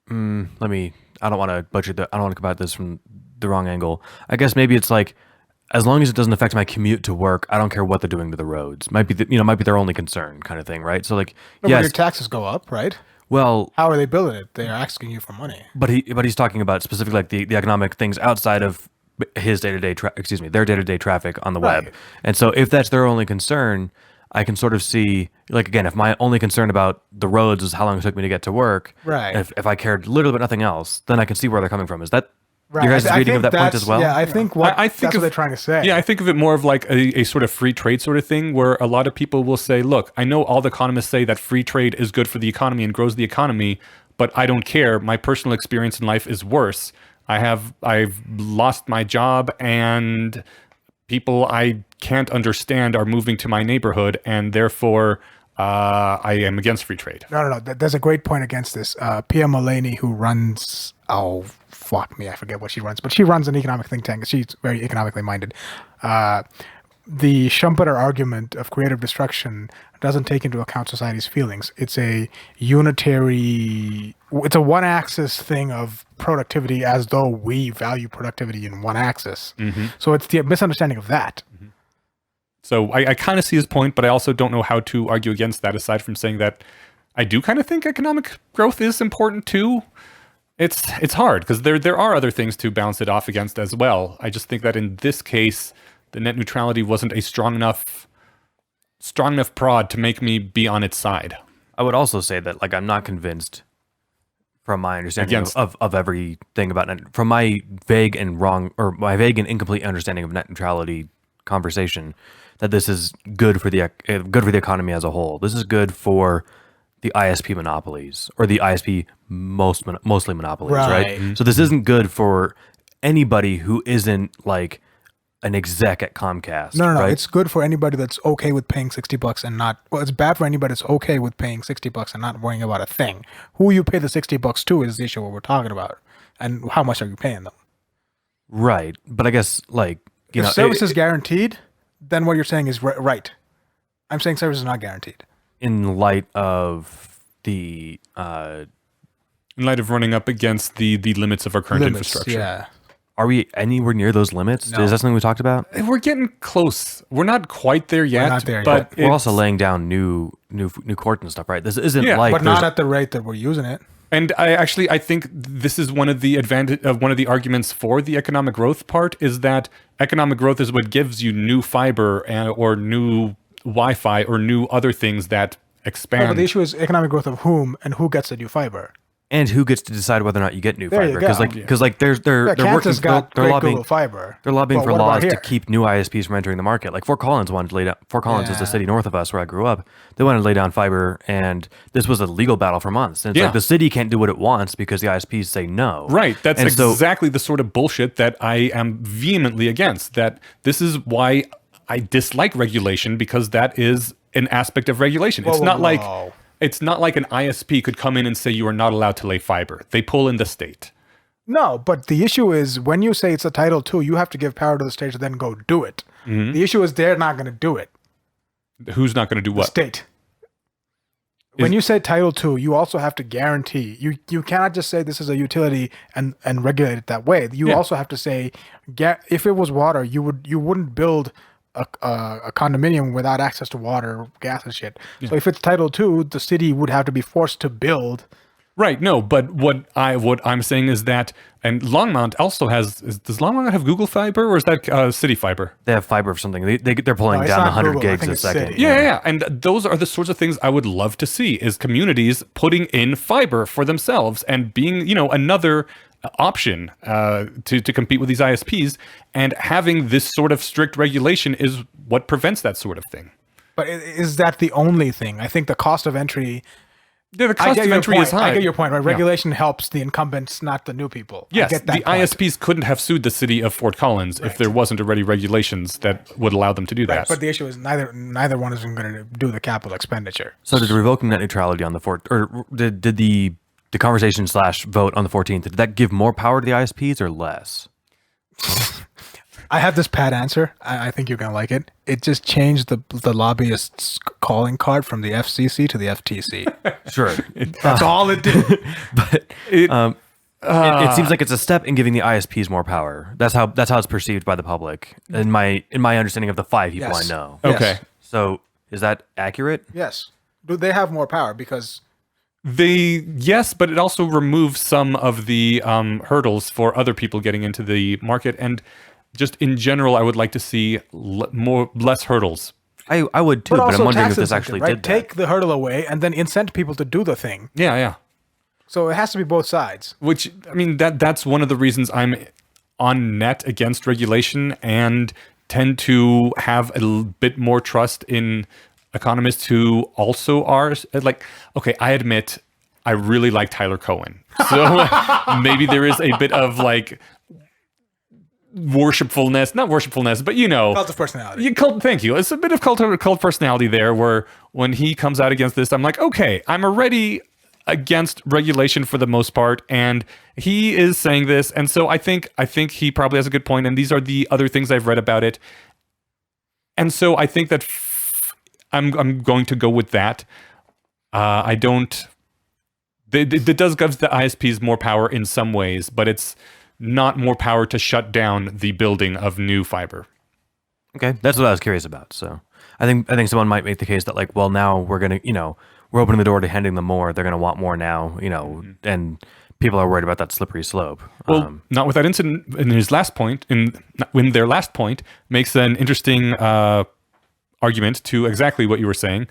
don't want to butcher I don't want to come at this from the wrong angle. I guess maybe it's like, as long as it doesn't affect my commute to work, I don't care what they're doing to the roads. Might be their only concern, kind of thing, right? So like,
no, yes, but your taxes go up, right?
Well,
how are they building it? They're asking you for money.
But he's talking about specifically like the economic things outside of his their day-to-day traffic on the web. And so if that's their only concern, I can sort of see, like, again, if my only concern about the roads is how long it took me to get to work,
right?
If I cared literally about nothing else, then I can see where they're coming from. Is that
right.
your guys' reading of that point as well?
Yeah, I think that's what they're trying to say.
Yeah, I think of it more of like a sort of free trade sort of thing where a lot of people will say, look, I know all the economists say that free trade is good for the economy and grows the economy, but I don't care. My personal experience in life is worse. I've lost my job and people I can't understand are moving to my neighborhood, and therefore I am against free trade.
No. There's a great point against this. Pia Mullaney, who runs, fuck me, I forget what she runs, but she runs an economic think tank. She's very economically minded. The Schumpeter argument of creative destruction doesn't take into account society's feelings. It's a one-axis thing of productivity, as though we value productivity in one axis. So it's the misunderstanding of that.
So I kind of see his point, but I also don't know how to argue against that, aside from saying that I do kind of think economic growth is important too. It's hard because there are other things to balance it off against as well. I just think that in this case, the net neutrality wasn't a strong enough prod to make me be on its side.
I would also say that, like, I'm not convinced from my understanding of everything about from my vague and incomplete understanding of net neutrality conversation, that this is good for the economy as a whole. This is good for the ISP monopolies, or the ISP mostly monopolies, right? So this isn't good for anybody who isn't like an exec at Comcast.
No.
Right?
It's good for anybody that's okay with paying $60 and not. Well, it's bad for anybody that's okay with paying $60 and not worrying about a thing. Who you pay the $60 to is the issue what we're talking about, and how much are you paying them?
Right, but I guess
if service is guaranteed, then what you're saying is right. I'm saying service is not guaranteed.
In light of the
in light of running up against the limits of our current infrastructure.
Yeah.
Are we anywhere near those limits?
No.
Is that something we talked about?
We're getting close. We're not quite there yet.
We're not there
but
yet.
We're also laying down new court and stuff, right? This isn't like,
but not at the rate that we're using it.
And I think this is one of the arguments for the economic growth part, is that economic growth is what gives you new fiber or new Wi-Fi or new other things that expand.
But the issue is economic growth of whom and who gets the new fiber.
And who gets to decide whether or not you get new
There you
fiber?
go.
Because they're
Kansas
working,
got
they're
great
lobbying,
Google fiber.
they're lobbying
But
for
what about
laws to
here?
keep new ISPs from entering the market. Like Fort Collins wanted to lay down. Fort Collins is the city north of us where I grew up. They wanted to lay down fiber, and this was a legal battle for months. And it's like the city can't do what it wants because the ISPs say no.
Right. That's
and
exactly the sort of bullshit that I am vehemently against. That this is why I dislike regulation, because that is an aspect of regulation. It's not like an ISP could come in and say you are not allowed to lay fiber. They pull in the state.
No, but the issue is when you say it's a Title II, you have to give power to the state to then go do it. The issue is they're not going to do it.
Who's not going to do what?
The state. When you say Title II, you also have to guarantee. You cannot just say this is a utility and regulate it that way. You also have to say, if it was water, you wouldn't build a condominium without access to water, gas, and shit. So if it's Title II, the city would have to be forced to build.
Right. No, but what I'm saying is that, and Longmont also has. Does Longmont have Google Fiber, or is that City Fiber?
They have fiber of something. They're pulling down 100 gigs a second.
Yeah. And those are the sorts of things I would love to see, is communities putting in fiber for themselves and being, another option to compete with these ISPs, and having this sort of strict regulation is what prevents that sort of thing.
But is that the only thing? I think the cost of entry.
Yeah, the cost of entry is high.
I get your point, right? Regulation helps the incumbents, not the new people.
Yes,
I get that
the
point.
ISPs couldn't have sued the city of Fort Collins if there wasn't already regulations that would allow them to do that.
But the issue is neither one is going to do the capital expenditure.
So did revoking net neutrality on did the conversation / vote on the 14th, did that give more power to the ISPs or less?
I have this pat answer. I think you're going to like it. It just changed the lobbyist's calling card from the FCC to the FTC.
Sure.
That's all it did.
But it seems like it's a step in giving the ISPs more power. That's how it's perceived by the public. In my understanding of the 5 people I know.
Yes.
Okay.
So is that accurate?
Yes. Do they have more power? Because
Yes, but it also removes some of the hurdles for other people getting into the market, and just in general, I would like to see less hurdles.
I would too, but I'm wondering if this actually did that.
Take the hurdle away and then incent people to do the thing.
Yeah.
So it has to be both sides.
Which, I mean, that's one of the reasons I'm on net against regulation and tend to have a bit more trust in economists who also are like, okay, I admit I really like Tyler Cohen. So maybe there is a bit of like not worshipfulness, but
Cult of personality.
Thank you. It's a bit of cult personality there, where when he comes out against this, I'm like, okay, I'm already against regulation for the most part, and he is saying this, and so I think he probably has a good point, and these are the other things I've read about it, and so I think that I'm going to go with that. I don't. It does give the ISPs more power in some ways, but it's not more power to shut down the building of new fiber.
Okay, that's what I was curious about. So I think someone might make the case that like, well, now we're gonna, we're opening the door to handing them more. They're gonna want more now, and people are worried about that slippery slope.
Well, not with that incident. In his last point, when their last point makes an interesting argument to exactly what you were saying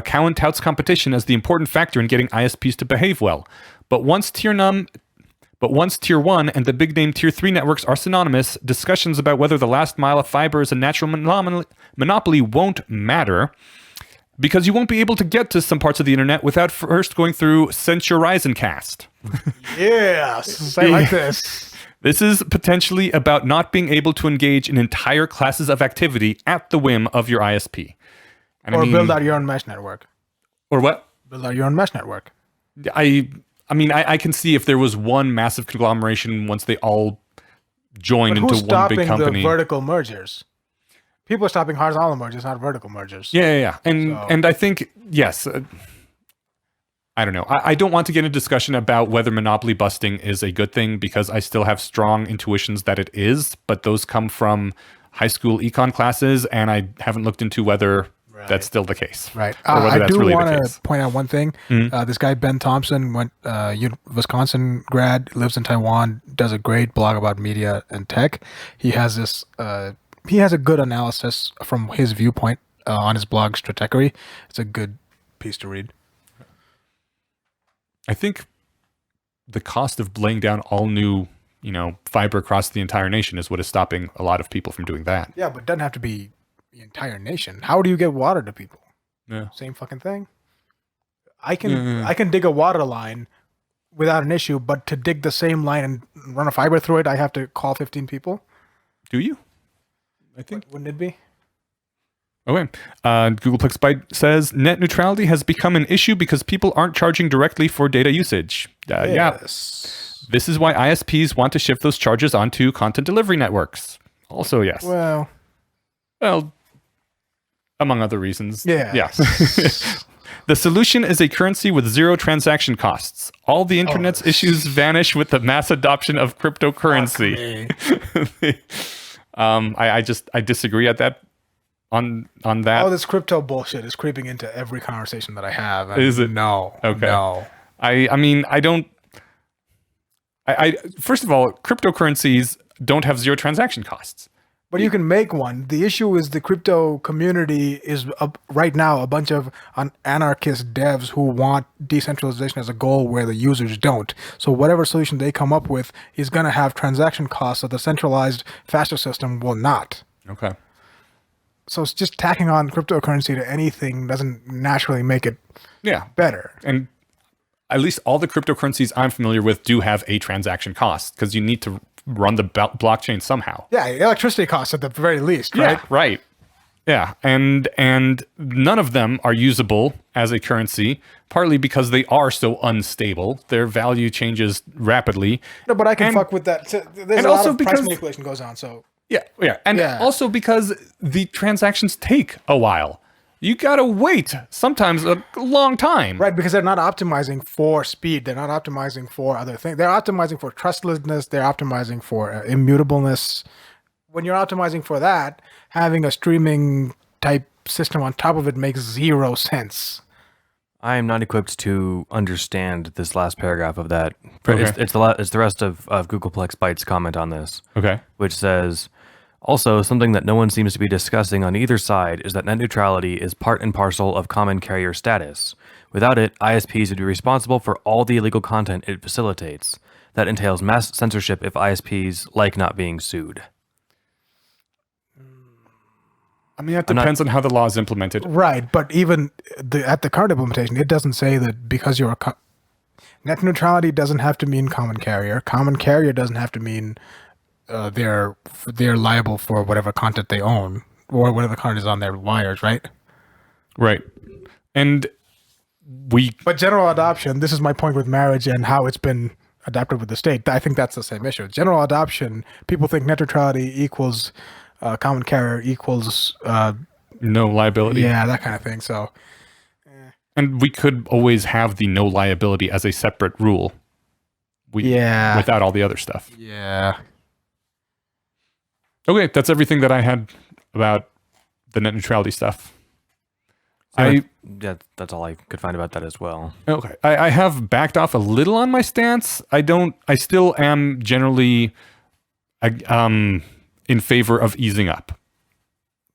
Cowen touts competition as the important factor in getting ISPs to behave well. But once Tier 1 and the big name Tier 3 networks are synonymous, discussions about whether the last mile of fiber is a natural monopoly won't matter, because you won't be able to get to some parts of the internet without first going through Cast.
Yes, say like this.
This is potentially about not being able to engage in entire classes of activity at the whim of your ISP. And
build out your own mesh network.
Or what?
Build out your own mesh network.
I I can see if there was one massive conglomeration once they all joined into one big company. Who's stopping
the vertical mergers? People are stopping horizontal mergers, not vertical mergers.
Yeah. And I think, yes, I don't know. I don't want to get into discussion about whether monopoly busting is a good thing, because I still have strong intuitions that it is, but those come from high school econ classes, and I haven't looked into whether that's still the case.
Right.
Or whether
I
that's
do
really
want
the
to
case.
point out one thing. This guy, Ben Thompson, went Wisconsin grad, lives in Taiwan, does a great blog about media and tech. He has this... he has a good analysis from his viewpoint on his blog, Stratechery. It's a good piece to read.
I think the cost of laying down all new, fiber across the entire nation is what is stopping a lot of people from doing that.
Yeah, but it doesn't have to be the entire nation. How do you get water to people?
Yeah.
Same fucking thing. I can dig a water line without an issue, but to dig the same line and run a fiber through it, I have to call 15 people.
Do you? I think.
Wouldn't it be?
Okay. Googleplex Byte says net neutrality has become an issue because people aren't charging directly for data usage.
Yes.
Yeah. This is why ISPs want to shift those charges onto content delivery networks. Also, yes.
Well,
among other reasons.
Yeah.
Yes. The solution is a currency with zero transaction costs. All the internet's issues vanish with the mass adoption of cryptocurrency. I disagree at that. On that.
Oh, this crypto bullshit is creeping into every conversation that I have.
Is it?
No.
Okay.
No.
I don't. First of all, cryptocurrencies don't have zero transaction costs.
But you can make one. The issue is the crypto community is right now a bunch of anarchist devs who want decentralization as a goal where the users don't. So whatever solution they come up with is going to have transaction costs that the centralized faster system will not.
Okay.
So it's just tacking on cryptocurrency to anything doesn't naturally make it better.
And at least all the cryptocurrencies I'm familiar with do have a transaction cost, because you need to run the blockchain somehow.
Yeah, electricity costs at the very least, right?
Yeah, right. Yeah, and none of them are usable as a currency, partly because they are so unstable. Their value changes rapidly.
No, but I can fuck with that. There's a lot of price manipulation goes on, so...
Yeah. And also because the transactions take a while. You gotta wait, sometimes a long time.
Right, because they're not optimizing for speed. They're not optimizing for other things. They're optimizing for trustlessness. They're optimizing for immutableness. When you're optimizing for that, having a streaming type system on top of it makes zero sense.
I am not equipped to understand this last paragraph of that.
Okay.
It's the rest of Googleplex Byte's comment on this.
Okay.
Which says, also, something that no one seems to be discussing on either side is that net neutrality is part and parcel of common carrier status. Without it, ISPs would be responsible for all the illegal content it facilitates. That entails mass censorship if ISPs like not being sued.
I mean, that depends on how the law is implemented.
Right, but even at the current implementation, it doesn't say that because you're net neutrality doesn't have to mean common carrier. Common carrier doesn't have to mean they're liable for whatever content they own or whatever content is on their wires, right?
Right. And
But general adoption, this is my point with marriage and how it's been adapted with the state. I think that's the same issue. General adoption, people think net neutrality equals common carrier equals
no liability.
yeah, that kind of thing. So
And we could always have the no liability as a separate rule. Without all the other stuff.
Yeah.
Okay, that's everything that I had about the net neutrality stuff.
Yeah, that's all I could find about that as well.
Okay. I have backed off a little on my stance. I still am generally in favor of easing up.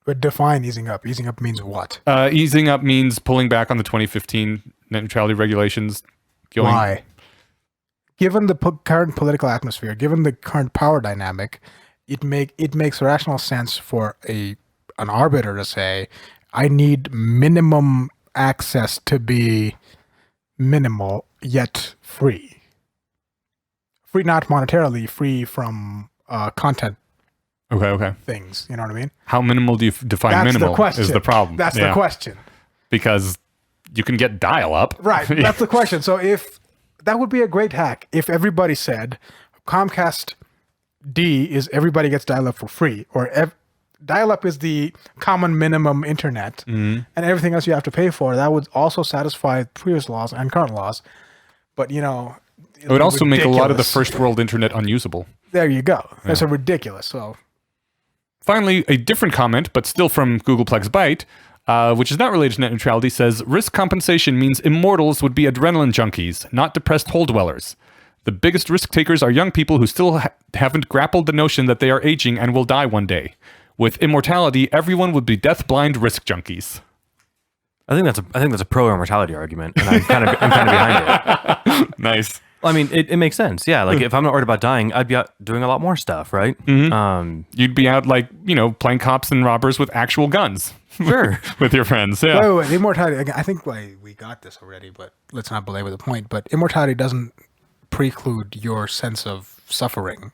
But define easing up. Easing up means what?
Easing up means pulling back on the 2015 net neutrality regulations.
Why? Given the current political atmosphere, given the current power dynamic, it makes rational sense for an arbiter to say, I need minimum access to be minimal yet free. Free not monetarily, free from content.
Okay.
Things, you know what I mean?
How minimal do you define
That's
minimal
the question.
is the problem.
That's the question.
Because you can get dial-up.
Right, that's the question. So that would be a great hack if everybody said Comcast D is everybody gets dial-up for free, or dial-up is the common minimum internet, and everything else you have to pay for. That would also satisfy previous laws and current laws. But, it
would also make a lot of the first world internet unusable.
There you go. That's ridiculous. So,
finally, a different comment, but still from Googleplex Byte, which is not related to net neutrality, says, risk compensation means immortals would be adrenaline junkies, not depressed hole dwellers. The biggest risk takers are young people who still haven't grappled the notion that they are aging and will die one day. With immortality, everyone would be death-blind risk junkies.
I think that's a pro-immortality argument, and I'm kind of behind it.
Nice.
Well, I mean, it makes sense. Yeah, like if I'm not worried about dying, I'd be out doing a lot more stuff, right?
You'd be out playing cops and robbers with actual guns.
Sure.
With your friends. Yeah.
wait, immortality. I think we got this already, but let's not belabor the point. But immortality doesn't preclude your sense of suffering.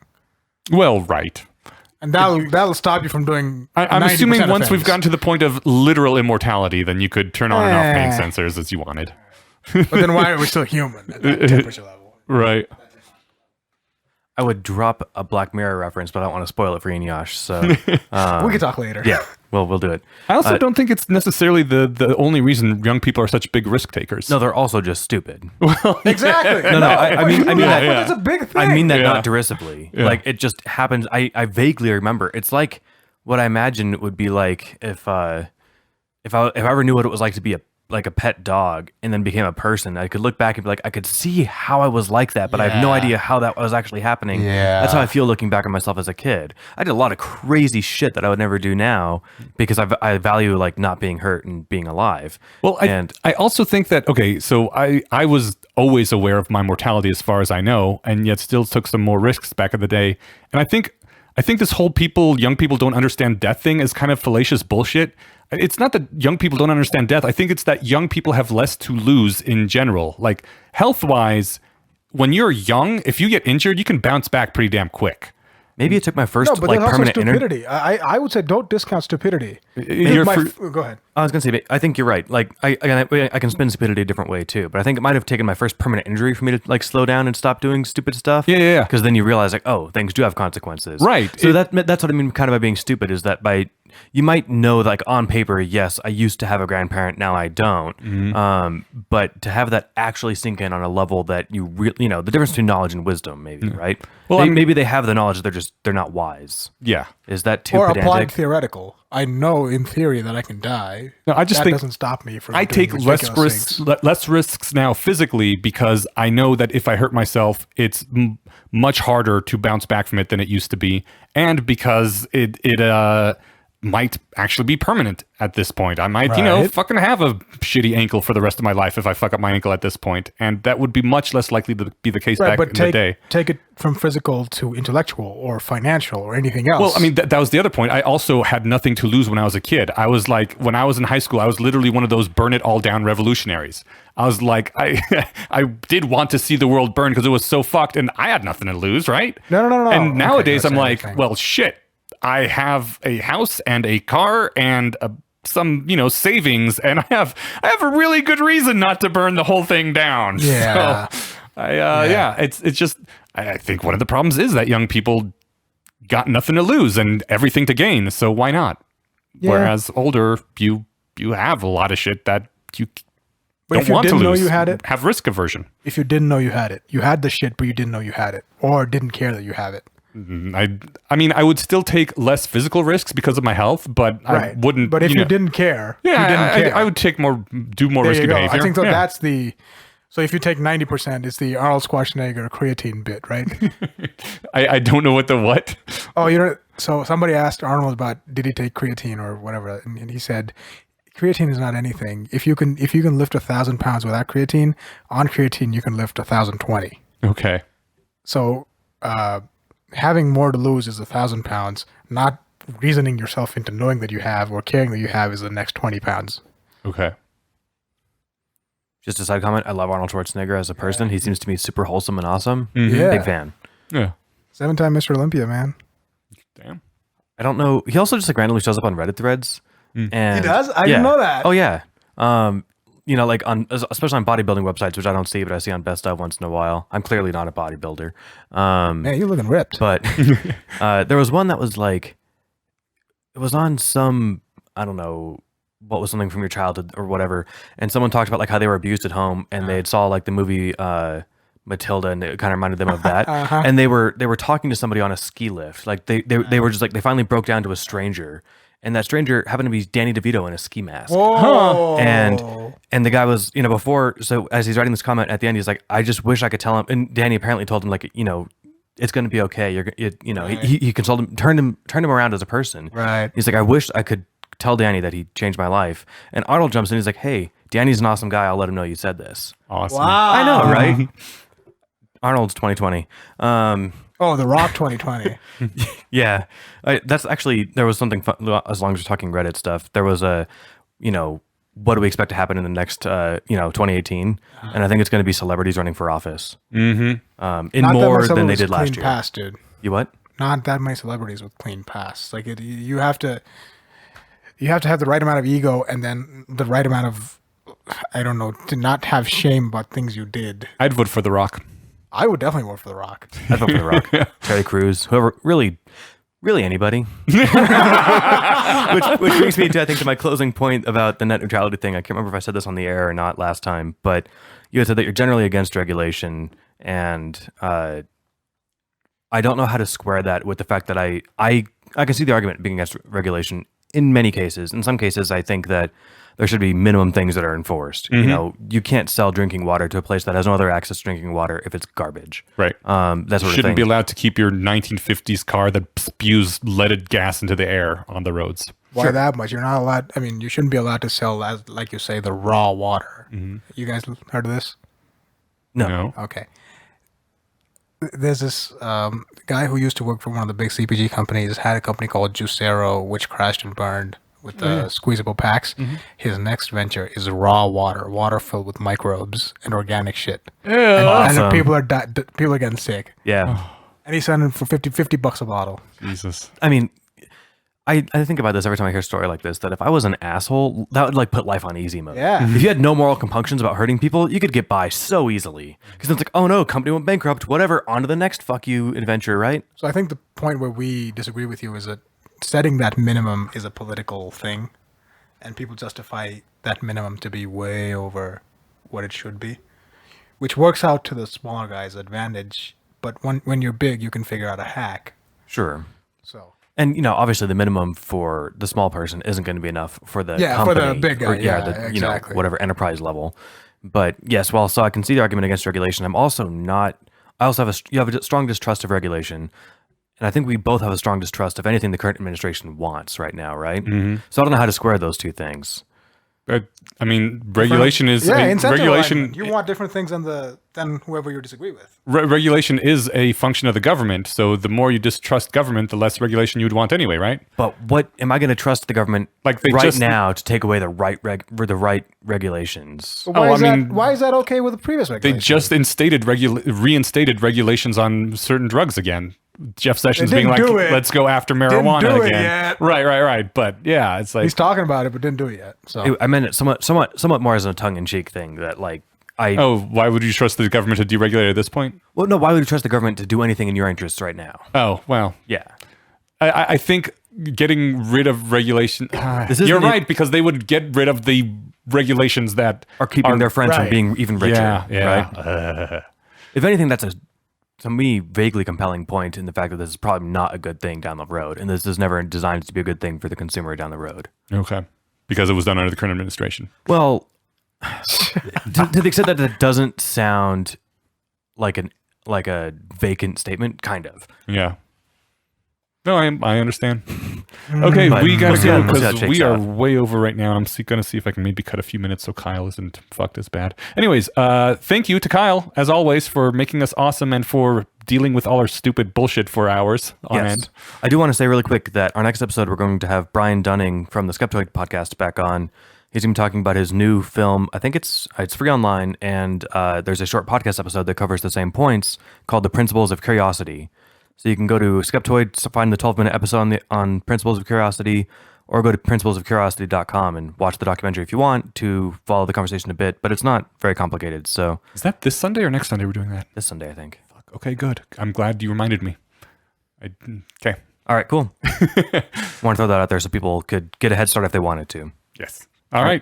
Well, right.
And that'll stop you from doing.
I'm assuming once we've gotten to the point of literal immortality, then you could turn on and off pain sensors as you wanted.
But then why are we still human at that temperature level?
Right.
I would drop a Black Mirror reference, but I don't want to spoil it for Inyash. So
we can talk later.
Yeah, well, we'll do it.
I also don't think it's necessarily the only reason young people are such big risk takers.
No, they're also just stupid.
Exactly.
No, I mean that.
That's a big thing.
I mean that not derisively. Yeah. Like it just happens. I vaguely remember. It's like what I imagine it would be like if I ever knew what it was like to be a pet dog and then became a person. I could look back and be like, I could see how I was like that, but I have no idea how that was actually happening.
Yeah.
That's how I feel looking back at myself as a kid. I did a lot of crazy shit that I would never do now because I value like not being hurt and being alive. Well,
I also think that, okay, so I was always aware of my mortality as far as I know, and yet still took some more risks back in the day. And I think this whole young people don't understand death thing is kind of fallacious bullshit. It's not that young people don't understand death. I think it's that young people have less to lose in general. Like health-wise, when you're young, if you get injured, you can bounce back pretty damn quick.
Maybe it took my first
but there's also stupidity. I would say don't discount stupidity. Go ahead.
I was gonna say, I think you're right. Like I can spin stupidity a different way too. But I think it might have taken my first permanent injury for me to like slow down and stop doing stupid stuff.
Yeah.
Because then you realize like, oh, things do have consequences.
Right.
So that's what I mean kind of by being stupid is that you might know like on paper, yes, I used to have a grandparent, now I don't. Mm-hmm. But to have that actually sink in on a level that you really, the difference between knowledge and wisdom, maybe, right? Well, maybe they have the knowledge, they're not wise.
Yeah.
Is that too
or
pedantic?
Applied theoretical? I know in theory that I can die.
No, I just think
doesn't stop me from.
I take less risks now physically because I know that if I hurt myself, it's much harder to bounce back from it than it used to be, and because might actually be permanent at this point. I might,
Right.
fucking have a shitty ankle for the rest of my life if I fuck up my ankle at this point. And that would be much less likely to be the case back in the day.
take it from physical to intellectual or financial or anything else.
Well, I mean, that was the other point. I also had nothing to lose when I was a kid. I was like, when I was in high school, I was literally one of those burn it all down revolutionaries. I was like, I did want to see the world burn because it was so fucked, and I had nothing to lose, right?
No.
And
Okay,
nowadays,
that's
I'm like,
everything.
well, shit. I have a house and a car and some, savings, and I have a really good reason not to burn the whole thing down.
Yeah.
So, it's just, I think one of the problems is that young people got nothing to lose and everything to gain. So why not?
Yeah.
Whereas older, you have a lot of shit that you
But
don't
if you
want to
didn't know
lose.
you had it,
Have risk aversion.
if you didn't know you had it, you had the shit, but you didn't know you had it, or didn't care that you have it.
I mean, I would still take less physical risks because of my health, but I
Right.
wouldn't.
But if you didn't care, you didn't care.
I would take do more
There
risky
you go.
behavior.
I think so.
Yeah.
That's the. So if you take 90%, it's the Arnold Schwarzenegger creatine bit, right?
I don't know what the what.
Oh, so somebody asked Arnold about did he take creatine or whatever, and he said, creatine is not anything. If you can lift 1,000 pounds without creatine, on creatine you can lift 1,020.
Okay.
So having more to lose is 1,000 pounds. Not reasoning yourself into knowing that you have or caring that you have is the next 20 pounds.
Okay.
Just a side comment. I love Arnold Schwarzenegger as a person. He seems to be super wholesome and awesome.
Yeah.
Big fan.
Yeah.
7-time Mr. Olympia, man.
Damn.
I don't know. He also just like randomly shows up on Reddit threads. And
He does? I didn't know that.
Oh yeah. Like especially on bodybuilding websites, which I don't see, but I see on Best of once in a while. I'm clearly not a bodybuilder.
Man, you're looking ripped.
But there was one that was like, it was on some, I don't know, what was something from your childhood or whatever. And someone talked about like how they were abused at home and they had saw like the movie Matilda and it kind of reminded them of that. And they were talking to somebody on a ski lift. Like they were just like, they finally broke down to a stranger. And that stranger happened to be Danny DeVito in a ski mask.
Whoa.
And the guy was, before, so as he's writing this comment at the end, he's like, I just wish I could tell him. And Danny apparently told him like, it's going to be okay. He consoled him, turned him around as a person.
Right.
He's like, I wish I could tell Danny that he changed my life. And Arnold jumps in. He's like, hey, Danny's an awesome guy. I'll let him know you said this.
Awesome.
Wow.
I know, right? Arnold's 2020.
Oh, The Rock 2020.
Yeah, that's actually, there was something fun, as long as we're talking Reddit stuff, there was a, what do we expect to happen in the next, 2018? And I think it's going to be celebrities running for office. In
Not that
more
much
than they
celebrities
did
with
last
clean
year.
pass, dude.
You what?
Not that many celebrities with clean pass. Like you have to have the right amount of ego and then the right amount of, I don't know, to not have shame about things you did.
I'd vote for The Rock.
I would definitely vote for The Rock.
I'd vote for The Rock. Terry Crews, whoever, really anybody. which brings me to, I think, to my closing point about the net neutrality thing. I can't remember if I said this on the air or not last time, but you had said that you're generally against regulation, and I don't know how to square that with the fact that I can see the argument being against regulation in many cases. In some cases, I think that there should be minimum things that are enforced. You can't sell drinking water to a place that has no other access to drinking water if it's garbage.
Right.
That sort of
Shouldn't
thing.
be allowed to keep your 1950s car that spews leaded gas into the air on the roads.
Why that much? You're not allowed. I mean, you shouldn't be allowed to sell, as like you say, the raw water. You guys heard of this?
No.
Okay. There's this guy who used to work for one of the big CPG companies, had a company called Juicero, which crashed and burned with the squeezable packs. His next venture is raw water filled with microbes and organic shit. And
Awesome.
people are people are getting sick.
Yeah.
And he's selling for $50 a bottle.
Jesus.
I mean, I think about this every time I hear a story like this, that if I was an asshole, that would like put life on easy mode.
Yeah.
If you had no moral compunctions about hurting people, you could get by so easily. Because it's like, oh no, company went bankrupt, whatever, on to the next fuck you adventure, right?
So I think the point where we disagree with you is that setting that minimum is a political thing, and people justify that minimum to be way over what it should be, which works out to the smaller guy's advantage. But when you're big, you can figure out a hack.
Sure.
So
And obviously the minimum for the small person isn't going to be enough for the
Yeah, for
company,
the big guy,
or,
yeah,
the,
exactly.
whatever enterprise level. But yes, well, so I can see the argument against regulation. I'm also not. I also have you have a strong distrust of regulation, And I think we both have a strong distrust of anything the current administration wants right now, right? Mm-hmm. So I don't know how to square those two things.
I mean, regulation is
incentive
regulation.
alignment. You want different things than whoever you disagree with.
Regulation is a function of the government. So the more you distrust government, the less regulation you would want anyway, right?
But what am I going to trust the government now to take away the right regulations?
But why is that okay with the previous regulation?
They just reinstated regulations on certain drugs again. Jeff Sessions being like, let's go after marijuana
didn't do
again.
It yet.
Right. But yeah, it's like
he's talking about it, but didn't do it yet. So
I meant it somewhat more as a tongue-in-cheek thing that like
why would you trust the government to deregulate at this point?
Well, no, why would you trust the government to do anything in your interests right now?
Oh, well,
yeah.
I think getting rid of regulation. You're right, because they would get rid of the regulations that
are keeping their friends from being even richer.
Yeah.
Right? If anything, that's to me, vaguely compelling point in the fact that this is probably not a good thing down the road, and this is never designed to be a good thing for the consumer down the road.
Okay, because it was done under the current administration.
Well, to the extent that it doesn't sound like a vacant statement, kind of.
Yeah. No, I understand. Okay, we gotta go because we are way over right now. I'm gonna see if I can maybe cut a few minutes so Kyle isn't fucked as bad. Anyways, thank you to Kyle as always for making us awesome and for dealing with all our stupid bullshit for hours on end.
I do want to say really quick that our next episode we're going to have Brian Dunning from the Skeptoid podcast back on. He's going to be talking about his new film. I think it's free online, and there's a short podcast episode that covers the same points called "The Principles of Curiosity." So you can go to Skeptoid to find the 12-minute episode on Principles of Curiosity, or go to principlesofcuriosity.com and watch the documentary if you want to follow the conversation a bit. But it's not very complicated. So
is that this Sunday or next Sunday we're doing that?
This Sunday, I think.
Fuck. Okay, good. I'm glad you reminded me. Okay.
All right, cool. Want to throw that out there so people could get a head start if they wanted to.
Yes. All right.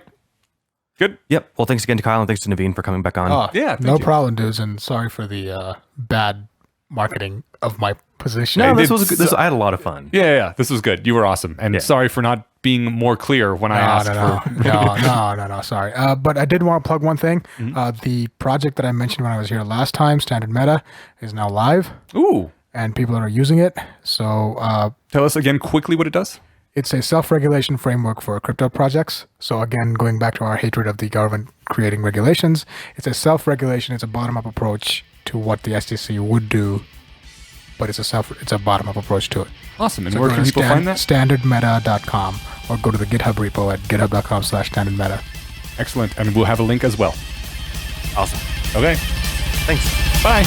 Good.
Yep. Well, thanks again to Kyle and thanks to Naveen for coming back on.
Oh, yeah. No problem, dudes. And sorry for the bad marketing of my position.
No, I had a lot of fun.
Yeah. This was good. You were awesome. And sorry for not being more clear when I asked for...
No, sorry. But I did want to plug one thing. Mm-hmm. The project that I mentioned when I was here last time, Standard Meta, is now live.
Ooh.
And people are using it. So...
tell us again quickly what it does.
It's a self-regulation framework for crypto projects. So again, going back to our hatred of the government creating regulations, it's a self-regulation. It's a bottom-up approach to what the SEC would do, but it's a bottom-up approach to it.
Awesome. And so where can people find that?
Standardmeta.com, or go to the GitHub repo at github.com/standardmeta.
Excellent. And we'll have a link as well.
Awesome.
Okay.
Thanks.
Bye.